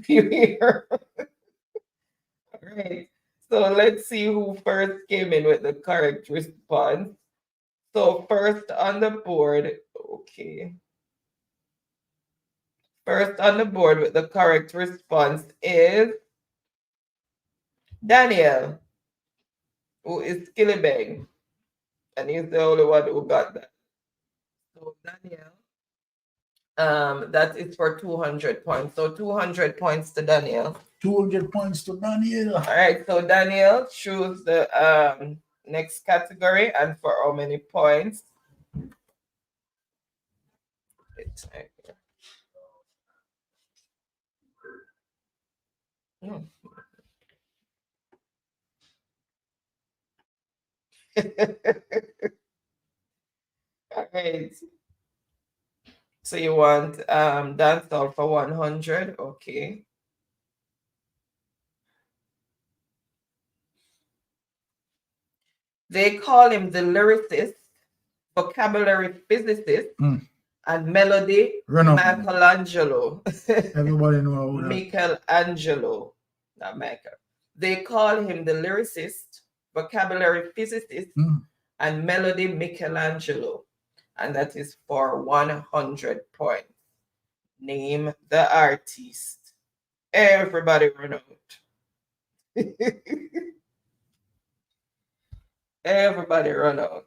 Here. All right. So let's see who first came in with the correct response. So first on the board, okay. First on the board with the correct response is Daniel, who is Skillibang. And he's the only one who got that. So Daniel, that is for 200 points. So 200 points to Daniel. 200 points to Daniel. All right, so Daniel, choose the next category and for how many points? It's right here. All right. So you want dancehall for 100, okay. They call him the lyricist, vocabulary physicist, and melody Michelangelo. Everybody know that. Michelangelo, not Michael. They call him the lyricist, vocabulary physicist, and melody Michelangelo. And that is for 100 points. Name the artist. Everybody run out. Everybody run out.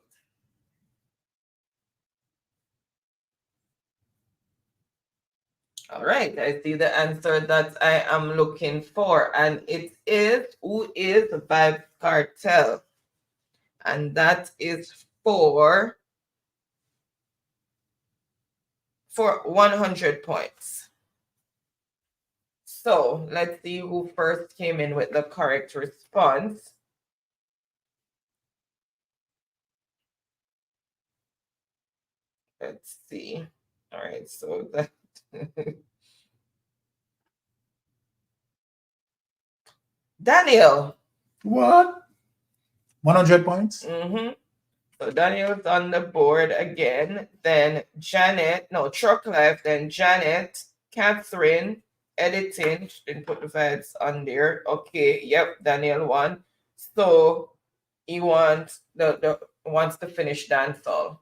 All right, I see the answer that I am looking for, and it is who is Vybz Kartel, and that is for 100 points. So let's see who first came in with the correct response. Let's see. All right, so that Daniel. What? 100 points? So Daniel's on the board again. Then Janet, no, Truck Life, then Janet, Catherine, editing. She didn't put the vibes on there. Okay, yep, Daniel won. So he wants wants to finish dancehall.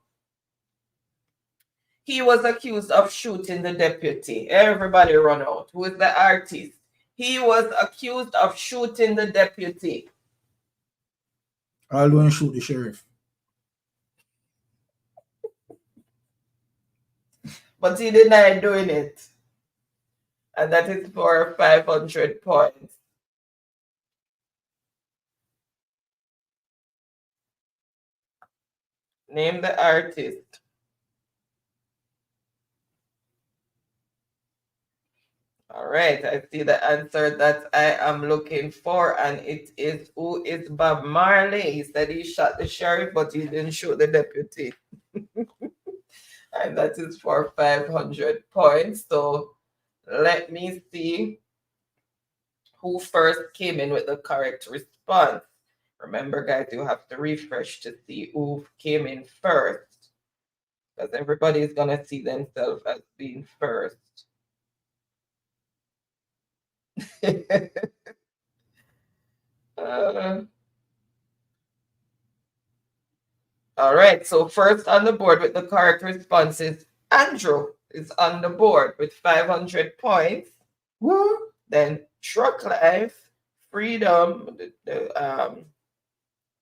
He was accused of shooting the deputy. Everybody run out. Who is the artist? He was accused of shooting the deputy. I'll go and shoot the sheriff. But he denied doing it. And that is for 500 points. Name the artist. All right, I see the answer that I am looking for, and it is who is Bob Marley. He said he shot the sheriff, but he didn't shoot the deputy. And that is for 500 points. So let me see who first came in with the correct response. Remember, guys, you have to refresh to see who came in first, because everybody is going to see themselves as being first. All right, so first on the board with the correct responses, Andrew is on the board with 500 points. Woo. Then Truck Life, Freedom, the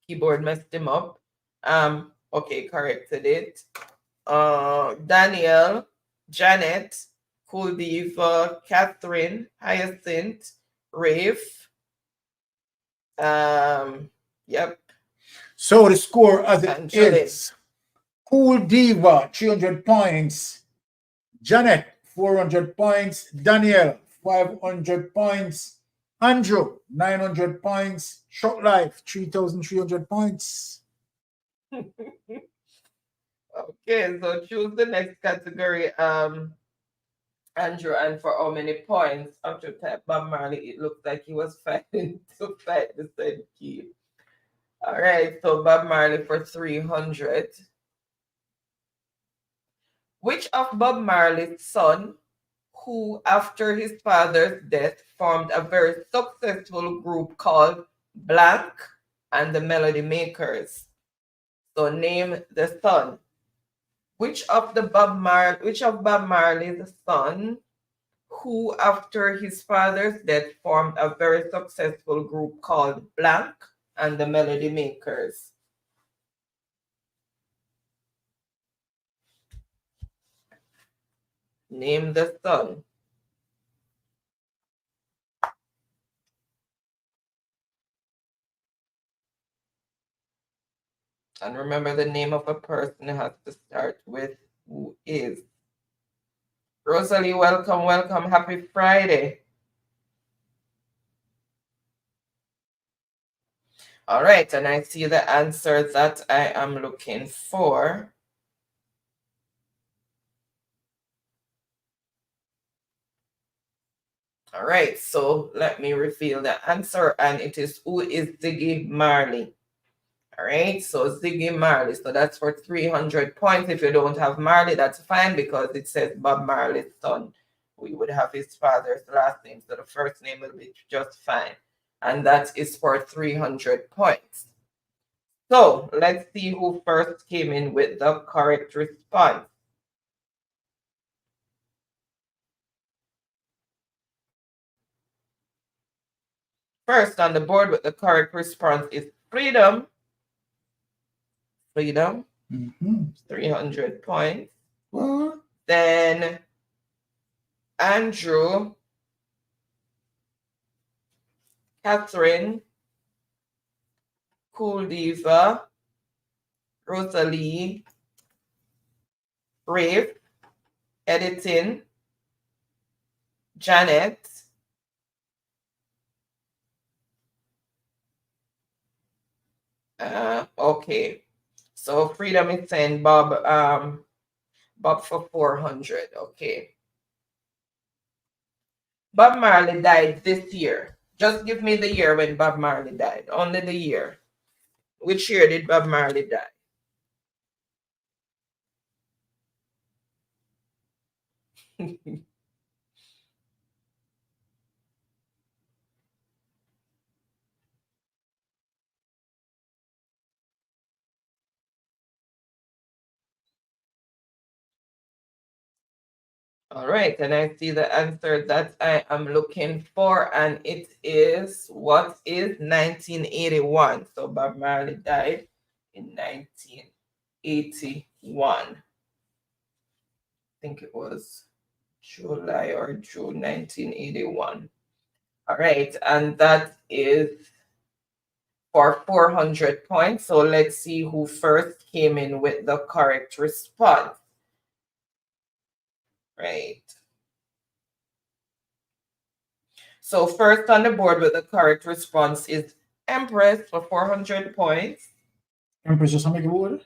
keyboard messed him up. Okay, corrected it. Daniel, Janet, Cool Diva, Catherine, Hyacinth, Rafe. Yep. So the score as it is: Cool Diva, 300 points. Janet, 400 points. Daniel, 500 points. Andrew, 900 points. Short Life, 3,300 points. Okay, so choose the next category, Andrew, and for how many points? After type Bob Marley, it looks like he was fighting to fight the same key. All right, so Bob Marley for 300. Which of Bob Marley's son, who after his father's death formed a very successful group called Blank and the Melody Makers? So name the son. Which of Bob Marley's son, who after his father's death formed a very successful group called Blank and the Melody Makers? Name the son. And remember, the name of a person has to start with who is. Rosalie, welcome, welcome. Happy Friday. All right, and I see the answer that I am looking for. All right, so let me reveal the answer, and it is who is Ziggy Marley. All right, so Ziggy Marley. So that's for 300 points. If you don't have Marley, that's fine because it says Bob Marley's son. We would have his father's last name, so the first name will be just fine. And that is for 300 points. So let's see who first came in with the correct response. First on the board with the correct response is Freedom. Freedom, 300 points. What? Then Andrew, Catherine, Cool Diva, Rosalie, Brave, Editing, Janet, okay. So Freedom is saying Bob, Bob for 400. Okay. Bob Marley died this year. Just give me the year when Bob Marley died. Only the year. Which year did Bob Marley die? All right, and I see the answer that I am looking for, and it is, what is 1981? So Bob Marley died in 1981. I think it was July or June 1981. All right, and that is for 400 points. So let's see who first came in with the correct response. Right. So first on the board with the correct response is Empress for 400 points. Empress, just make it word.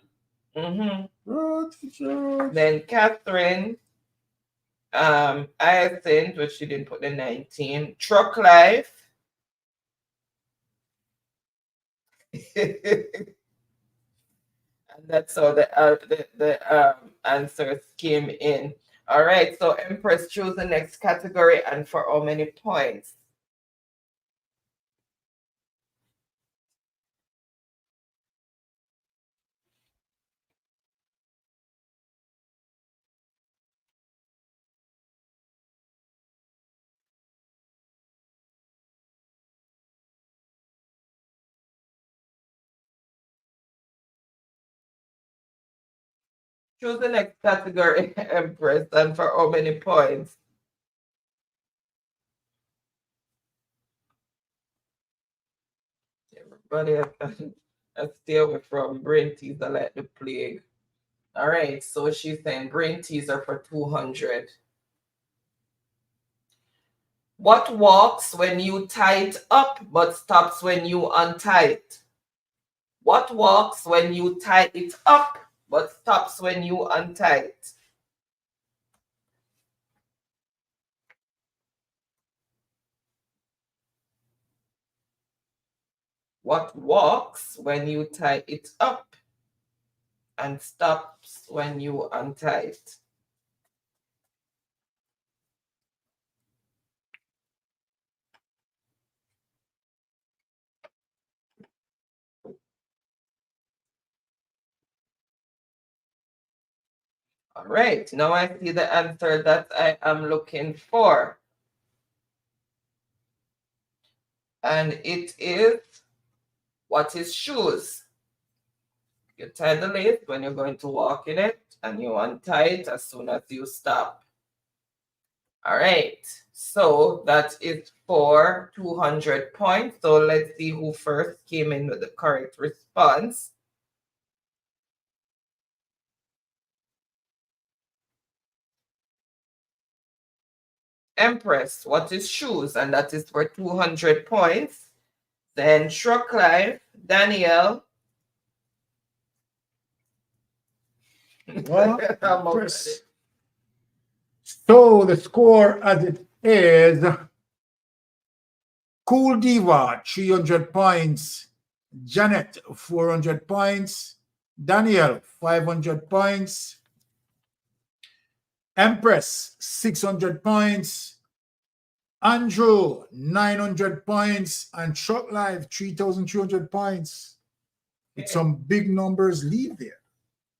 Mm-hmm. Then Catherine, Hyacinth, which she didn't put the 19. Truck Life. And that's how the answers came in. All right, so Empress, choose the next category and for how many points? Choose the next category, Empress, and for how many points? Everybody has stay away from brain teaser like the plague. All right, so she's saying brain teaser for 200. What walks when you tie it up but stops when you untie it? What walks when you tie it up but stops when you untie it? What walks when you tie it up and stops when you untie it? All right, now I see the answer that I am looking for. And it is, what is shoes? You tie the lace when you're going to walk in it, and you untie it as soon as you stop. All right, so that is for 200 points. So let's see who first came in with the correct response. Empress, what is shoes? And that is for 200 points. Then Truck Life, Danielle. Well, Empress. So the score as it is, Cool Diva, 300 points. Janet, 400 points. Daniel, 500 points. Empress, 600 points. Andrew, 900 points. And Truck Live, 3,300 points. With some big numbers lead there.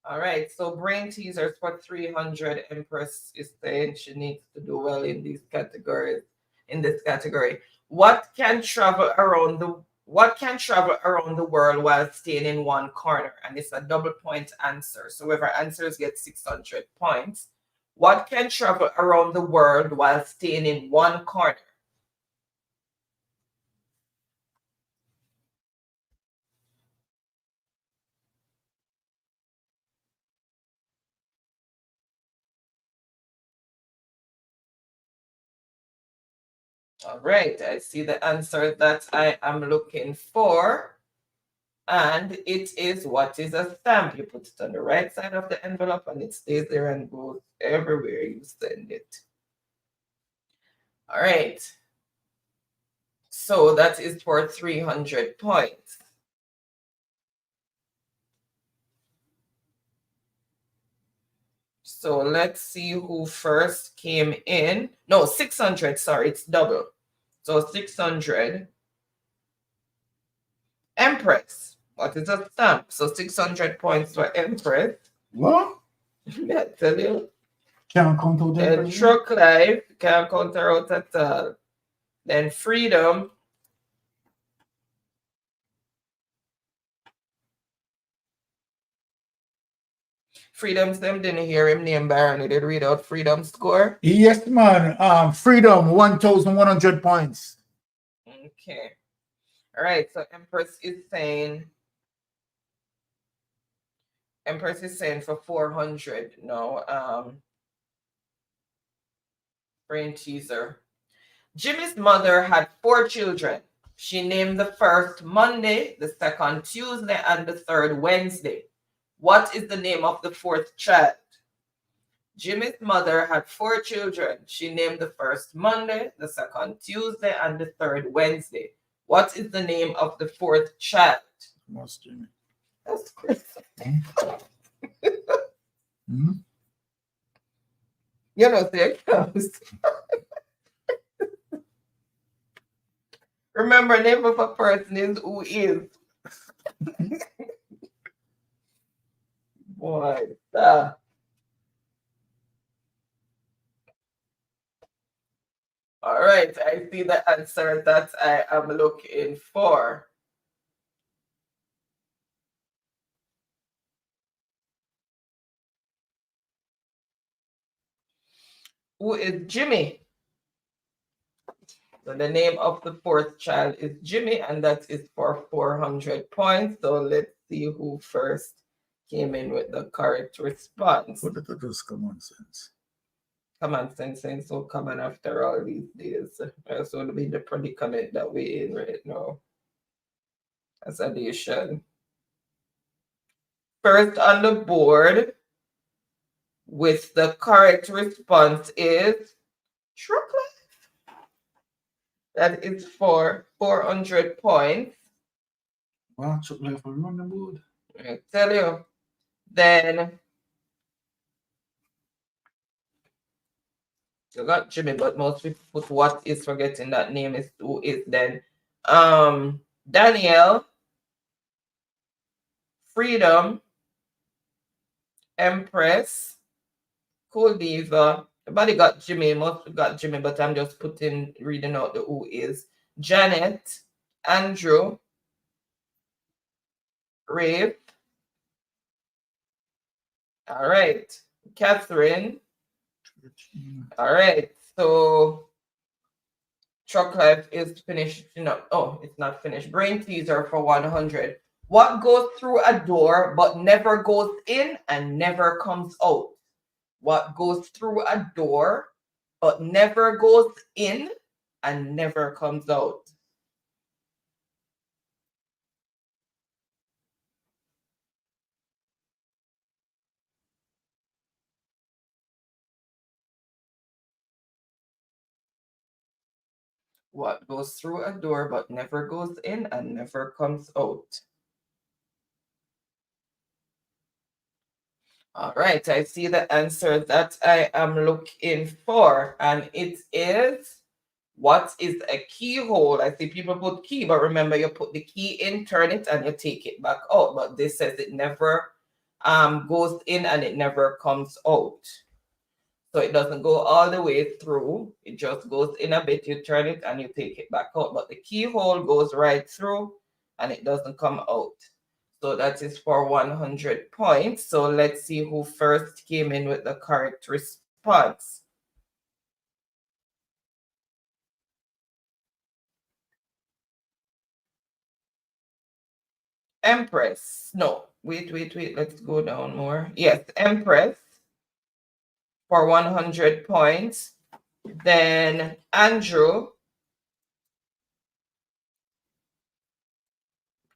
All right, so brain teasers for 300. Empress is saying she needs to do well in these categories. In this category, what can travel around the world while staying in one corner? And it's a double point answer. So whoever answers gets 600 points. What can travel around the world while staying in one corner? All right, I see the answer that I am looking for. And it is, what is a stamp? You put it on the right side of the envelope and it stays there and goes everywhere you send it. All right. So that is for 300 points. So let's see who first came in. No, 600, sorry, it's double. So 600. Empress, what is a stamp? So 600 points for Empress. What? I tell you. Can't count out Then Truck Life, can't count her out at all. Then Freedom. Freedom's them didn't hear him name Baron. He did read out Freedom score. Yes, man. Freedom, 1,100 points. Okay. All right. So Empress is saying for 400. No. Brain teaser. Jimmy's mother had 4 children. She named the first Monday, the second Tuesday, and the third Wednesday. What is the name of the 4th child? Jimmy's mother had 4 children. She named the first Monday, the second Tuesday, and the third Wednesday. What is the name of the 4th child? What's Jimmy? That's Chris. You know, there comes. Remember, name of a person is who is. Boy, all right, I see the answer that I am looking for. Who is Jimmy? So the name of the 4th child is Jimmy, and that is for 400 points. So let's see who first came in with the correct response. But that was common sense. Common sense ain't so common after all these days. That's going to be the predicament that we're in right now. As a nation. First on the board with the correct response is Truck Life. That is for 400 points. Wow, Truck Life will run the board. I tell you. Then you got Jimmy, but most people put what is, forgetting that name is who is then. Danielle, Freedom, Empress, Cool Diva. Everybody got Jimmy, most got Jimmy, but I'm just reading out the who is. Janet, Andrew, Rafe. All right. Catherine. All right. So Truck Life is finished. Oh, it's not finished. Brain teaser for 100. What goes through a door but never goes in and never comes out? What goes through a door but never goes in and never comes out? What goes through a door but never goes in and never comes out? All right, I see the answer that I am looking for, and it is, what is a keyhole? I see people put key, but remember, you put the key in, turn it, and you take it back out. But this says it never goes in and it never comes out. So it doesn't go all the way through. It just goes in a bit, you turn it, and you take it back out. But the keyhole goes right through, and it doesn't come out. So that is for 100 points. So let's see who first came in with the correct response. Empress. No, wait. Let's go down more. Yes, Empress for 100 points. Then Andrew.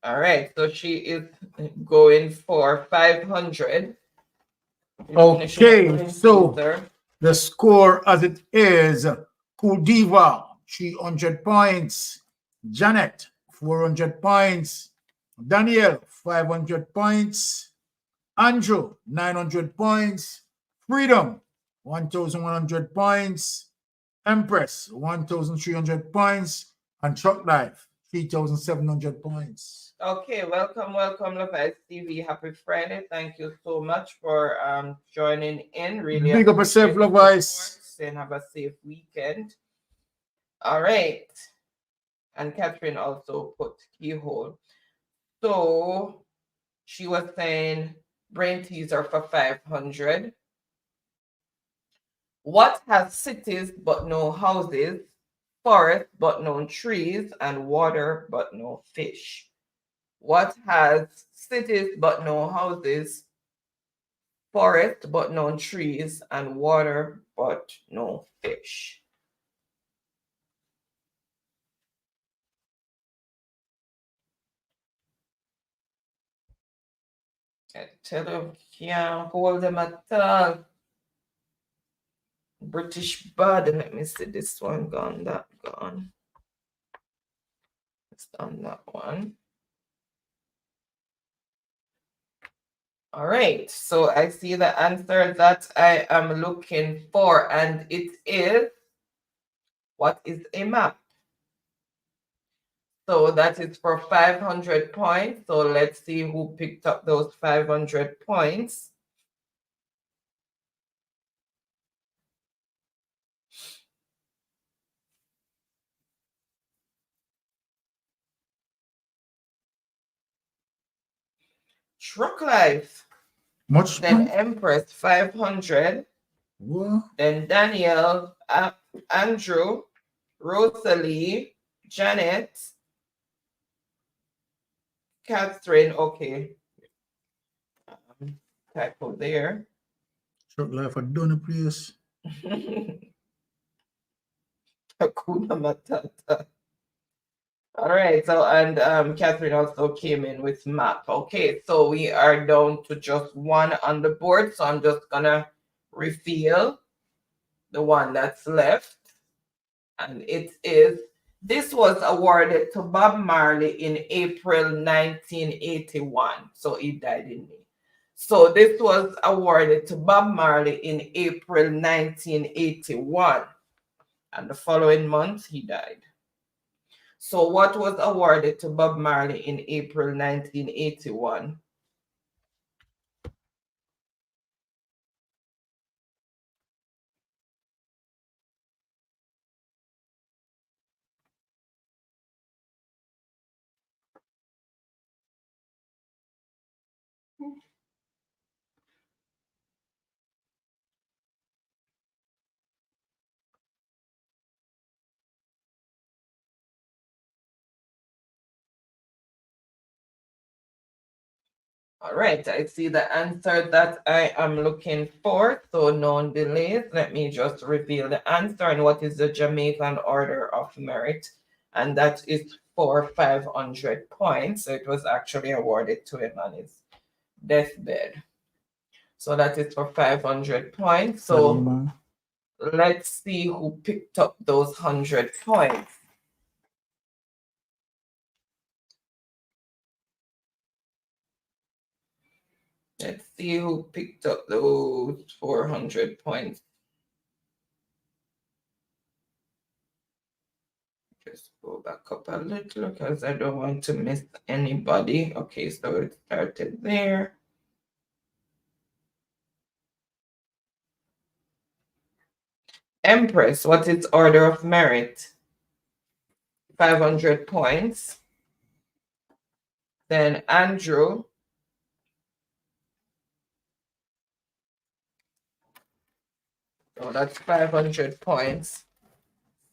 All right, so she is going for 500. Okay, so the score as it is: Kuldiva, 300 points; Janet, 400 points; Daniel, 500 points; Andrew, 900 points; Freedom, 1,100 points; Empress, 1,300 points; and Truck Life, 3,700 points. Okay, welcome, Levice TV. Happy Friday. Thank you so much for joining in. Really big up yourself, Levice. And have a safe weekend. All right. And Catherine also put keyhole. So she was saying brain teaser for 500. What has cities but no houses, forest but no trees, and water but no fish? What has cities but no houses, forest but no trees, and water but no fish? I tell you, can't hold them at all. British bad. Let me see this one gone, that gone. It's on that one. All right, so I see the answer that I am looking for, and it is, what is a map? So that is for 500 points. So let's see who picked up those 500 points. Truck Life. Much then point? Empress 500. What? Then Daniel, Andrew, Rosalie, Janet, Catherine. Okay. Typo there. Truck Life, I done a place. Hakuna Matata. All right, so and Catherine also came in with map. Okay, so we are down to just one on the board. So I'm just gonna reveal the one that's left. And it is, this was awarded to Bob Marley in April 1981. So he died in May. So this was awarded to Bob Marley in April 1981. And the following month, he died. So what was awarded to Bob Marley in April 1981? All right, I see the answer that I am looking for. So no delays. Let me just reveal the answer and what is the Jamaican Order of Merit. And that is for 500 points. So it was actually awarded to him on his deathbed. So that is for 500 points. So let's see who picked up those 100 points. Let's see who picked up those 400 points. Just go back up a little because I don't want to miss anybody. Okay, so it started there. Empress, what is order of merit? 500 points. Then Andrew. So that's 500 points.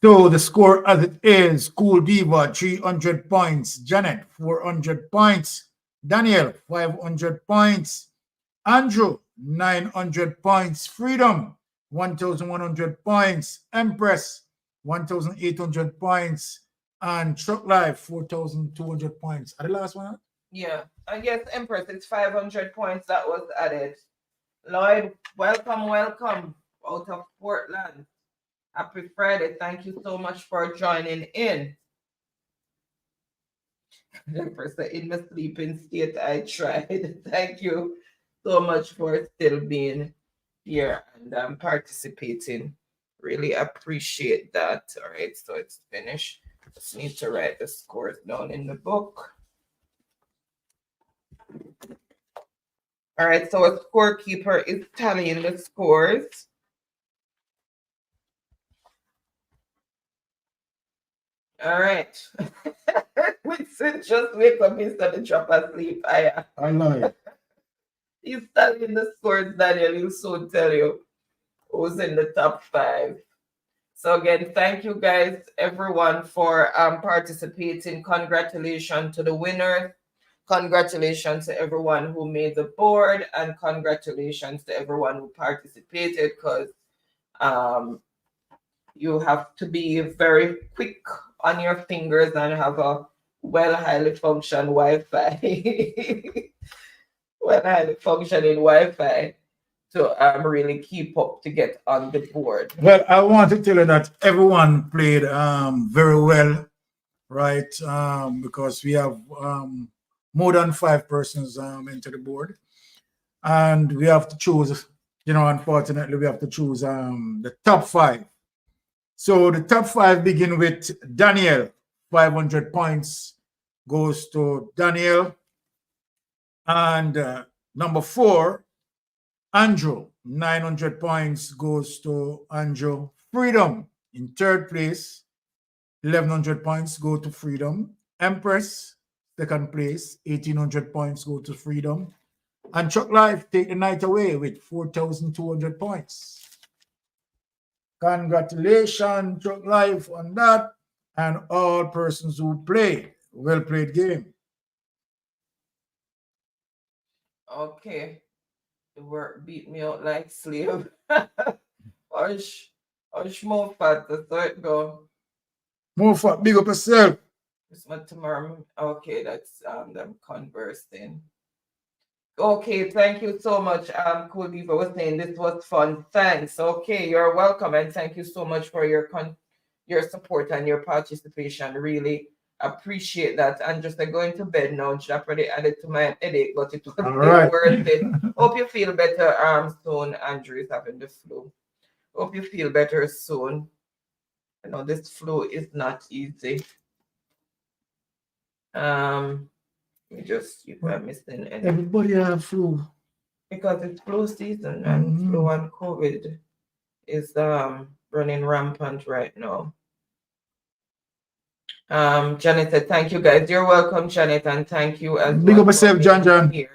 So the score as it is, Cool Diva, 300 points. Janet, 400 points. Daniel, 500 points. Andrew, 900 points. Freedom, 1,100 points. Empress, 1,800 points. And Truck Life, 4,200 points. Are the last one? Yeah, I guess Empress, it's 500 points that was added. Lloyd, welcome, welcome out of Portland. Happy Friday. Thank you so much for joining in. Empress, in my sleeping state, I tried. Thank you so much for still being here and participating. Really appreciate that. All right, so it's finished. Just need to write the scores down in the book. All right, so a scorekeeper is tallying the scores. All right. Winston just wake up instead of drop asleep. I know it. He's tallying the scores, Daniel. He'll soon tell you who's in the top 5. So again, thank you guys, everyone, for participating. Congratulations to the winners. Congratulations to everyone who made the board, and congratulations to everyone who participated, because you have to be very quick on your fingers and have a highly functioning Wi-Fi. Highly functioning Wi-Fi to really keep up to get on the board. Well, I want to tell you that everyone played very well, right? Because we have more than 5 persons into the board, and we have to choose. Unfortunately, we have to choose the top 5. So the top 5 begin with Daniel. 500 points goes to Daniel. And number 4, Andrew. 900 points goes to Andrew. Freedom in 3rd place. 1,100 points go to Freedom. Empress, 2nd place. 1,800 points go to Freedom. And Truck Life take the night away with 4,200 points. Congratulations, Truck Life, on that, and all persons who played. Well played game. Okay. The work beat me out like slave. Hush Mofat, that's how it go. Mofat, big up yourself. It's my tomorrow. Okay, that's them conversing. Okay, thank you so much. Cool Diva was saying this was fun. Thanks. Okay, you're welcome, and thank you so much for your support and your participation. Really appreciate that. And just going to bed now. Jeopardy added to my headache, but it was worth it. Hope you feel better soon. Andrew is having the flu. Hope you feel better soon. You know, this flu is not easy. If I'm missing any. Everybody have flu. Because it's flu season, and flu and COVID is running rampant right now. Janet said, thank you guys. You're welcome, Janet, and thank you as big up yourself, John. Here.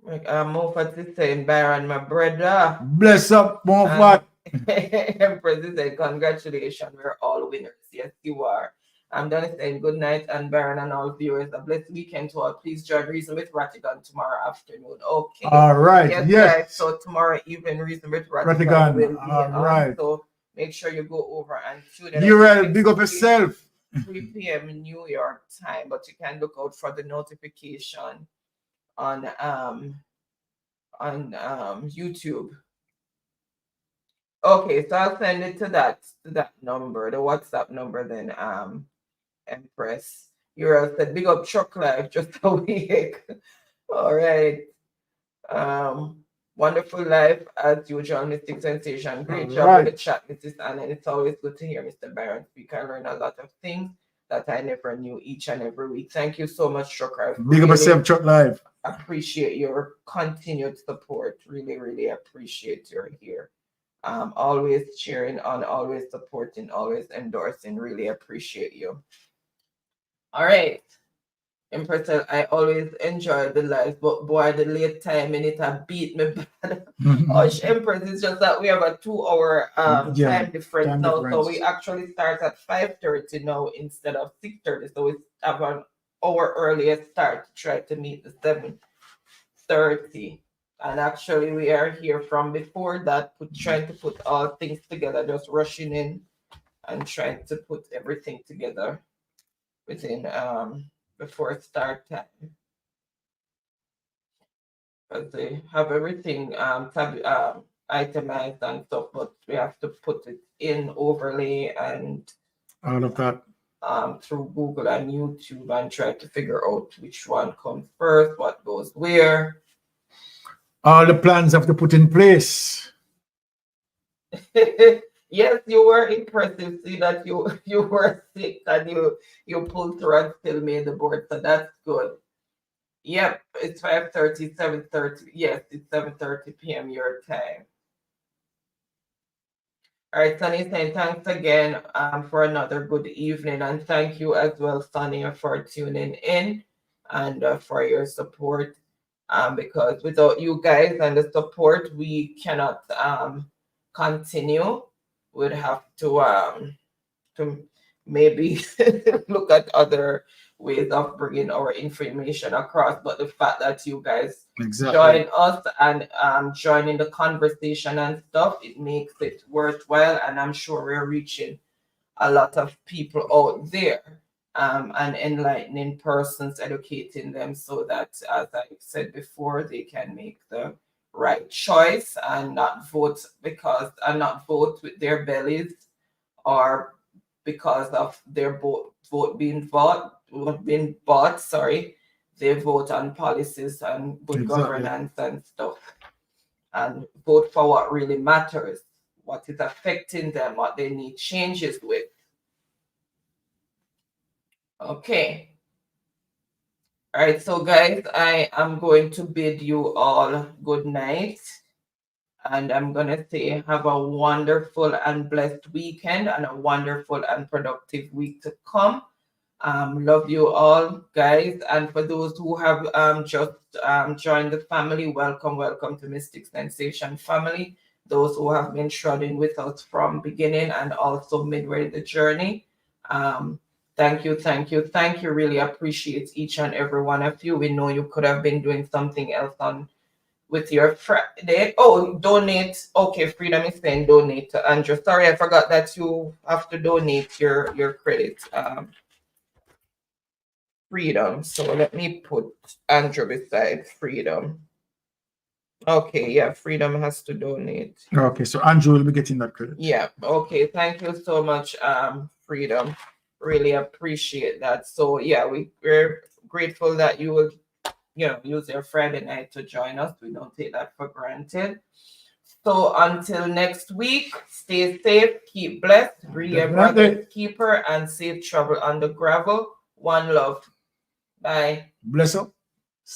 Mofat is saying, Byron, my brother. Bless up, Mofat. Empress is saying, congratulations, we're all winners. Yes, you are. I'm done saying good night, and Baron and all viewers, a blessed weekend to all. Please join Reason with Ratigan tomorrow afternoon. Okay. All right. Yes. Guys, so tomorrow evening, Reason with Ratigan will be on. Right. So make sure you go over and tune in. You're big up yourself. 3 p.m. New York time, but you can look out for the notification on YouTube. Okay, so I'll send it to that number, the WhatsApp number then, Empress. You're said big up truck life, just a week. All right. Wonderful life as usual, Mystic Sensation. Great job with the chat, Mrs. Anna. And it's always good to hear Mr. Byron speak. I learn a lot of things that I never knew each and every week. Thank you so much, Trucker. Big up yourself, Truck Live. Appreciate your continued support. Really, really appreciate you're here. Always cheering on, always supporting, always endorsing. Really appreciate you. All right. Empress, I always enjoy the live, but boy, the late time in it beat me bad. Empress, it's just that we have a 2-hour time difference now, so we actually start at 5:30 now instead of 6:30. So we have an hour earlier start to try to meet the 7:30. And actually, we are here from before that, trying to put all things together, just rushing in and trying to put everything together within before start time, because they have everything itemized and stuff, but we have to put it in overlay and all of that through Google and YouTube and try to figure out which one comes first, what goes where. All the plans have to put in place. Yes, you were impressive. See that you were sick and you pulled through and still made the board, so that's good. Yep, it's 5:30, 7:30. Yes, it's 7:30 p.m. your time. All right, Sunny saying thanks again for another good evening, and thank you as well, Sunny, for tuning in and for your support. Because without you guys and the support, we cannot continue. We'd have to maybe look at other ways of bringing our information across. But the fact that you guys join us and join in the conversation and stuff, it makes it worthwhile. And I'm sure we're reaching a lot of people out there and enlightening persons, educating them so that, as I said before, they can make the right choice and not vote with their bellies or because of their vote being bought. They vote on policies and good governance and stuff, and vote for what really matters, what is affecting them, what they need changes with. Okay. All right, so guys, I am going to bid you all good night. And I'm going to say have a wonderful and blessed weekend and a wonderful and productive week to come. Love you all, guys. And for those who have just joined the family, welcome to Mystic Sensation family. Those who have been shrouding with us from beginning and also midway the journey. Thank you. Really appreciate each and every one of you. We know you could have been doing something else with your Friday. Oh, donate. Okay, Freedom is saying donate to Andrew. Sorry, I forgot that you have to donate your credit. Freedom. So let me put Andrew beside Freedom. Okay, yeah, Freedom has to donate. Okay, so Andrew will be getting that credit. Yeah, okay. Thank you so much, Freedom. Really appreciate that. So yeah, we're grateful that you will use your Friday night to join us. We don't take that for granted. So until next week, stay safe, keep blessed, be your brother's keeper, and safe travel on the gravel. One love. Bye. Bless up.